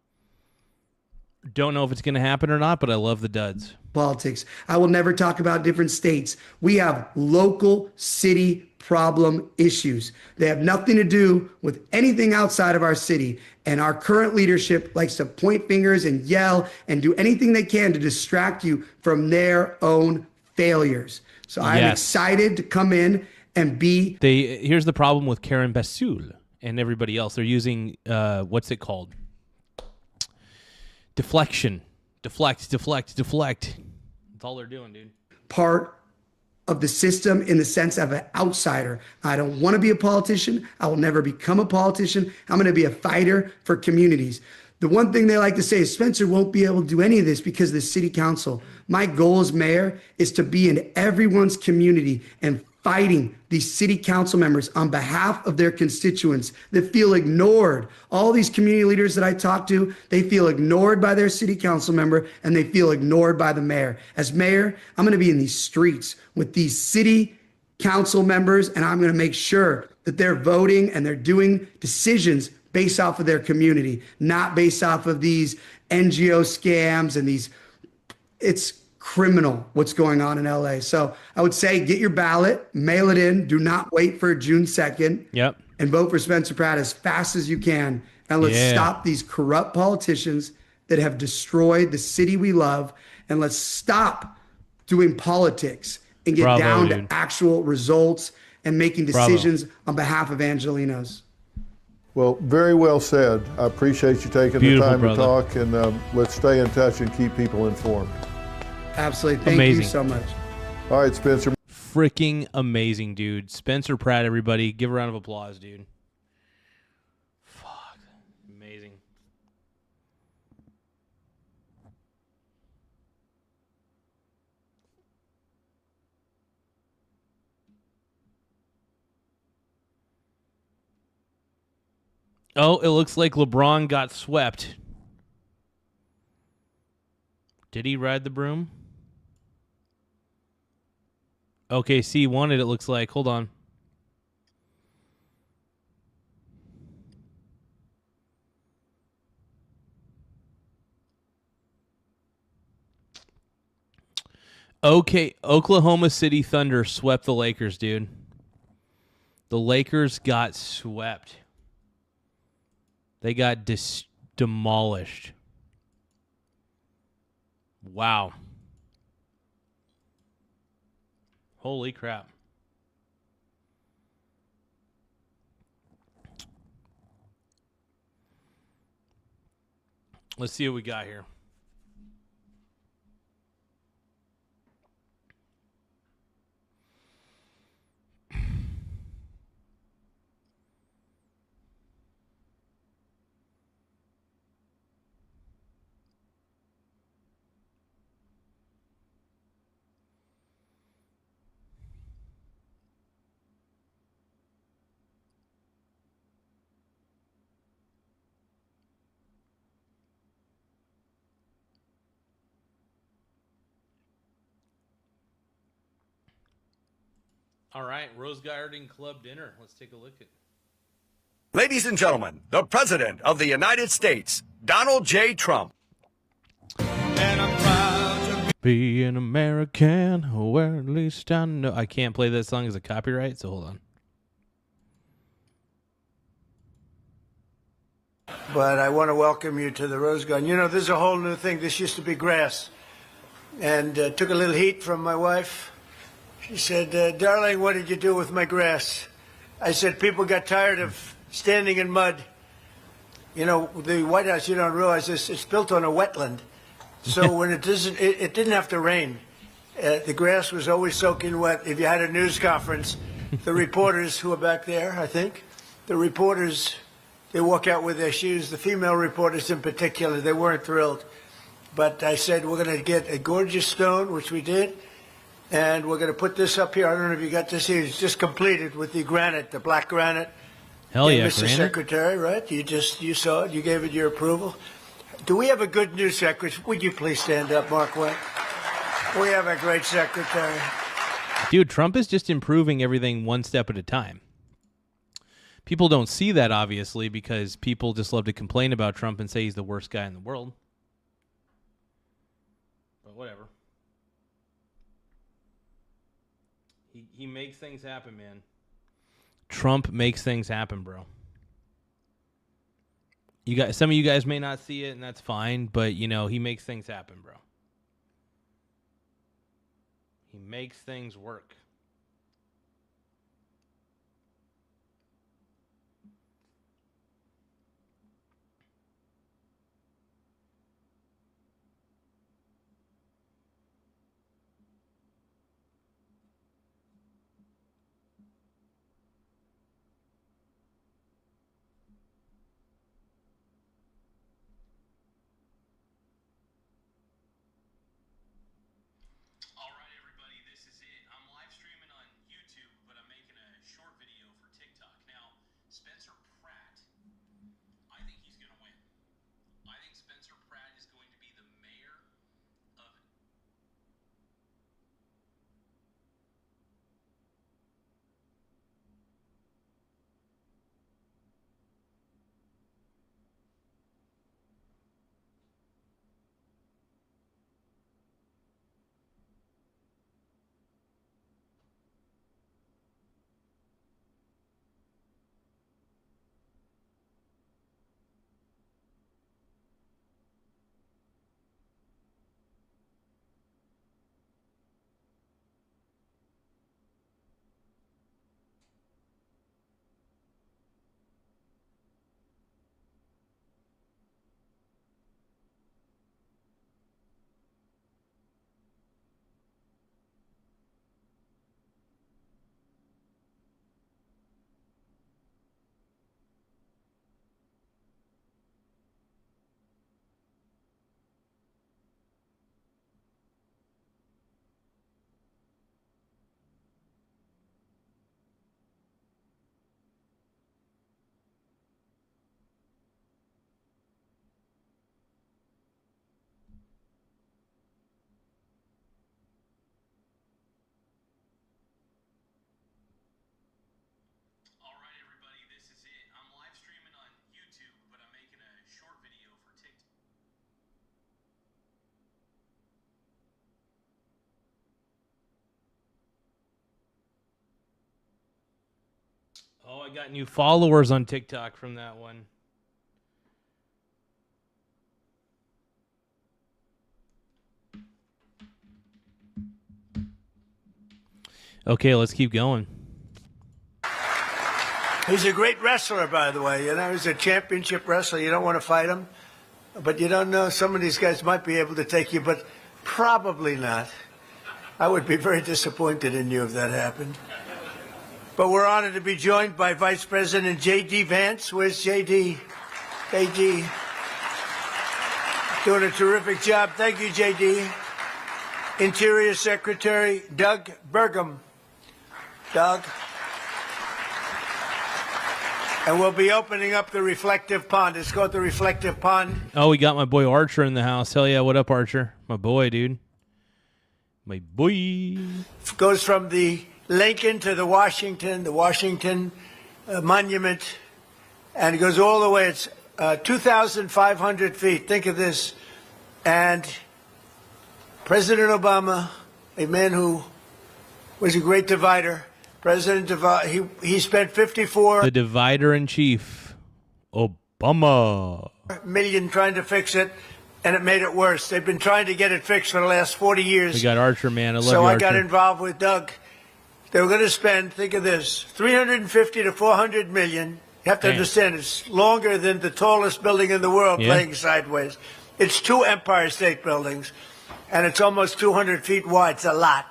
know if it's going to happen or not, but I love the duds. Politics. I will never talk about different states. We have local city problem issues. They have nothing to do with anything outside of our city. And our current leadership likes to point fingers and yell and do anything they can to distract you from their own failures. So I'm excited to come in and be. Here's the problem with Karen Bassoul and everybody else. They're using, what's it called? Deflection. Deflect. That's all they're doing, dude. Part of the system in the sense of an outsider. I don't want to be a politician. I will never become a politician. I'm going to be a fighter for communities. The one thing they like to say is Spencer won't be able to do any of this because of the city council. My goal as mayor is to be in everyone's community and fighting these city council members on behalf of their constituents that feel ignored. All these community leaders that I talk to, they feel ignored by their city council member and they feel ignored by the mayor. As mayor, I'm going to be in these streets with these city council members, and I'm going to make sure that they're voting and they're doing decisions based off of their community, not based off of these NGO scams and these. It's criminal what's going on in LA. So I would say get your ballot, mail it in. Do not wait for June 2nd. Yep. And vote for Spencer Pratt as fast as you can. And let's stop these corrupt politicians that have destroyed the city we love. And let's stop doing politics and get down to actual results and making decisions on behalf of Angelenos. Well, very well said. I appreciate you taking the time to talk, and let's stay in touch and keep people informed. Absolutely. Thank you so much. All right, Spencer. Freaking amazing, dude. Spencer Pratt, everybody. Give a round of applause, dude. Fuck. Amazing. Oh, it looks like LeBron got swept. Did he ride the broom? OKC won it, it looks like. Hold on. Okay, Oklahoma City Thunder swept the Lakers, dude. The Lakers got swept. They got demolished. Wow. Holy crap. Let's see what we got here. All right, Rose Garden Club dinner. Let's take a look at. Ladies and gentlemen, the President of the United States, Donald J. Trump. And I'm proud to be an American, or at least I know. I can't play that song as a copyright, so hold on. But I want to welcome you to the Rose Garden. You know, this is a whole new thing. This used to be grass. And took a little heat from my wife. She said, darling, what did you do with my grass? I said, people got tired of standing in mud. You know, the White House, you don't realize this, it's built on a wetland. So when it didn't have to rain. The grass was always soaking wet. If you had a news conference, the reporters who are back there, I think, the reporters, they walk out with their shoes. The female reporters in particular, they weren't thrilled. But I said, we're going to get a gorgeous stone, which we did. And we're going to put this up here. I don't know if you got to see it. It's just completed with the granite, the black granite. Hell yeah, Mr. granite. Secretary, right? You saw it. You gave it your approval. Do we have a good news secretary? Would you please stand up, Mark Wayne? We have a great secretary. Dude, Trump is just improving everything one step at a time. People don't see that, obviously, because people just love to complain about Trump and say he's the worst guy in the world. But whatever. He makes things happen, man. Trump makes things happen, bro. Some of you guys may not see it, and that's fine, but you know, he makes things happen, bro. He makes things work. All right, everybody, this is it. I'm live streaming on YouTube, but I'm making a short video for TikTok. Now, Spencer Pratt, I think he's going to win. I think Spencer Pratt is going to be the mayor of I got new followers on TikTok from that one. Okay, let's keep going. He's a great wrestler, by the way. You know, he's a championship wrestler. You don't want to fight him, but you don't know. Some of these guys might be able to take you, but probably not. I would be very disappointed in you if that happened. But we're honored to be joined by Vice President J.D. Vance. Where's J.D.? J.D. doing a terrific job. Thank you, J.D. Interior Secretary Doug Burgum. Doug. And we'll be opening up the reflective pond. It's called the reflective pond. Oh, we got my boy Archer in the house. Hell yeah, what up, Archer? My boy, dude. My boy. Goes from the Lincoln to the Washington Monument, and it goes all the way. It's 2,500 feet. Think of this. And President Obama, a man who was a great divider, he spent 54 the divider in chief, Obama, million trying to fix it, and it made it worse. They've been trying to get it fixed for the last 40 years. We got Archer, man. I love so you, I Archer. got involved with Doug. They were going to spend, think of this, 350 to 400 million. You have to understand, it's longer than the tallest building in the world, playing sideways. It's 2 Empire State Buildings, and it's almost 200 feet wide. It's a lot.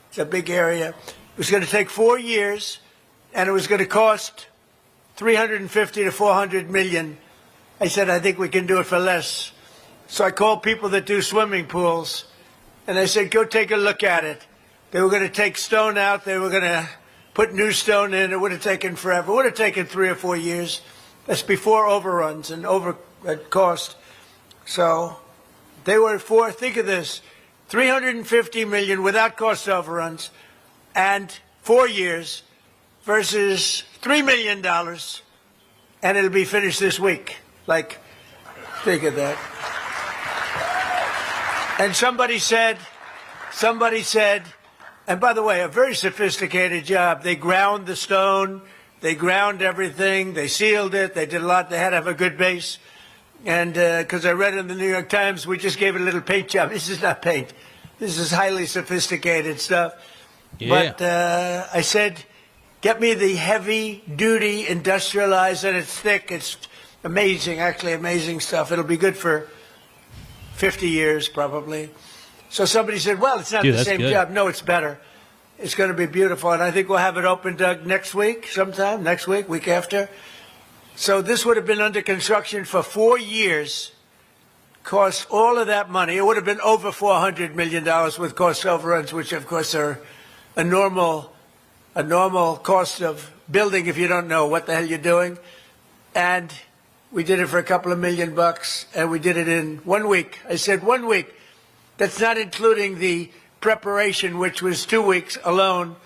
It's a big area. It was going to take 4 years, and it was going to cost 350 to 400 million. I said, I think we can do it for less. So I called people that do swimming pools, and I said, go take a look at it. They were going to take stone out. They were going to put new stone in. It would have taken forever. It would have taken 3 or 4 years. That's before overruns and over cost. So they were for, think of this, 350 million without cost overruns and 4 years versus $3 million, and it'll be finished this week. Like, think of that. And somebody said, and by the way, a very sophisticated job. They ground the stone, they ground everything, they sealed it, they did a lot. They had to have a good base. And because I read in the New York Times, we just gave it a little paint job. This is not paint. This is highly sophisticated stuff. Yeah. But I said, get me the heavy duty industrialized, and it's thick. It's amazing, actually amazing stuff. It'll be good for 50 years probably. So somebody said, well, it's not the same job. No, it's better. It's going to be beautiful. And I think we'll have it open, Doug, next week sometime, next week, week after. So this would have been under construction for 4 years, cost all of that money. It would have been over $400 million with cost overruns, which of course are a normal cost of building if you don't know what the hell you're doing. And we did it for a couple of $1 million, and we did it in 1 week. I said 1 week. That's not including the preparation, which was 2 weeks alone,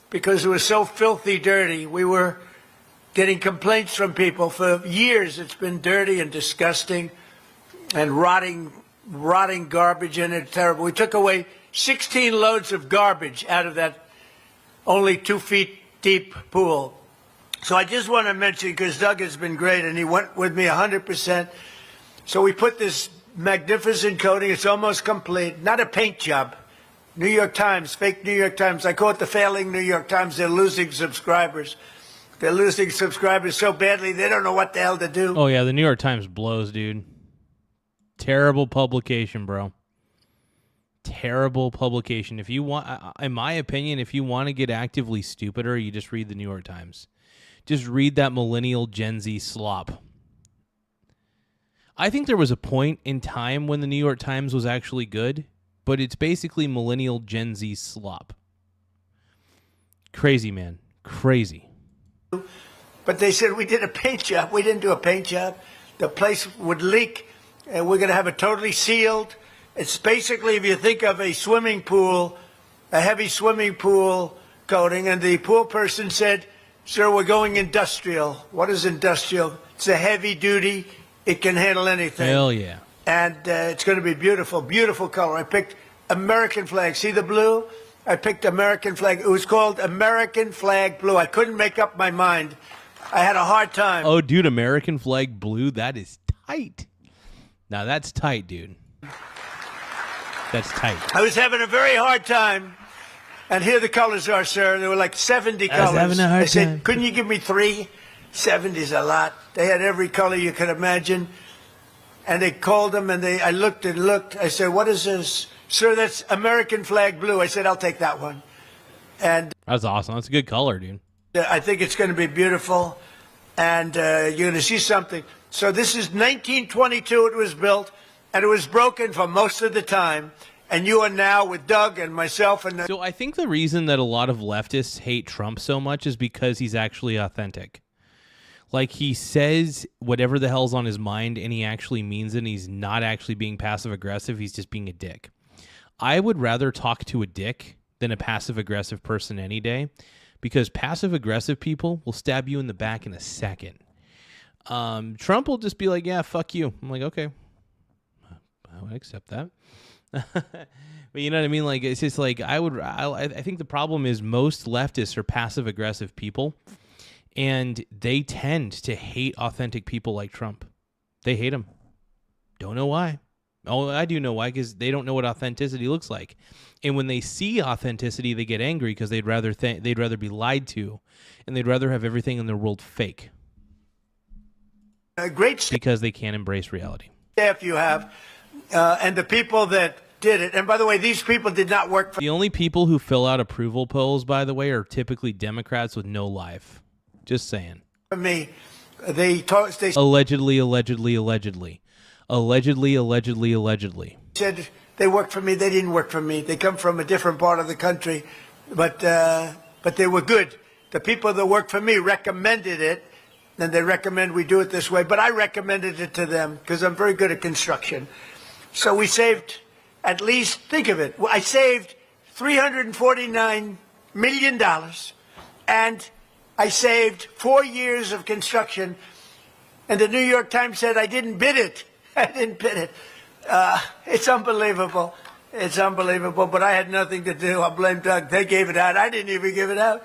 because it was so filthy dirty. We were getting complaints from people for years. It's been dirty and disgusting and rotting garbage in it. Terrible. We took away 16 loads of garbage out of that only 2 feet deep pool. So I just want to mention, because Doug has been great, and he went with me 100%. So we put this magnificent coating. It's almost complete. Not a paint job. New York Times, fake New York Times. I call it the failing New York Times. They're losing subscribers. They're losing subscribers so badly they don't know what the hell to do. Oh, yeah, the New York Times blows, dude. Terrible publication, bro. Terrible publication. If you want, in my opinion, if you want to get actively stupider, you just read the New York Times. Just read that millennial Gen Z slop. I think there was a point in time when the New York Times was actually good, but it's basically millennial Gen Z slop. Crazy, man. Crazy. But they said we did a paint job. We didn't do a paint job. The place would leak, and we're going to have it totally sealed. It's basically, if you think of a swimming pool, a heavy swimming pool coating, and the pool person said, sir, we're going industrial. What is industrial? It's a heavy duty. It can handle anything. Hell yeah. And it's going to be beautiful, beautiful color. I picked American flag. See the blue? I picked American flag. It was called American Flag Blue. I couldn't make up my mind I had a hard time. Oh, dude, American flag blue. That is tight. Now that's tight, dude. That's tight. I was having a very hard time. And here the colors are, sir. There were like 70 colors. Having a hard I said, time. couldn't you give me 3? 70's a lot. They had every color you could imagine. And they called them, and I looked and looked. I said, what is this? Sir, that's American flag blue. I said, I'll take that one. And That's awesome. That's a good color, dude. I think it's going to be beautiful. And you're going to see something. So this is 1922 it was built, and it was broken for most of the time. And you are now with Doug and myself. And So I think the reason that a lot of leftists hate Trump so much is because he's actually authentic. Like, he says whatever the hell's on his mind, and he actually means it, and he's not actually being passive-aggressive. He's just being a dick. I would rather talk to a dick than a passive-aggressive person any day, because passive-aggressive people will stab you in the back in a second. Trump will just be like, yeah, fuck you. I'm like, okay. I would accept that. But you know what I mean? Like, it's just like, I think the problem is most leftists are passive-aggressive people, and they tend to hate authentic people like Trump. They hate him. Don't know why. Oh, I do know why, because they don't know what authenticity looks like. And when they see authenticity, they get angry because they'd rather be lied to, and they'd rather have everything in their world fake. great Because they can't embrace reality. staff you have, and the people that did it. And by the way, these people did not work for The only people who fill out approval polls, by the way, are typically Democrats with no life. Just saying. me. They Allegedly. said they worked for me. They didn't work for me. They come from a different part of the country, but they were good. The people that worked for me recommended it, and they recommend we do it this way. But I recommended it to them because I'm very good at construction. So we saved at least, think of it, I saved $349 million, and I saved 4 years of construction. And the New York Times said I didn't bid it. I didn't bid it. It's unbelievable. It's unbelievable, but I had nothing to do. I blame Doug. They gave it out. I didn't even give it out.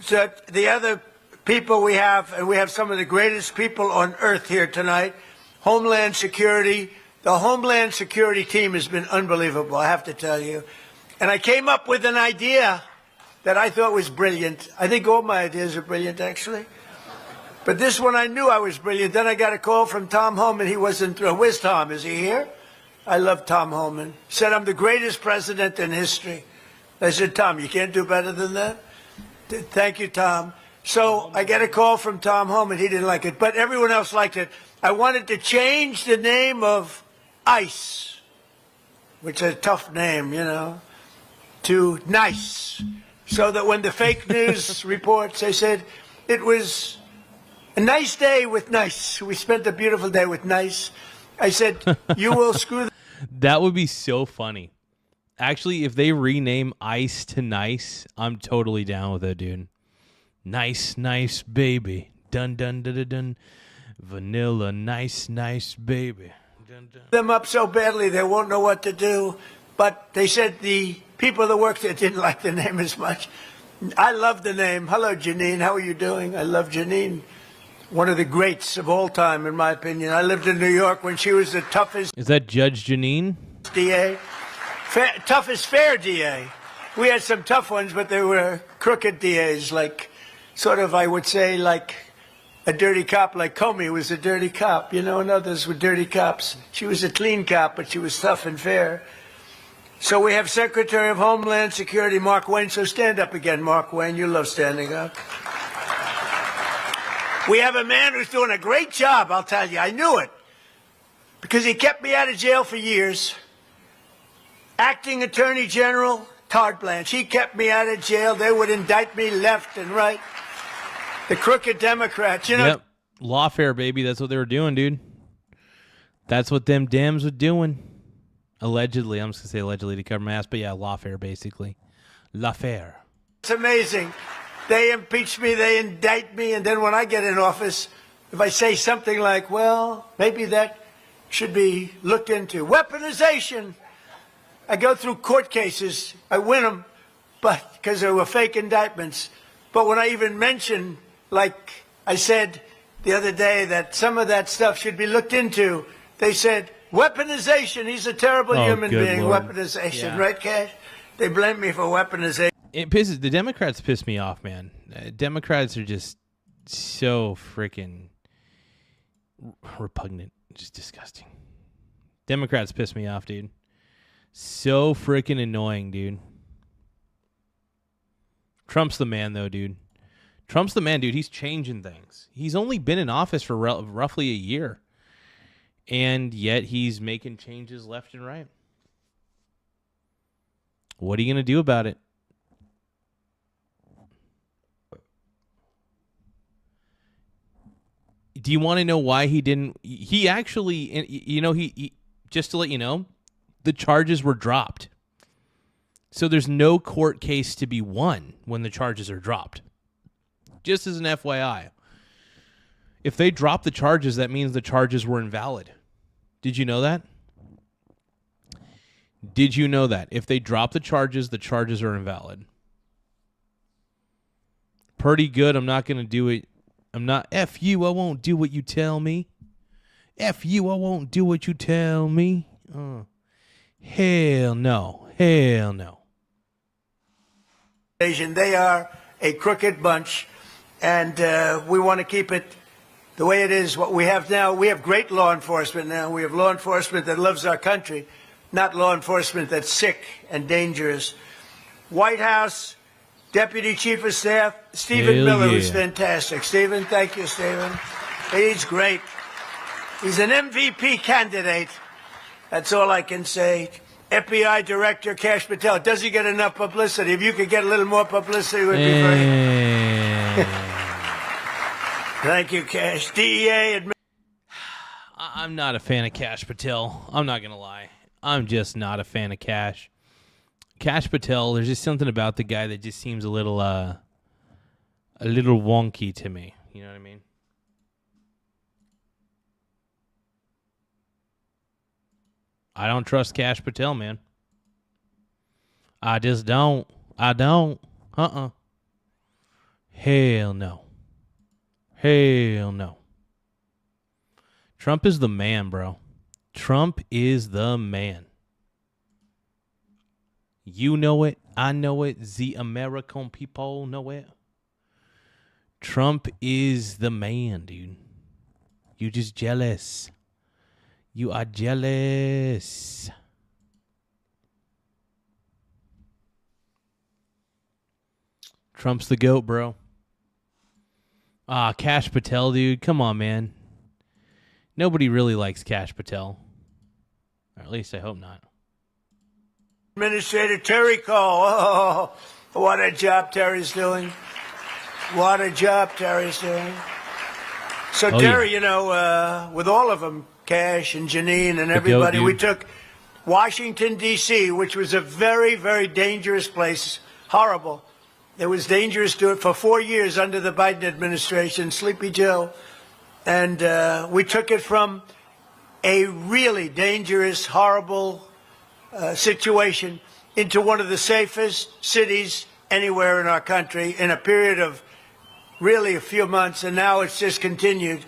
So the other people we have, and we have some of the greatest people on earth here tonight, Homeland Security. The Homeland Security team has been unbelievable, I have to tell you. And I came up with an idea that I thought was brilliant. I think all my ideas are brilliant, actually. But this one I knew I was brilliant. Then I got a call from Tom Homan. He wasn't thrilled. Where's Tom? Is he here? I love Tom Homan. He said, I'm the greatest president in history. I said, Tom, you can't do better than that? Thank you, Tom. So I get a call from Tom Homan. He didn't like it, but everyone else liked it. I wanted to change the name of ICE, which is a tough name, you know, to NICE. So that when the fake news reports, they said it was a nice day with NICE. We spent a beautiful day with NICE. I said, you will screw That would be so funny. Actually, if they rename ICE to NICE, I'm totally down with it, dude. Nice, nice baby. Dun, dun, dun, dun, dun. Vanilla, nice, nice baby. Dun, dun. them up so badly they won't know what to do. But they said the people that worked there didn't like the name as much. I love the name. Hello, Janine. How are you doing? I love Janine. One of the greats of all time, in my opinion. I lived in New York when she was the toughest Is that Judge Janine? DA. Toughest fair DA. We had some tough ones, but they were crooked DAs, like sort of, I would say, like a dirty cop, like Comey was a dirty cop, you know, and others were dirty cops. She was a clean cop, but she was tough and fair. So we have Secretary of Homeland Security, Mark Wayne. So stand up again, Mark Wayne. You love standing up. We have a man who's doing a great job, I'll tell you. I knew it because he kept me out of jail for years. Acting Attorney General Todd Blanche. He kept me out of jail. They would indict me left and right. The crooked Democrats, you know. Yep. Lawfare, baby. That's what they were doing, dude. That's what them Dems were doing. Allegedly. I'm just going to say allegedly to cover my ass. But yeah, lawfare, basically. Lawfare. It's amazing. They impeach me, they indict me, and then when I get in office, if I say something like, well, maybe that should be looked into. Weaponization. I go through court cases. I win them, but because they were fake indictments. But when I even mention, like, I said the other day that some of that stuff should be looked into. They said, weaponization. He's a terrible human good being. Lord. Weaponization, Yeah. right, Cash? They blame me for weaponization. The Democrats piss me off, man. Democrats are just so freaking repugnant, just disgusting. Democrats piss me off, dude. So freaking annoying, dude. Trump's the man, though, dude. Trump's the man, dude. He's changing things. He's only been in office for roughly a year, and yet he's making changes left and right. What are you going to do about it? Do you want to know why he didn't? He actually, you know, he just to let you know, the charges were dropped. So there's no court case to be won when the charges are dropped. Just as an FYI. If they drop the charges, that means the charges were invalid. Did you know that? Did you know that? If they drop the charges are invalid. Pretty good. I'm not going to do it. I'm not. F you, I won't do what you tell me. F you, I won't do what you tell me. Hell no. Hell no. They are a crooked bunch, and we want to keep it the way it is. What we have now, we have great law enforcement now. We have law enforcement that loves our country, not law enforcement that's sick and dangerous. White House Deputy Chief of Staff Stephen Hell Miller yeah. was fantastic. Stephen, thank you, Stephen. He's great. He's an MVP candidate. That's all I can say. FBI Director Kash Patel. Does he get enough publicity? If you could get a little more publicity, it would be great. Thank you, Kash. DEA. I'm not a fan of Kash Patel. I'm not going to lie. I'm just not a fan of Kash. Kash Patel, there's just something about the guy that just seems a little wonky to me. You know what I mean? I don't trust Kash Patel, man. I just don't. I don't. Hell no. Hell no. Trump is the man, bro. Trump is the man. You know it. I know it. The American people know it. Trump is the man, dude. You just jealous. You are jealous. Trump's the GOAT, bro. Kash Patel, dude. Come on, man. Nobody really likes Kash Patel. Or at least I hope not. Administrator Terry Cole. Oh, what a job Terry's doing. What a job Terry's doing. So Terry, you know, with all of them, Cash and Janine and everybody, GOAT, we took Washington, D.C., which was a very, very dangerous place. Horrible. It was dangerous to it for 4 years under the Biden administration, Sleepy Joe. And we took it from a really dangerous, horrible situation into one of the safest cities anywhere in our country in a period of really a few months, and now it's just continued.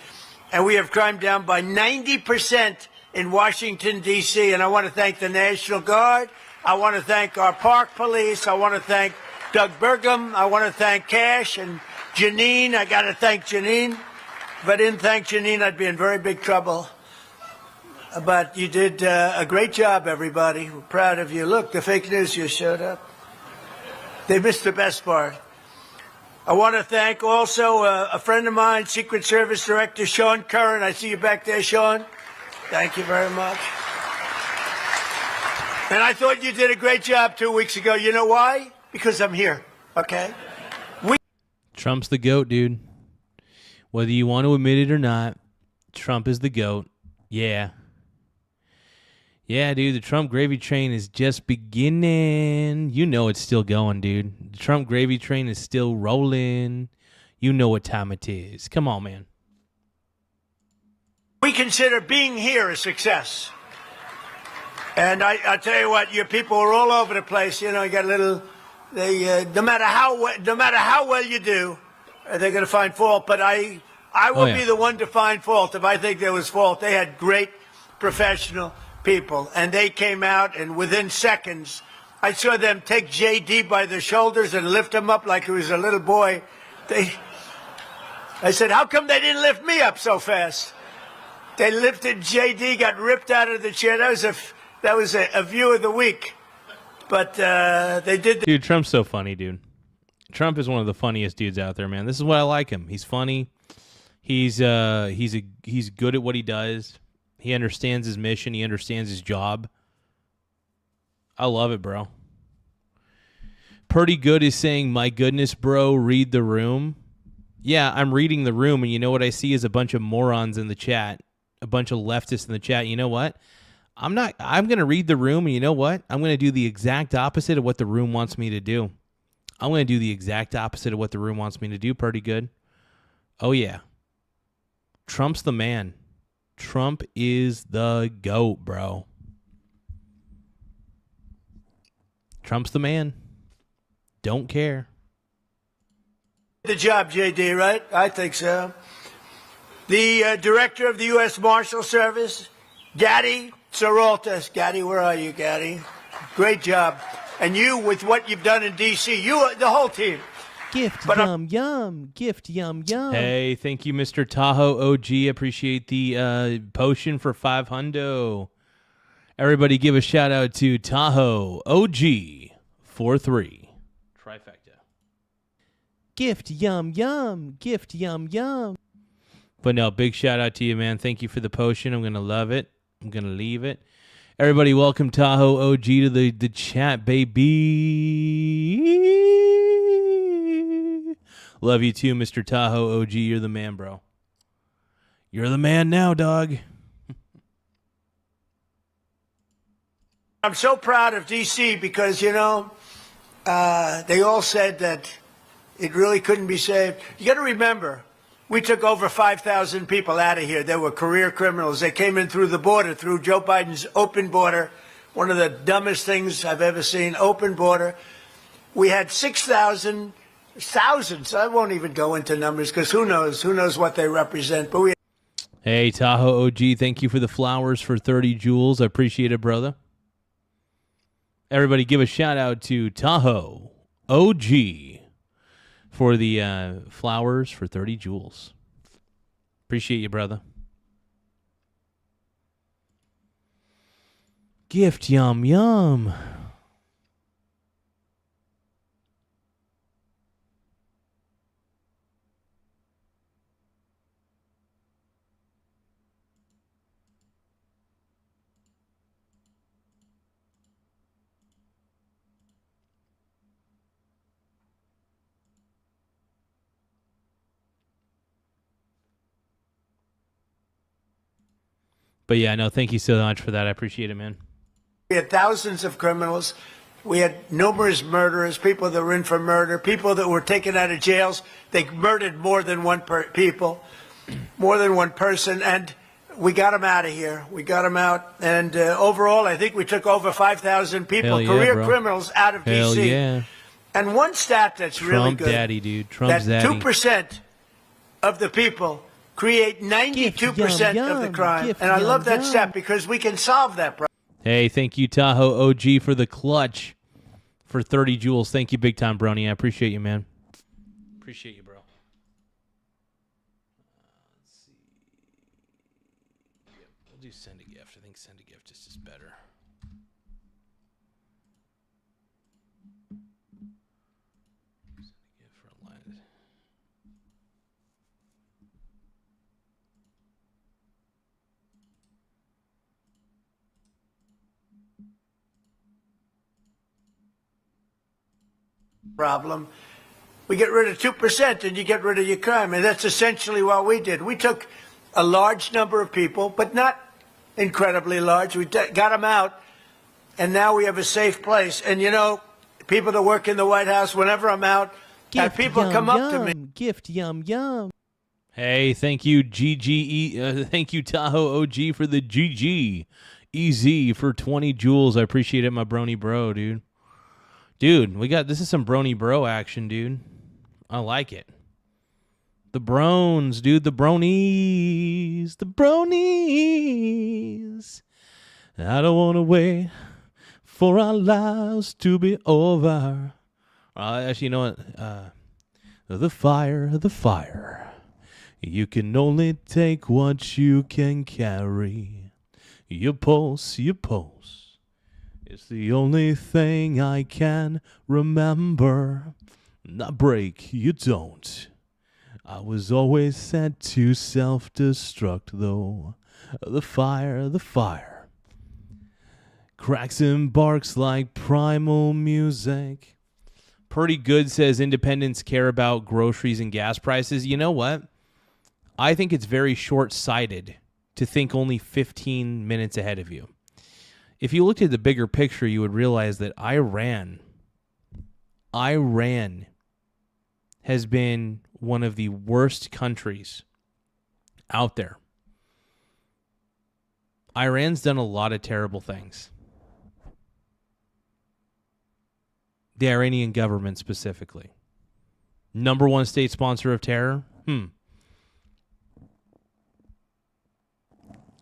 And we have crime down by 90% in Washington, D.C., and I want to thank the National Guard. I want to thank our park police. I want to thank Doug Burgum. I want to thank Cash and Janine. I got to thank Janine. If I didn't thank Janine, I'd be in very big trouble. But you did a great job, everybody. We're proud of you. Look, the fake news just showed up. They missed the best part. I want to thank also a friend of mine, Secret Service Director Sean Curran. I see you back there, Sean. Thank you very much. And I thought you did a great job 2 weeks ago. You know why? Because I'm here, okay? Trump's the GOAT, dude. Whether you want to admit it or not, Trump is the GOAT. Yeah. Yeah, dude, the Trump gravy train is just beginning. You know it's still going, dude. The Trump gravy train is still rolling. You know what time it is. Come on, man. We consider being here a success. And I tell you what, your people are all over the place. You know, you got a little, no matter how well you do, they're going to find fault. But I I will Oh, yeah. be the one to find fault if I think there was fault. They had great professional people, and they came out, and within seconds, I saw them take JD by the shoulders and lift him up like he was a little boy. I said, how come they didn't lift me up so fast? They lifted JD, got ripped out of the chair. That was a view of the week. But they did. Dude, Trump's so funny, dude. Trump is one of the funniest dudes out there, man. This is why I like him. He's funny. He's good at what he does. He understands his mission. He understands his job. I love it, bro. Pretty Good is saying, my goodness, bro, read the room. Yeah, I'm reading the room, and you know what I see is a bunch of morons in the chat, a bunch of leftists in the chat. You know what? I'm going to read the room, and you know what? I'm going to do the exact opposite of what the room wants me to do. I'm going to do the exact opposite of what the room wants me to do. Pretty good. Oh, yeah. Trump's the man. Trump is the GOAT, bro. Trump's the man. Don't care. The job, JD, right? I think so. The director of the U.S. Marshal Service, Gaddy Saraltas. Gaddy, where are you, Gaddy? Great job. And you, with what you've done in D.C., the whole team. Gift yum. Gift yum. Hey, thank you, Mr. Tahoe OG. Appreciate the potion for 500. Everybody give a shout out to Tahoe OG 43. Trifecta. Gift yum. Gift yum. But no, big shout out to you, man. Thank you for the potion. I'm going to love it. I'm going to leave it. Everybody, welcome Tahoe OG to the chat, baby. Love you too, Mr. Tahoe OG. You're the man, bro. You're the man now, dog. I'm so proud of D.C. because, they all said that it really couldn't be saved. You got to remember, we took over 5,000 people out of here. They were career criminals. They came in through the border, through Joe Biden's open border. One of the dumbest things I've ever seen, open border. We had 6,000, thousands. I won't even go into numbers because who knows what they represent. But Hey, Tahoe OG, thank you for the flowers for 30 jewels. I appreciate it, brother. Everybody give a shout out to Tahoe OG for the flowers for 30 jewels. Appreciate you, brother. Gift yum. But yeah, no, thank you so much for that. I appreciate it, man. we had thousands of criminals. We had numerous murderers, people that were in for murder, people that were taken out of jails. They murdered more than one person, and we got them out of here. We got them out, and overall, I think we took over 5,000 people, yeah, career bro. criminals, out of Hell D.C. yeah. And one stat that's Trump really good, daddy, dude. Trump's that daddy. 2% of the people create 92% of the crime. Gift, And I love that yum. stat because we can solve that problem. Hey, thank you, Tahoe OG, for the clutch for 30 jewels. Thank you, big time, Brony. I appreciate you, man. Appreciate you, bro. Let's see. Yep, we'll do send a gift. I think send a gift is just better. Send a gift for a line. Problem. We get rid of 2% and you get rid of your crime. And that's essentially what we did. We took a large number of people, but not incredibly large. We got them out, and now we have a safe place. And, you know, people that work in the White House, whenever I'm out, have people come up to me. Gift yum. Hey, thank you, GGE. Thank you, Tahoe OG, for the GG. EZ for 20 jewels. I appreciate it, my brony bro, dude. Dude, this is some brony bro action, dude. I like it. The Brones, dude. The Bronies. The Bronies. I don't want to wait for our lives to be over. Actually, you know what? The fire. You can only take what you can carry. Your pulse. It's the only thing I can remember. Not break, you don't. I was always set to self-destruct, though. The fire. Cracks and barks like primal music. Pretty good says independents care about groceries and gas prices. You know what? I think it's very short-sighted to think only 15 minutes ahead of you. If you looked at the bigger picture, you would realize that Iran has been one of the worst countries out there. Iran's done a lot of terrible things. The Iranian government specifically. Number one state sponsor of terror?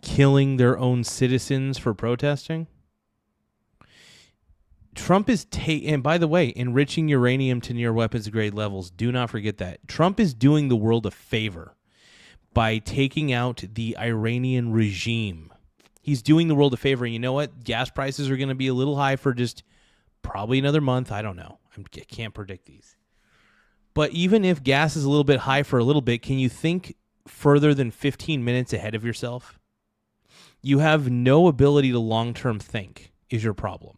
Killing their own citizens for protesting? Trump is and by the way, enriching uranium to near weapons grade levels. Do not forget that. Trump is doing the world a favor by taking out the Iranian regime. He's doing the world a favor. And you know what? Gas prices are going to be a little high for just probably another month. I don't know. I can't predict these. But even if gas is a little bit high for a little bit, can you think further than 15 minutes ahead of yourself? You have no ability to long-term think is your problem.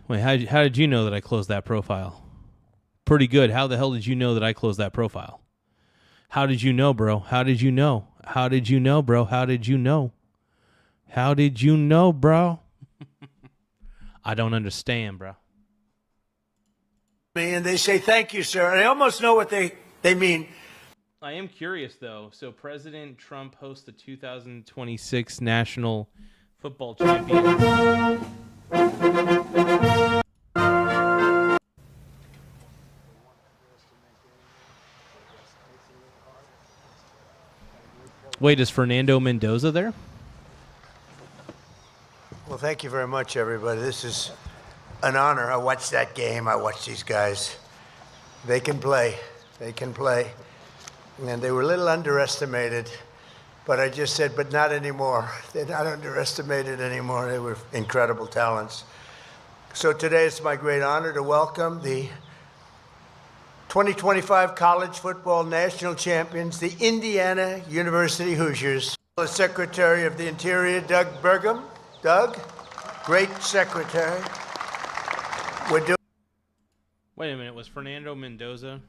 Wait, how did you know that I closed that profile? Pretty good. How the hell did you know that I closed that profile? How did you know, bro? How did you know? How did you know, bro? How did you know? How did you know, bro? I don't understand, bro. And they say, thank you, sir. I almost know what they mean. I am curious, though. So President Trump hosts the 2026 National Football Champions. Wait, is Fernando Mendoza there? Well, thank you very much, everybody. This is an honor. I watched that game. I watched these guys. They can play. And they were a little underestimated. But I just said, but not anymore. They're not underestimated anymore. They were incredible talents. So today it's my great honor to welcome the 2025 college football national champions, the Indiana University Hoosiers. The Secretary of the Interior, Doug Burgum. Doug, great secretary. Wait a minute, was Fernando Mendoza?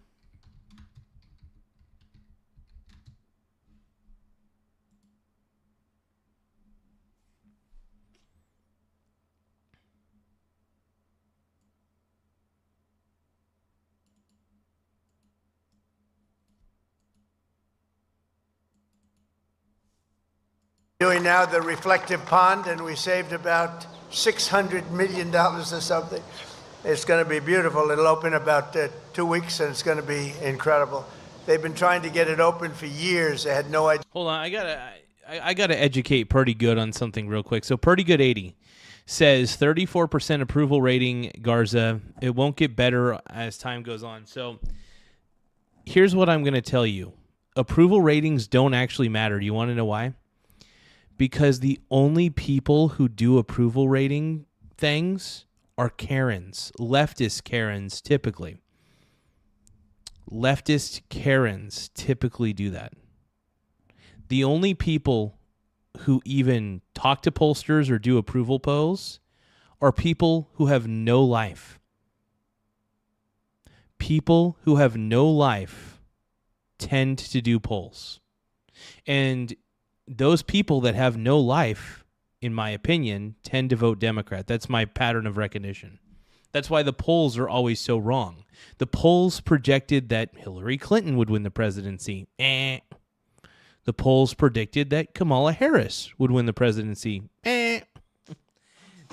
Doing now the reflective pond, and we saved about $600 million or something. It's going to be beautiful. It'll open about 2 weeks, and it's going to be incredible. They've been trying to get it open for years. They had no idea. Hold on, I gotta educate Pretty Good on something real quick. So Pretty Good 80 says 34% approval rating, Garza. It won't get better as time goes on. So here's what I'm going to tell you. Approval ratings don't actually matter. Do you want to know why? Because the only people who do approval rating things are Karens, leftist Karens typically. Leftist Karens typically do that. The only people who even talk to pollsters or do approval polls are people who have no life. People who have no life tend to do polls. And those people that have no life, in my opinion, tend to vote Democrat. That's my pattern of recognition. That's why the polls are always so wrong. The polls projected that Hillary Clinton would win the presidency. The polls predicted that Kamala Harris would win the presidency. The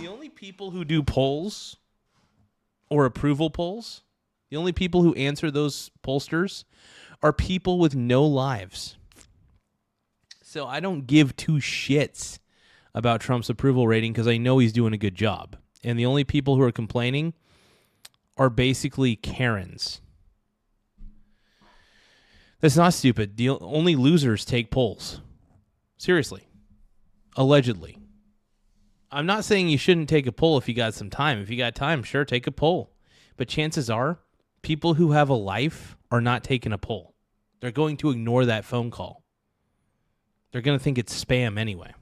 only people who do polls or approval polls, the only people who answer those pollsters are people with no lives. So I don't give two shits about Trump's approval rating because I know he's doing a good job. And the only people who are complaining are basically Karens. That's not stupid. The only losers take polls. Seriously. Allegedly. I'm not saying you shouldn't take a poll if you got some time. If you got time, sure, take a poll. But chances are, people who have a life are not taking a poll. They're going to ignore that phone call. They're going to think it's spam anyway.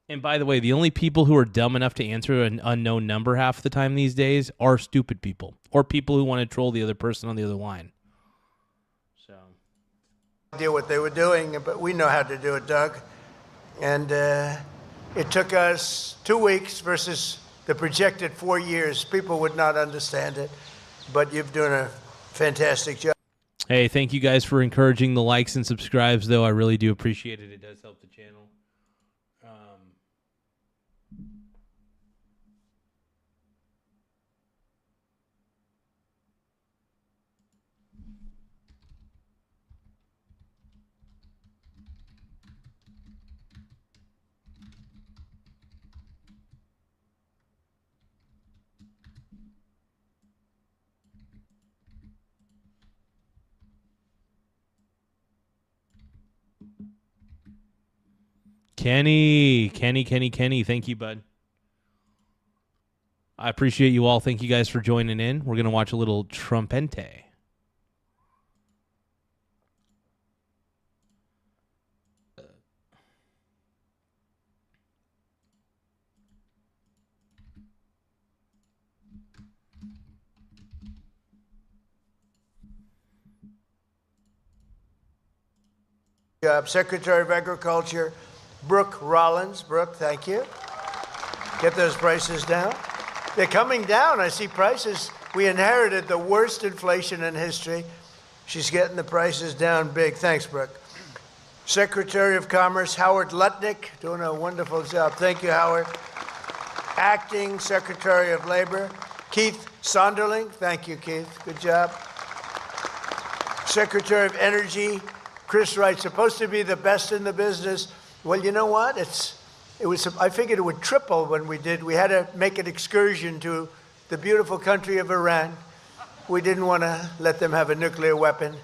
And by the way, the only people who are dumb enough to answer an unknown number half the time these days are stupid people or people who want to troll the other person on the other line. So, idea what they were doing, but we know how to do it, Doug. And it took us 2 weeks versus the projected 4 years. People would not understand it, but you've done a fantastic job. Hey, thank you guys for encouraging the likes and subscribes, though. I really do appreciate it. It does help the channel. Kenny, thank you, bud. I appreciate you all. Thank you guys for joining in. We're going to watch a little Trumpente. Secretary of Agriculture, Brooke Rollins. Brooke, thank you. Get those prices down. They're coming down. I see prices. We inherited the worst inflation in history. She's getting the prices down big. Thanks, Brooke. Secretary of Commerce, Howard Lutnick, doing a wonderful job. Thank you, Howard. Acting Secretary of Labor, Keith Sonderling. Thank you, Keith. Good job. Secretary of Energy, Chris Wright, supposed to be the best in the business. Well, you know what? I figured it would triple when we did. We had to make an excursion to the beautiful country of Iran. We didn't want to let them have a nuclear weapon.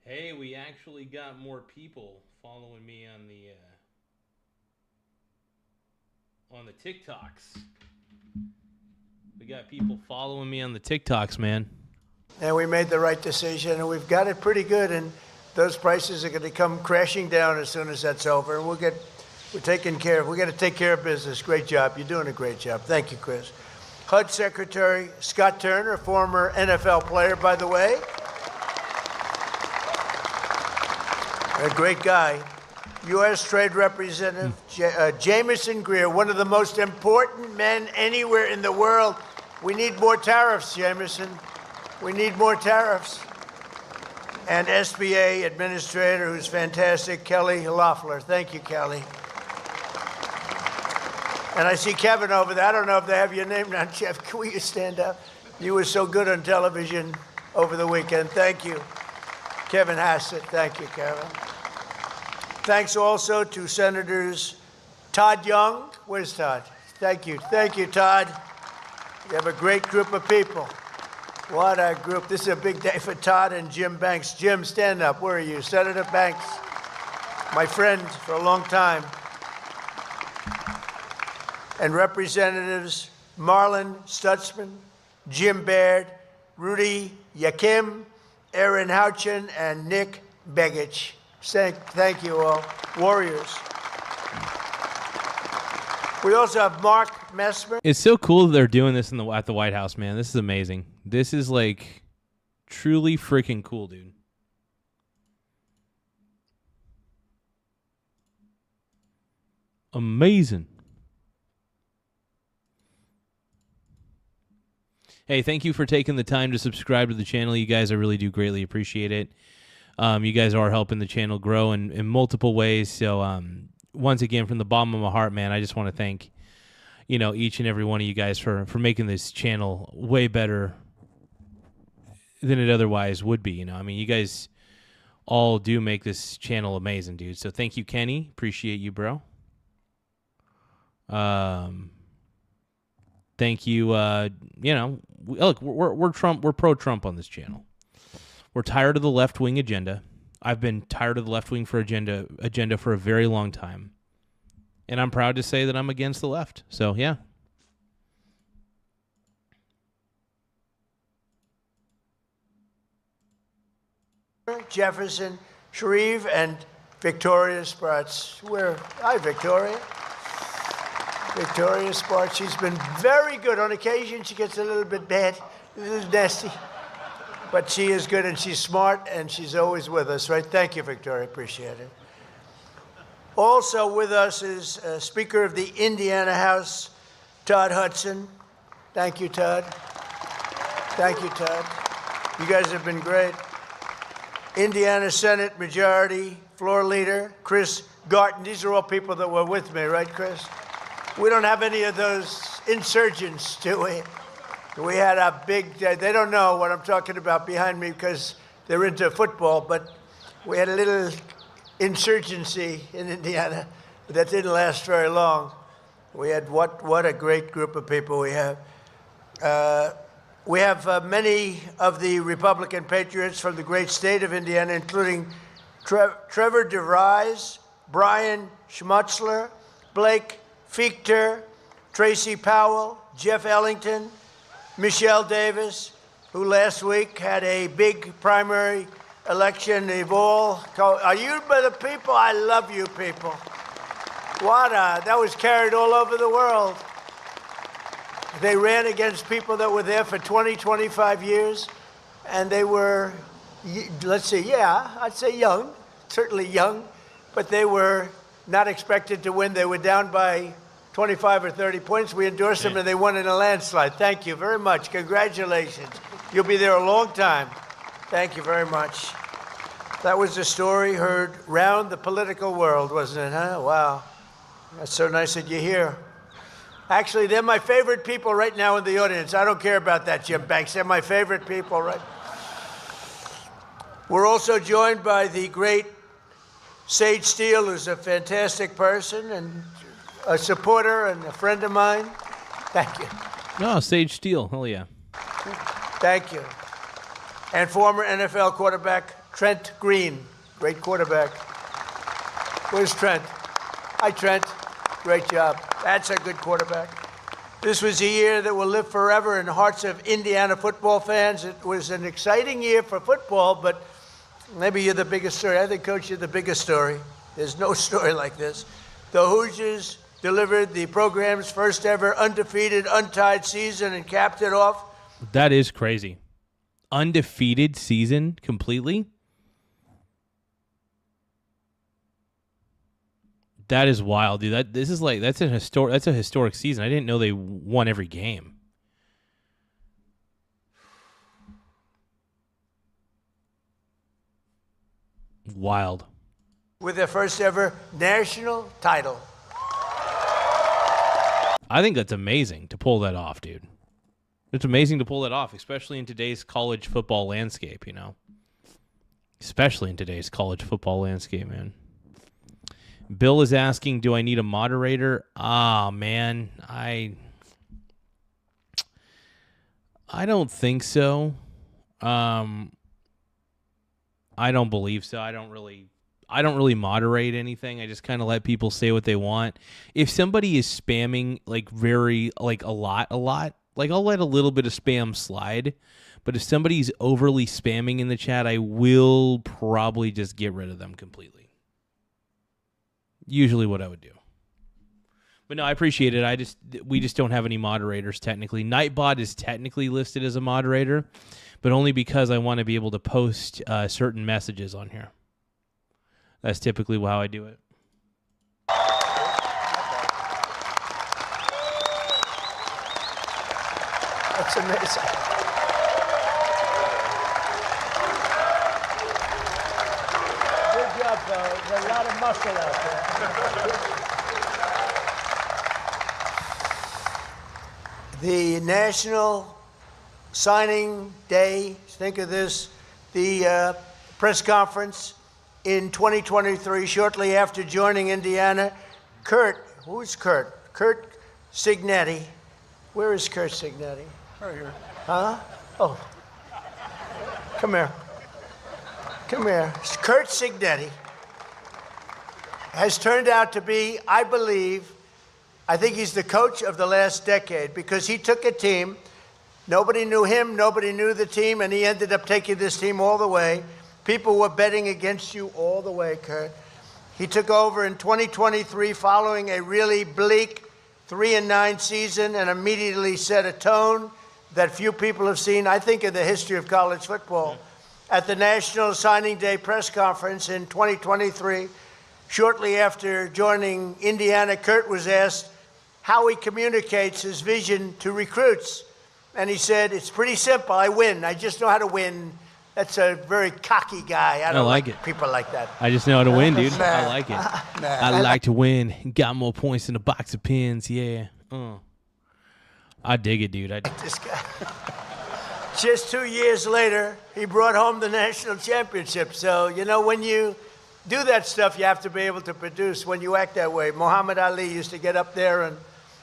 Hey, we actually got more people following me on the TikToks. We got people following me on the TikToks, man. And we made the right decision, and we've got it pretty good, and those prices are going to come crashing down as soon as that's over. And we're taking care of, we got to take care of business. Great job. You're doing a great job. Thank you, Chris. HUD Secretary Scott Turner, former NFL player, by the way. A great guy. U.S. Trade Representative Jamieson Greer, one of the most important men anywhere in the world. We need more tariffs, Jamieson. We need more tariffs. and SBA administrator, who's fantastic, Kelly Loeffler. Thank you, Kelly. And I see Kevin over there. I don't know if they have your name now, Jeff. Will you stand up? You were so good on television over the weekend. Thank you. Kevin Hassett. Thank you, Kevin. Thanks also to Senators Todd Young. Where's Todd? Thank you. Thank you, Todd. You have a great group of people. What a group. This is a big day for Todd and Jim Banks. Jim, stand up. Where are you? Senator Banks, my friend for a long time. And Representatives Marlon Stutzman, Jim Baird, Rudy Yakim, Aaron Houchin, and Nick Begich. Thank you all. Warriors. We also have Mark Messmer. It's so cool that they're doing this at the White House, man. This is amazing. This is like truly freaking cool, dude. Amazing. Hey, thank you for taking the time to subscribe to the channel. You guys, I really do greatly appreciate it. You guys are helping the channel grow in multiple ways. So, once again, from the bottom of my heart, man, I just want to thank, each and every one of you guys for making this channel way better than it otherwise would be. You guys all do make this channel amazing, dude. So thank you, Kenny. Appreciate you, bro. Thank you. Look, we're Trump. We're pro-Trump on this channel. We're tired of the left-wing agenda. I've been tired of the left-wing agenda for a very long time, and I'm proud to say that I'm against the left. So yeah. Jefferson, Shreve, and Victoria Spartz. Hi, Victoria. Victoria Spartz. She's been very good. On occasion, she gets a little bit bad, a little nasty. But she is good, and she's smart, and she's always with us, right? Thank you, Victoria. Appreciate it. Also with us is Speaker of the Indiana House, Todd Hudson. Thank you, Todd. Thank you, Todd. You guys have been great. Indiana Senate Majority Floor Leader, Chris Garton. These are all people that were with me, right, Chris? We don't have any of those insurgents, do we? We had a big, they don't know what I'm talking about behind me because they're into football, but we had a little insurgency in Indiana that didn't last very long. We had, what a great group of people we have. We have many of the Republican patriots from the great state of Indiana, including Trevor DeVries, Brian Schmutzler, Blake Fichter, Tracy Powell, Jeff Ellington, Michelle Davis, who last week had a big primary election. They've all, are you the people? I love you people. That was carried all over the world. They ran against people that were there for 20, 25 years, and they were, let's see, I'd say young, certainly young, but they were not expected to win. They were down by 25 or 30 points. We endorsed them, and they won in a landslide. Thank you very much. Congratulations. You'll be there a long time. Thank you very much. That was a story heard round the political world, wasn't it, huh? Wow. That's so nice that you're here. Actually, they're my favorite people right now in the audience. I don't care about that, Jim Banks. They're my favorite people, right? We're also joined by the great Sage Steele, who's a fantastic person and a supporter and a friend of mine. Thank you. Oh, Sage Steele. Hell yeah. Thank you. And former NFL quarterback Trent Green. Great quarterback. Where's Trent? Hi, Trent. Great job. That's a good quarterback. This was a year that will live forever in the hearts of Indiana football fans. It was an exciting year for football, but maybe you're the biggest story. I think, Coach, you're the biggest story. There's no story like this. The Hoosiers delivered the program's first ever undefeated, untied season and capped it off. That is crazy. Undefeated season completely? That is wild, dude. That's a historic season. I didn't know they won every game. Wild. with their first ever national title. I think that's amazing to pull that off, dude. It's amazing to pull that off, especially in today's college football landscape, you know. Especially in today's college football landscape, man. Bill is asking, do I need a moderator? Ah, man, I don't think so. I don't believe so. I don't really moderate anything. I just kind of let people say what they want. If somebody is spamming like a lot, like I'll let a little bit of spam slide. But if somebody's overly spamming in the chat, I will probably just get rid of them completely. Usually what I would do. But no, I appreciate it. We just don't have any moderators technically. Nightbot is technically listed as a moderator, but only because I want to be able to post certain messages on here. That's typically how I do it. That's amazing. Good job, fellas. There's a lot of muscle out there. The National Signing Day, think of this, the press conference in 2023, shortly after joining Indiana. Who's Kurt? Kurt Signetti. Where is Kurt Signetti? Right here. Huh? Oh. Come here. Come here. Kurt Signetti has turned out to be, I think he's the coach of the last decade because he took a team. Nobody knew him, nobody knew the team, and he ended up taking this team all the way. People were betting against you all the way, Kurt. He took over in 2023 following a really bleak 3-9 season and immediately set a tone that few people have seen, I think, in the history of college football. At the National Signing Day press conference in 2023, shortly after joining Indiana, Kurt was asked how he communicates his vision to recruits. And he said, it's pretty simple. I win. I just know how to win. That's a very cocky guy. I don't like it. People like that. I just know how to win, dude. I like it. I like to win. Got more points than a box of pins. Yeah. I dig it, dude. This guy. Just 2 years later, he brought home the national championship. So, you know, when you do that stuff, you have to be able to produce when you act that way. Muhammad Ali used to get up there and,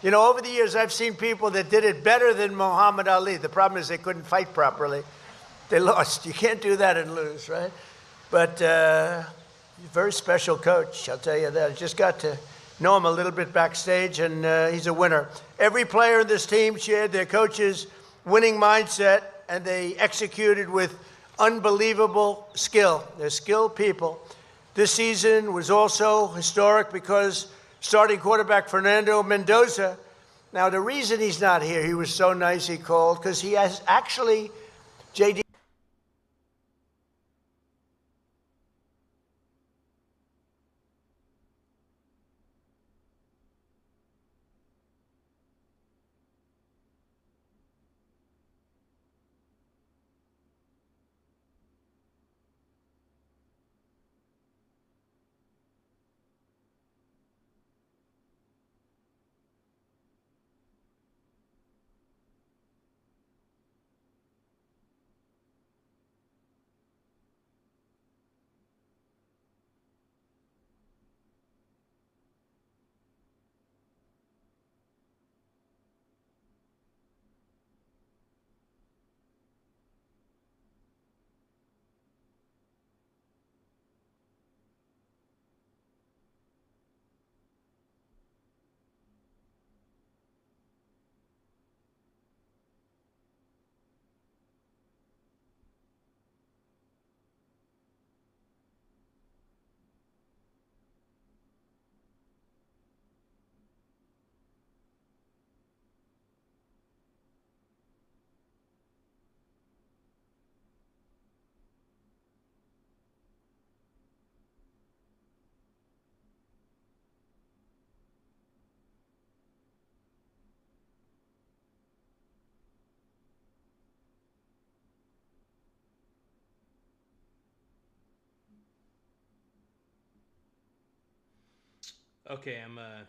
you know, over the years, I've seen people that did it better than Muhammad Ali. The problem is they couldn't fight properly. They lost. You can't do that and lose, right? But very special coach, I'll tell you that. I just got to know him a little bit backstage, and he's a winner. Every player in this team shared their coach's winning mindset, and they executed with unbelievable skill. They're skilled people. This season was also historic because starting quarterback Fernando Mendoza, now the reason he's not here, he was so nice he called, because he has actually, JD, Okay, I'm a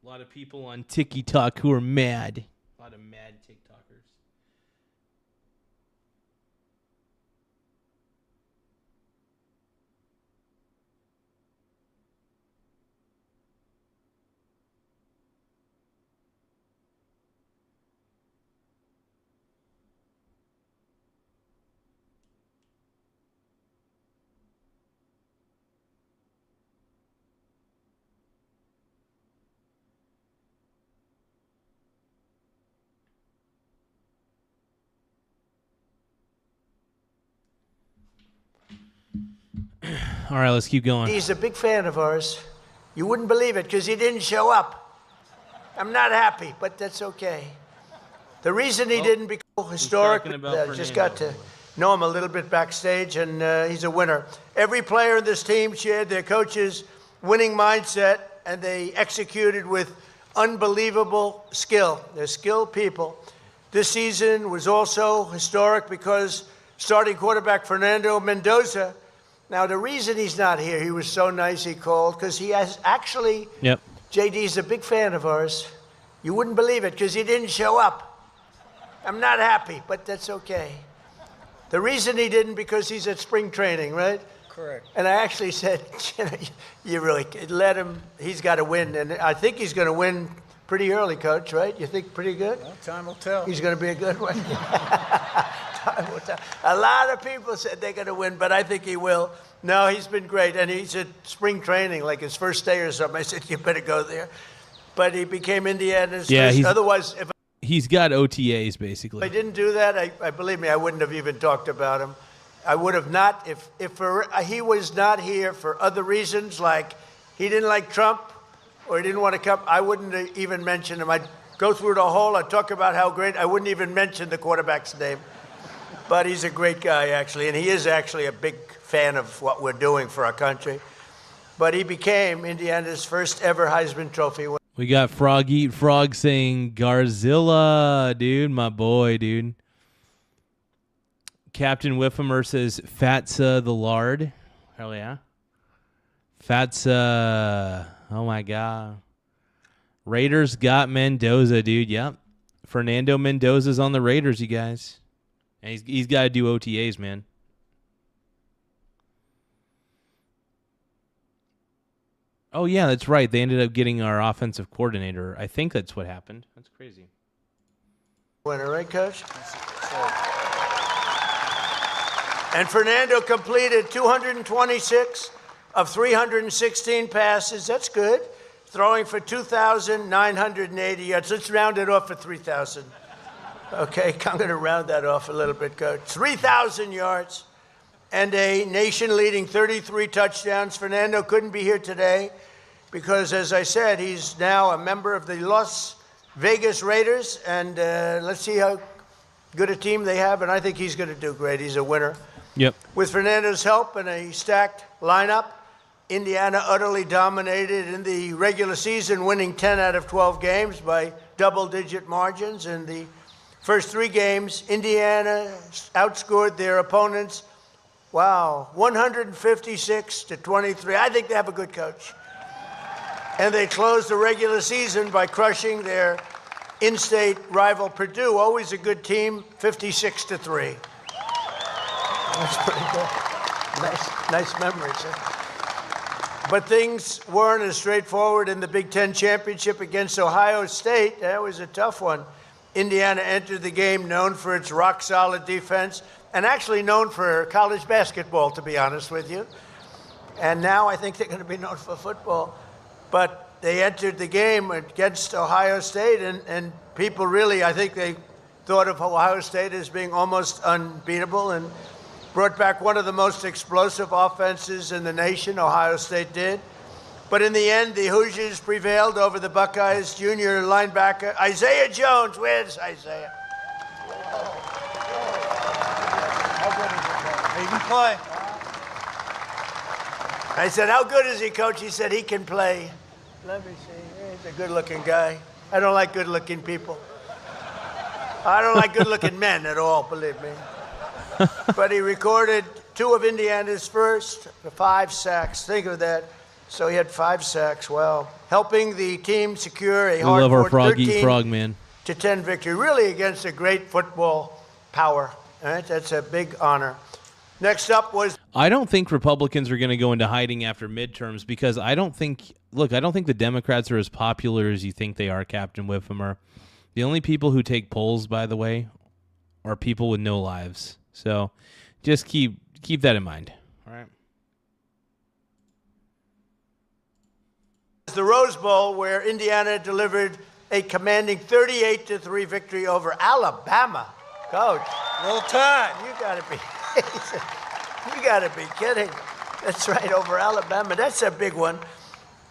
lot of people on TikTok who are mad. A lot of mad TikTokers. All right, let's keep going. He's a big fan of ours. You wouldn't believe it because he didn't show up. I'm not happy, but that's okay. The reason he didn't become historic, I just got to know him a little bit backstage, and he's a winner. Every player in this team shared their coach's winning mindset, and they executed with unbelievable skill. They're skilled people. This season was also historic because starting quarterback Fernando Mendoza. Now, the reason he's not here, he was so nice he called, because he has actually, Yep. JD's a big fan of ours. You wouldn't believe it because he didn't show up. I'm not happy, but that's okay. The reason he didn't, because he's at spring training, right? Correct. And I actually said, you really let him, he's got to win. And I think he's going to win pretty early, Coach, right? You think pretty good? Well, time will tell. He's going to be a good one. Time will tell. A lot of people said they're going to win, but I think he will. No, he's been great. And he's at spring training, like his first day or something. I said, you better go there. But he became Indiana's first. Otherwise, if He's got OTAs, basically. I didn't do that, I believe me, I wouldn't have even talked about him. I would have not, if he was not here for other reasons, like he didn't like Trump or he didn't want to come, I wouldn't have even mention him. I'd go through the whole, I'd talk about how great, I wouldn't even mention the quarterback's name. But he's a great guy, actually, and he is actually a big fan of what we're doing for our country. But he became Indiana's first ever Heisman Trophy winner. We got Frog Eat Frog saying Garzilla, dude, my boy, dude. Captain Whiffamer says Fatsa the Lard. Hell yeah. Fatsa. Oh my God. Raiders got Mendoza, dude. Yep. Fernando Mendoza's on the Raiders, you guys. And he's got to do OTAs, man. Oh, yeah, that's right. They ended up getting our offensive coordinator. I think that's what happened. That's crazy. Winner, right, Coach? And Fernando completed 226 of 316 passes. That's good. Throwing for 2,980 yards. Let's round it off for 3,000. Okay, I'm going to round that off a little bit, Coach. 3,000 yards and a nation-leading 33 touchdowns. Fernando couldn't be here today because, as I said, he's now a member of the Las Vegas Raiders, and let's see how good a team they have, and I think he's going to do great. He's a winner. Yep. With Fernando's help and a stacked lineup, Indiana utterly dominated in the regular season, winning 10 out of 12 games by double-digit margins. In the first 3 games, Indiana outscored their opponents, 156-23. I think they have a good coach. And they closed the regular season by crushing their in-state rival Purdue, always a good team, 56-3. That's pretty good. Nice memories. Huh? But things weren't as straightforward in the Big Ten championship against Ohio State. That was a tough one. Indiana entered the game known for its rock-solid defense and actually known for college basketball, to be honest with you. And now I think they're going to be known for football. But they entered the game against Ohio State, and people really, I think they thought of Ohio State as being almost unbeatable and brought back one of the most explosive offenses in the nation, Ohio State did. But in the end, the Hoosiers prevailed over the Buckeyes. Junior linebacker Isaiah Jones. Where's Isaiah? How good is it? He can play. I said, how good is he, Coach? He said, he can play. Let me see. He's a good-looking guy. I don't like good-looking people. I don't like good-looking men at all, believe me. But he recorded 2 of Indiana's first 5 sacks. Think of that. So he had 5 sacks. Well, helping the team secure a We love our hard-fought frog eat 13 frog, man. to 10 victory, really against a great football power. All right, that's a big honor. Next up was I don't think Republicans are going to go into hiding after midterms because I don't think the Democrats are as popular as you think they are, Captain Whiphamer. The only people who take polls, by the way, are people with no lives. So just keep that in mind. All right. the Rose Bowl, where Indiana delivered a commanding 38-3 victory over Alabama. Coach, Roll Tide. you gotta be kidding. That's right, over Alabama. That's a big one.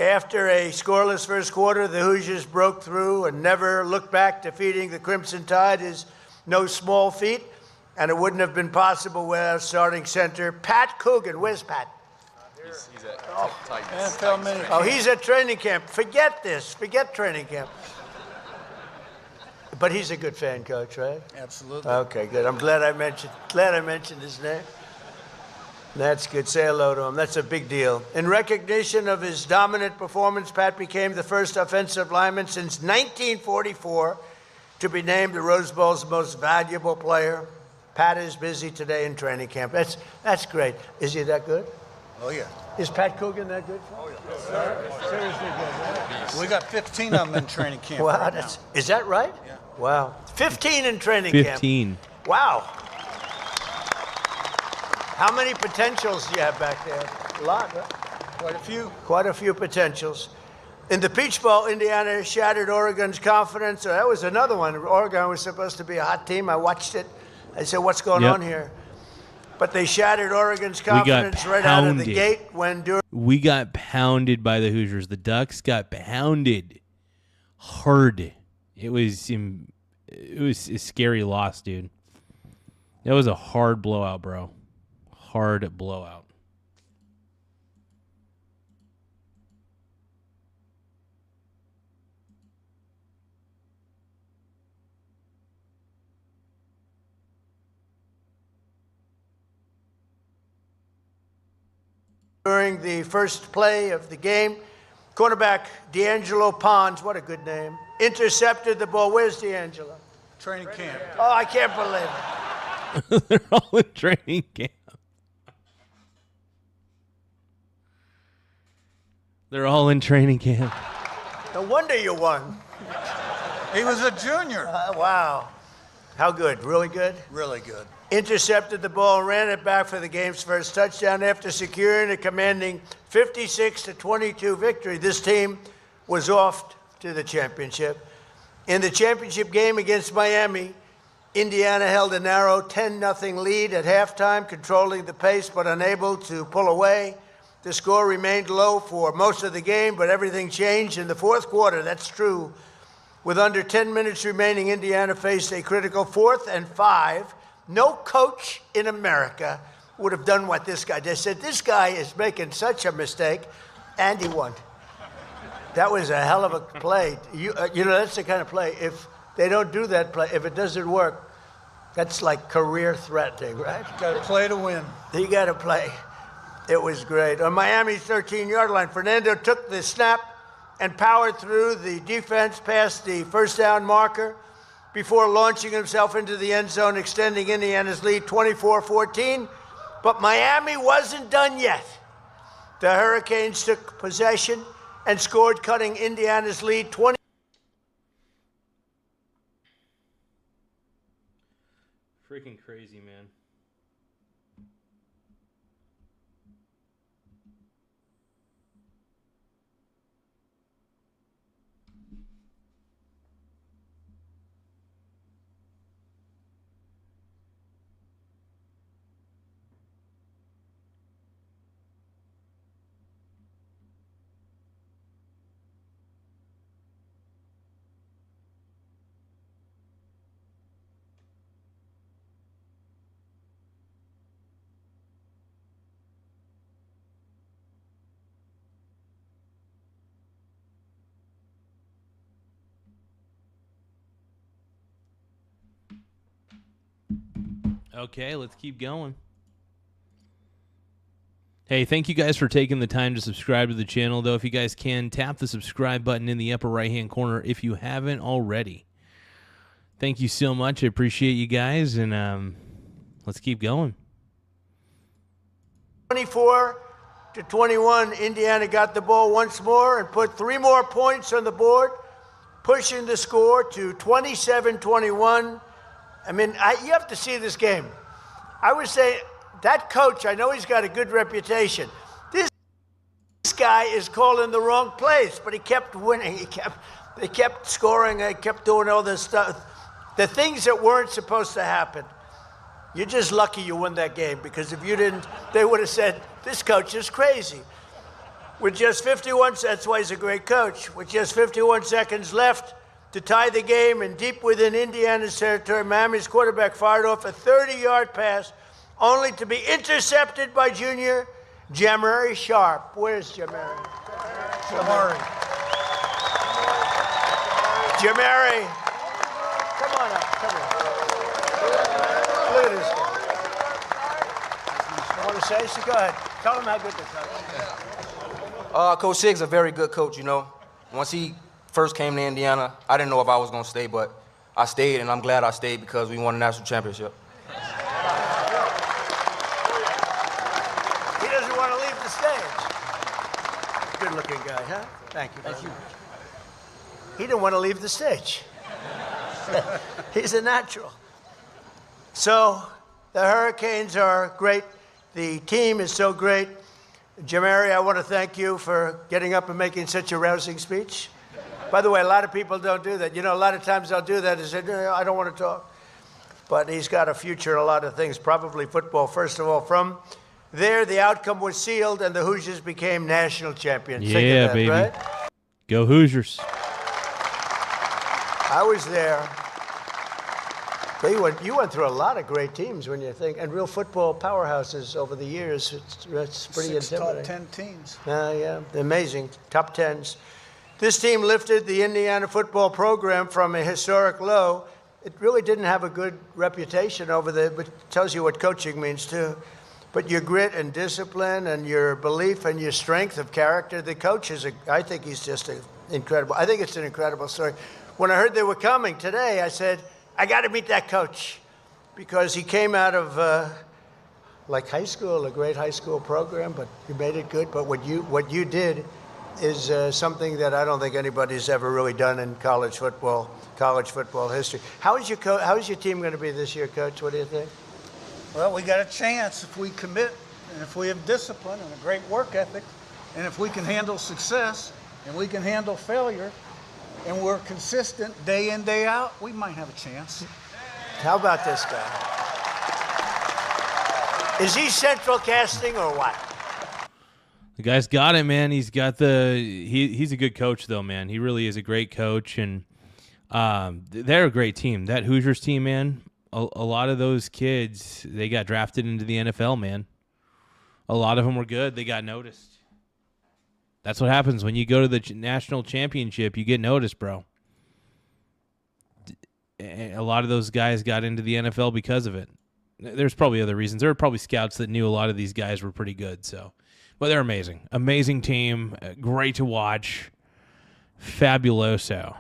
After a scoreless first quarter, the Hoosiers broke through and never looked back. Defeating the Crimson Tide is no small feat, and it wouldn't have been possible without starting center Pat Coogan. Where's Pat? He's at Titans. NFL minute. Oh, he's at training camp. Forget this. Forget training camp. But he's a good fan, Coach, right? Absolutely. Okay, good. I'm glad I mentioned his name. That's good. Say hello to him. That's a big deal. In recognition of his dominant performance, Pat became the first offensive lineman since 1944 to be named the Rose Bowl's most valuable player. Pat is busy today in training camp. That's great. Is he that good? Oh, yeah. Is Pat Coogan that good? Oh, yeah. Seriously good, right? We got 15 of them in training camp. Wow, right that's, now. is that right? Yeah. Wow. 15 in training camp. 15. Wow. How many potentials do you have back there? A lot, right? Quite a few. Quite a few potentials. In the Peach Bowl, Indiana shattered Oregon's confidence. That was another one. Oregon was supposed to be a hot team. I watched it. I said, what's going on here? But they shattered Oregon's confidence right out of the gate when during. We got pounded by the Hoosiers. The Ducks got pounded hard. It was a scary loss, dude. That was a hard blowout, bro. Hard blowout. During the first play of the game, cornerback D'Angelo Pons, what a good name, intercepted the ball. Where's D'Angelo? Training camp. Oh, I can't believe it. They're all in training camp. They're all in training camp. No wonder you won. He was a junior. Wow. How good? Really good? Really good. Intercepted the ball and ran it back for the game's first touchdown after securing a commanding 56-22 victory. This team was off to the championship. In the championship game against Miami, Indiana held a narrow 10-0 lead at halftime, controlling the pace but unable to pull away. The score remained low for most of the game, but everything changed in the fourth quarter. That's true. With under 10 minutes remaining, Indiana faced a critical 4th and 5. No coach in America would have done what this guy did. They said, this guy is making such a mistake, and he won. That was a hell of a play. You know, that's the kind of play. If they don't do that play, if it doesn't work, that's like career threatening, right? Got to play to win. You got to play. It was great. On Miami's 13-yard line, Fernando took the snap and powered through the defense past the first down marker before launching himself into the end zone, extending Indiana's lead 24-14. But Miami wasn't done yet. The Hurricanes took possession and scored, cutting Indiana's lead 20. Freaking crazy, man. Okay, let's keep going. Hey, thank you guys for taking the time to subscribe to the channel, though. If you guys can, tap the subscribe button in the upper right-hand corner if you haven't already. Thank you so much. I appreciate you guys, and let's keep going. 24-21, Indiana got the ball once more and put 3 more points on the board, pushing the score to 27-21. I mean, you have to see this game. I would say that coach, I know he's got a good reputation. This guy is calling the wrong plays, but he kept winning. They kept scoring. They kept doing all this stuff. The things that weren't supposed to happen. You're just lucky you won that game, because if you didn't, they would have said, this coach is crazy. With just 51, that's why he's a great coach. With just 51 seconds left to tie the game and deep within Indiana's territory, Miami's quarterback fired off a 30-yard pass, only to be intercepted by junior Jamari Sharp. Where's Jamari? Jamari. Come on up. Come here. Look at this guy. You want to say? So go ahead. Tell him how good the coach is. Coach Sig's a very good coach, you know. Once he first came to Indiana, I didn't know if I was going to stay, but I stayed, and I'm glad I stayed because we won a national championship. Good-looking guy, huh? Thank you. Thank you. He didn't want to leave the stage. He's a natural. So the Hurricanes are great. The team is so great. Jamari, I want to thank you for getting up and making such a rousing speech. By the way, a lot of people don't do that. You know, a lot of times they'll do that and say, no, I don't want to talk. But he's got a future in a lot of things, probably football, first of all. From there, the outcome was sealed, and the Hoosiers became national champions. Yeah, that, baby. Right? Go Hoosiers. I was there. You went through a lot of great teams when you think, and real football powerhouses over the years. It's pretty intimidating. Top 10 teams. Yeah, amazing. Top 10s. This team lifted the Indiana football program from a historic low. It really didn't have a good reputation over there, but it tells you what coaching means, too. But your grit and discipline and your belief and your strength of character, the coach I think he's just incredible. I think it's an incredible story. When I heard they were coming today, I said, I got to meet that coach, because he came out of like high school, a great high school program, but you made it good. But what you did is something that I don't think anybody's ever really done in college football history. How is your team going to be this year, Coach? What do you think? Well, we got a chance if we commit, and if we have discipline and a great work ethic, and if we can handle success, and we can handle failure, and we're consistent day in, day out, we might have a chance. How about this guy? Is he central casting or what? The guy's got it, man. He's got he's a good coach, though, man. He really is a great coach, and they're a great team. That Hoosiers team, man, a lot of those kids, they got drafted into the NFL, man. A lot of them were good. They got noticed. That's what happens when you go to the national championship. You get noticed, bro. A lot of those guys got into the NFL because of it. There's probably other reasons. There were probably scouts that knew a lot of these guys were pretty good. But they're amazing. Amazing team. Great to watch. Fabuloso.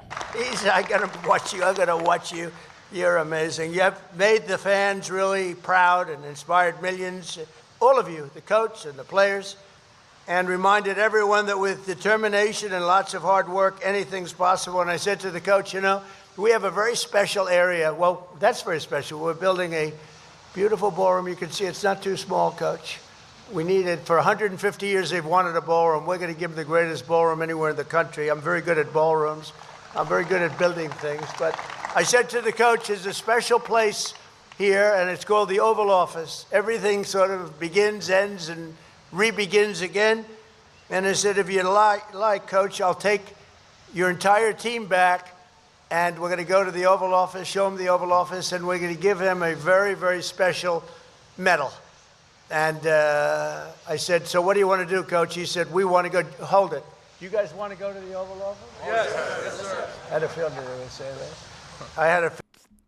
I'm going to watch you. I'm going to watch you. You're amazing. You have made the fans really proud and inspired millions. All of you, the coach and the players. And reminded everyone that with determination and lots of hard work, anything's possible. And I said to the coach, you know, we have a very special area. Well, that's very special. We're building a beautiful ballroom. You can see it's not too small, Coach. We need it. For 150 years, they've wanted a ballroom. We're going to give them the greatest ballroom anywhere in the country. I'm very good at ballrooms. I'm very good at building things. But I said to the coach, there's a special place here, and it's called the Oval Office. Everything sort of begins, ends, and re-begins again. And I said, if you like, Coach, I'll take your entire team back, and we're going to go to the Oval Office, show him the Oval Office, and we're going to give him a very, very special medal. And I said, so what do you want to do, Coach? He said, we want to go. Hold it. You guys want to go to the Oval Office? Yes, sir. I had a feeling they were going to say that.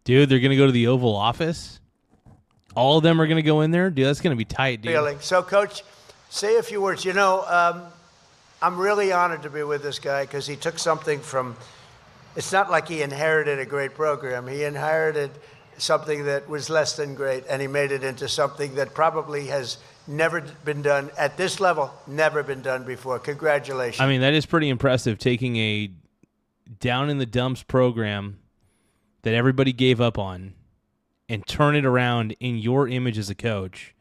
Dude, they're going to go to the Oval Office? All of them are going to go in there? Dude, that's going to be tight, dude. Feeling. So, Coach, say a few words. You know, I'm really honored to be with this guy because he took something from, it's not like he inherited a great program. He inherited something that was less than great, and he made it into something that probably has never been done at this level, never been done before. Congratulations. I mean, that is pretty impressive, taking a down-in-the-dumps program that everybody gave up on and turn it around in your image as a coach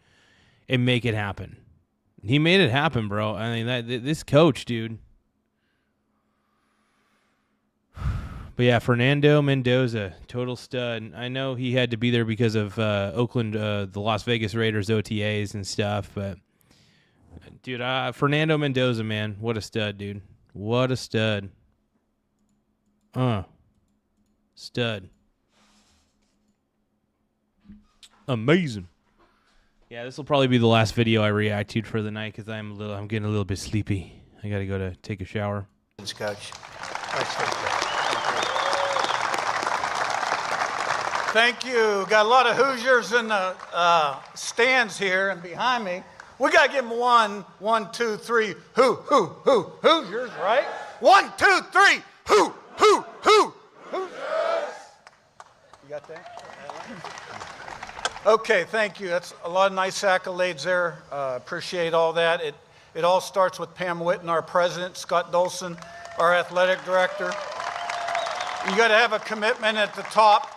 and make it happen. He made it happen, bro. I mean, this coach, dude. But yeah, Fernando Mendoza, total stud. I know he had to be there because of Oakland, the Las Vegas Raiders OTAs and stuff. But, dude, Fernando Mendoza, man, what a stud, dude. What a stud. Stud. Amazing. Yeah, this will probably be the last video I react to for the night because I'm getting a little bit sleepy. I got to go to take a shower. Coach. Thank you. Got a lot of Hoosiers in the stands here and behind me. We got to give them one, two, three, Hoosiers, right? 1, 2, 3, Hoosiers. You got that? Okay, thank you. That's a lot of nice accolades there. Appreciate all that. It all starts with Pam Whitten, our president, Scott Dolson, our athletic director. You got to have a commitment at the top.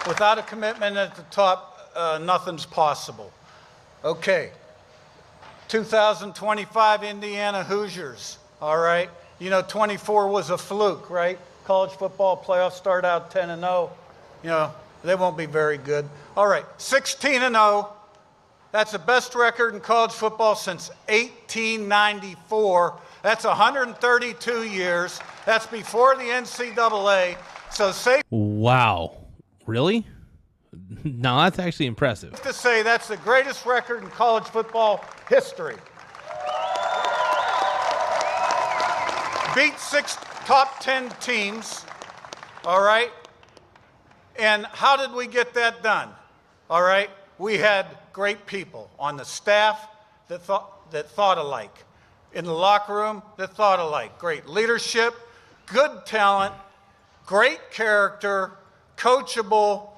Without a commitment at the top, nothing's possible. Okay. 2025 Indiana Hoosiers. All right. You know, 24 was a fluke, right? College football playoffs start out 10-0. You know, they won't be very good. All right, 16-0. That's the best record in college football since 1894. That's 132 years. That's before the NCAA. So safe Wow. Really? No, that's actually impressive. to say that's the greatest record in college football history. Beat 6 top 10 teams, all right? And how did we get that done? All right? We had great people on the staff that thought alike, in the locker room that thought alike. Great leadership, good talent, great character, coachable,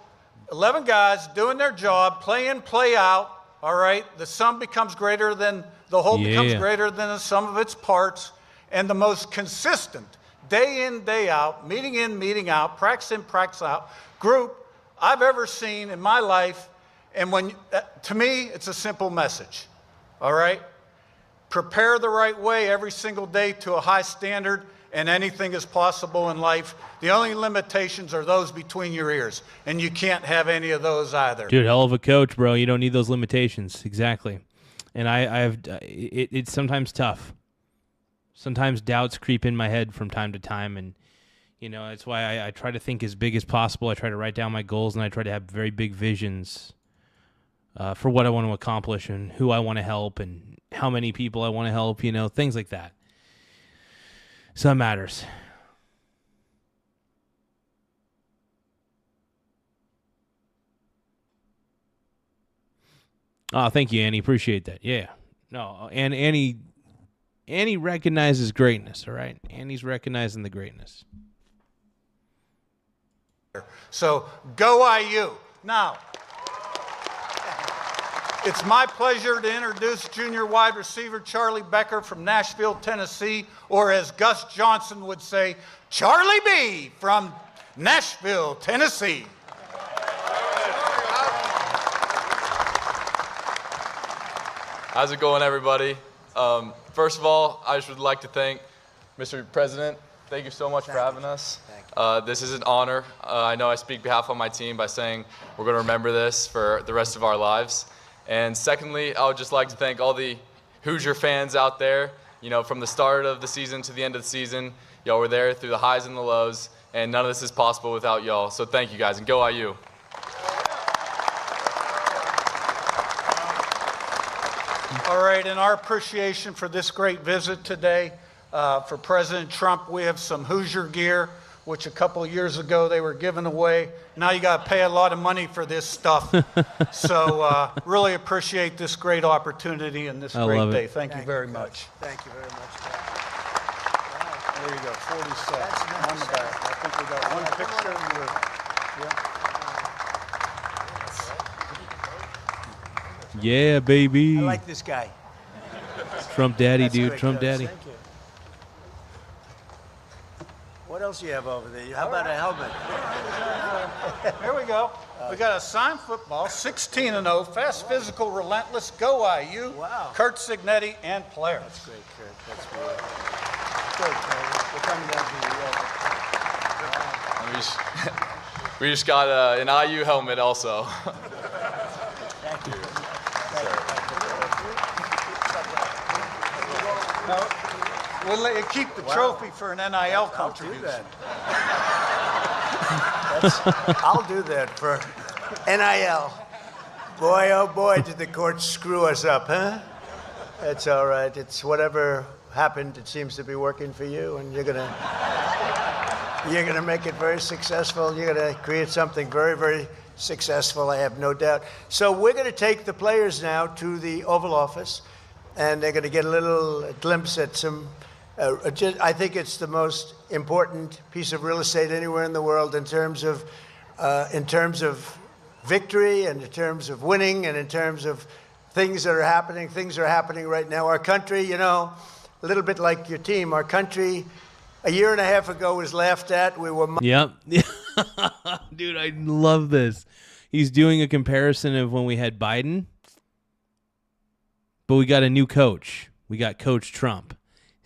11 guys doing their job, play in, play out, all right? The sum becomes greater than, the whole becomes greater than the sum of its parts. And the most consistent, day in, day out, meeting in, meeting out, practice in, practice out, group I've ever seen in my life. And to me, it's a simple message, all right? Prepare the right way every single day to a high standard, and anything is possible in life. The only limitations are those between your ears, and you can't have any of those either. Dude, hell of a coach, bro. You don't need those limitations. Exactly. And it's sometimes tough. Sometimes doubts creep in my head from time to time, and you know that's why I try to think as big as possible. I try to write down my goals, and I try to have very big visions for what I want to accomplish and who I want to help and how many people I want to help, you know, things like that. So that matters. Oh, thank you, Annie. Appreciate that. Yeah. No, and Annie recognizes greatness, all right? Annie's recognizing the greatness. So go IU. Now, it's my pleasure to introduce junior wide receiver Charlie Becker from Nashville, Tennessee, or as Gus Johnson would say, Charlie B from Nashville, Tennessee. How's it going, everybody? First of all, I just would like to thank Mr. President. Thank you so much for having us. This is an honor. I know I speak behalf of my team by saying we're going to remember this for the rest of our lives. And secondly, I would just like to thank all the Hoosier fans out there. You know, from the start of the season to the end of the season, y'all were there through the highs and the lows, and none of this is possible without y'all. So thank you guys, and go IU. All right, in our appreciation for this great visit today, for President Trump, we have some Hoosier gear which a couple of years ago they were giving away. Now you got to pay a lot of money for this stuff. So really appreciate this great opportunity and this great day. Thank you very much. Thank you very much. There you go, 40 cents on the back. I think we got one picture with, Yeah, baby. I like this guy. Trump daddy, That's dude. great, Trump Coach. daddy. Thank you. What else do you have over there? How about a helmet? Here we go. We got a signed football, 16-0, fast, physical, relentless, go IU. Wow. Kurt Signetti and players. That's great, Kurt. That's beautiful. Good, Kurt. We're coming down to the We just got an IU helmet also. Thank you. Now, we'll let you keep the trophy for an NIL contribution. I'll do that for NIL. Boy, oh boy, did the courts screw us up, huh? That's all right. It's whatever happened. It seems to be working for you, and you're gonna make it very successful. You're gonna create something very, very successful. I have no doubt. So we're gonna take the players now to the Oval Office, and they're gonna get a little glimpse at some. I think it's the most important piece of real estate anywhere in the world in terms of victory and in terms of winning and in terms of things that are happening. Things are happening right now. Our country, you know, a little bit like your team, our country a year and a half ago was laughed at. We were. Yep. Dude, I love this. He's doing a comparison of when we had Biden, but we got a new coach. We got Coach Trump.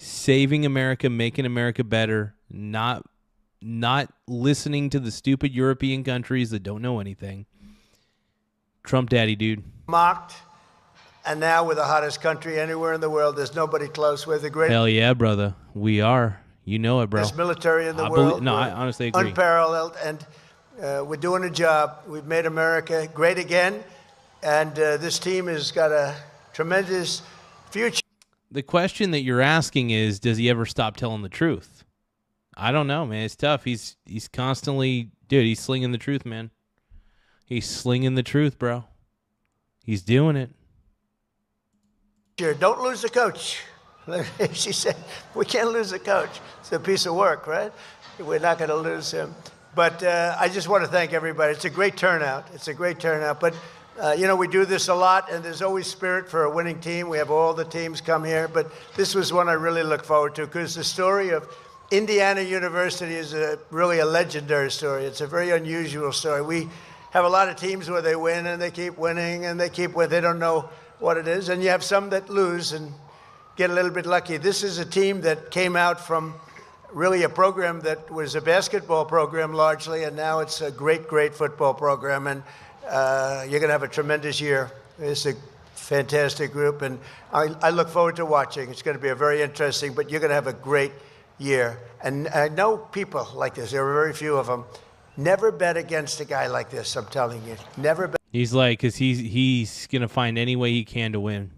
Saving America, making America better, not listening to the stupid European countries that don't know anything. Trump daddy, dude. Mocked, and now we're the hottest country anywhere in the world. There's nobody close. We're the greatest. Hell yeah, brother. We are. You know it, bro. Military in the world. I honestly agree. Unparalleled, and we're doing a job. We've made America great again, and this team has got a tremendous future. The question that you're asking is, does he ever stop telling the truth? I don't know, man. It's tough. He's constantly, dude, he's slinging the truth, man. He's slinging the truth, bro. He's doing it. Don't lose the coach. She said, we can't lose the coach. It's a piece of work, right? We're not going to lose him. But I just want to thank everybody. It's a great turnout. It's a great turnout. But you know, we do this a lot, and there's always spirit for a winning team. We have all the teams come here, but this was one I really look forward to because the story of Indiana University is really a legendary story. It's a very unusual story. We have a lot of teams where they win, and they keep winning, and they keep winning. They don't know what it is, and you have some that lose and get a little bit lucky. This is a team that came out from really a program that was a basketball program largely, and now it's a great, great football program, and you're going to have a tremendous year. It's a fantastic group, and I look forward to watching. It's going to be a very interesting, but you're going to have a great year. And I know people like this. There are very few of them. Never bet against a guy like this, I'm telling you. Never bet. He's like, because he's going to find any way he can to win.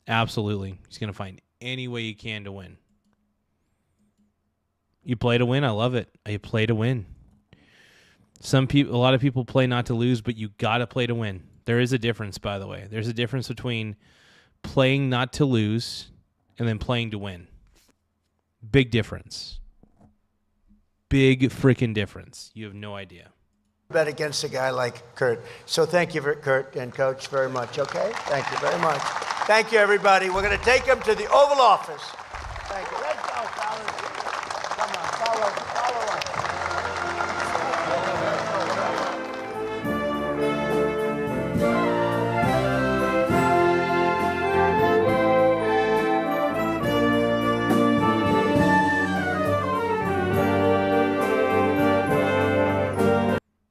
Absolutely. He's going to find any way he can to win. You play to win. I love it. You play to win. A lot of people play not to lose, but you got to play to win. There is a difference, by the way. There's a difference between playing not to lose and then playing to win. Big difference. Big freaking difference. You have no idea. Bet against a guy like Kurt. So thank you, Kurt and Coach, very much, okay? Thank you very much. Thank you, everybody. We're going to take him to the Oval Office. Thank you. Let's go, fellas. Come on, follow us.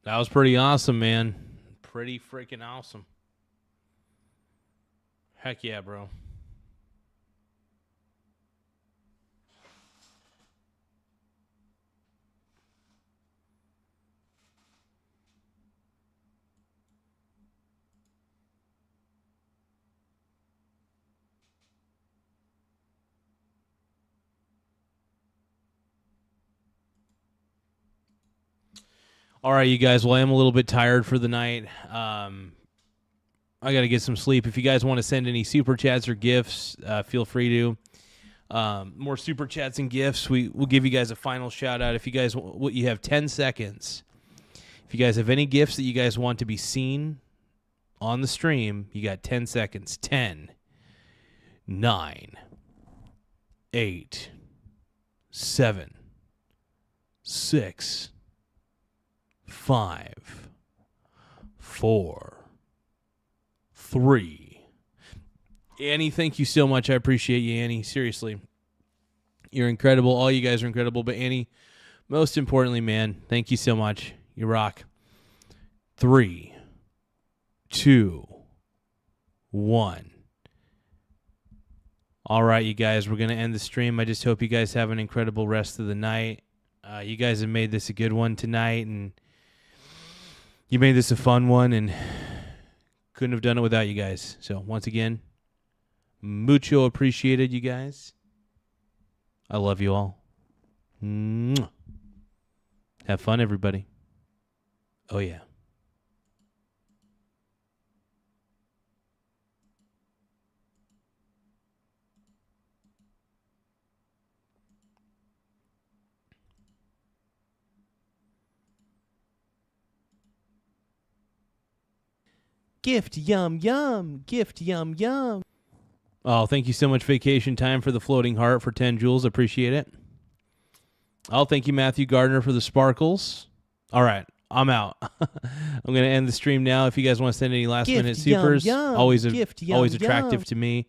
That was pretty awesome, man. Pretty freaking awesome. Heck yeah, bro. All right, you guys. Well, I am a little bit tired for the night. I got to get some sleep. If you guys want to send any super chats or gifts, feel free to. More super chats and gifts. We'll give you guys a final shout out. If you guys, you have 10 seconds. If you guys have any gifts that you guys want to be seen on the stream, you got 10 seconds. 10, 9, 8, 7, 6, 5, 4, 3. Annie, thank you so much. I appreciate you, Annie. Seriously. You're incredible. All you guys are incredible. But Annie, most importantly, man, thank you so much. You rock. 3, 2, 1. All right, you guys, we're going to end the stream. I just hope you guys have an incredible rest of the night. You guys have made this a good one tonight, and you made this a fun one, and couldn't have done it without you guys. So, once again, mucho appreciated, you guys. I love you all. Mwah. Have fun, everybody. Oh, yeah. Gift, yum, yum. Gift, yum, yum. Oh, thank you so much, Vacation Time, for the floating heart for 10 jewels. Appreciate it. Oh, thank you, Matthew Gardner, for the sparkles. All right, I'm out. I'm going to end the stream now. If you guys want to send any last-minute supers, always attractive to me.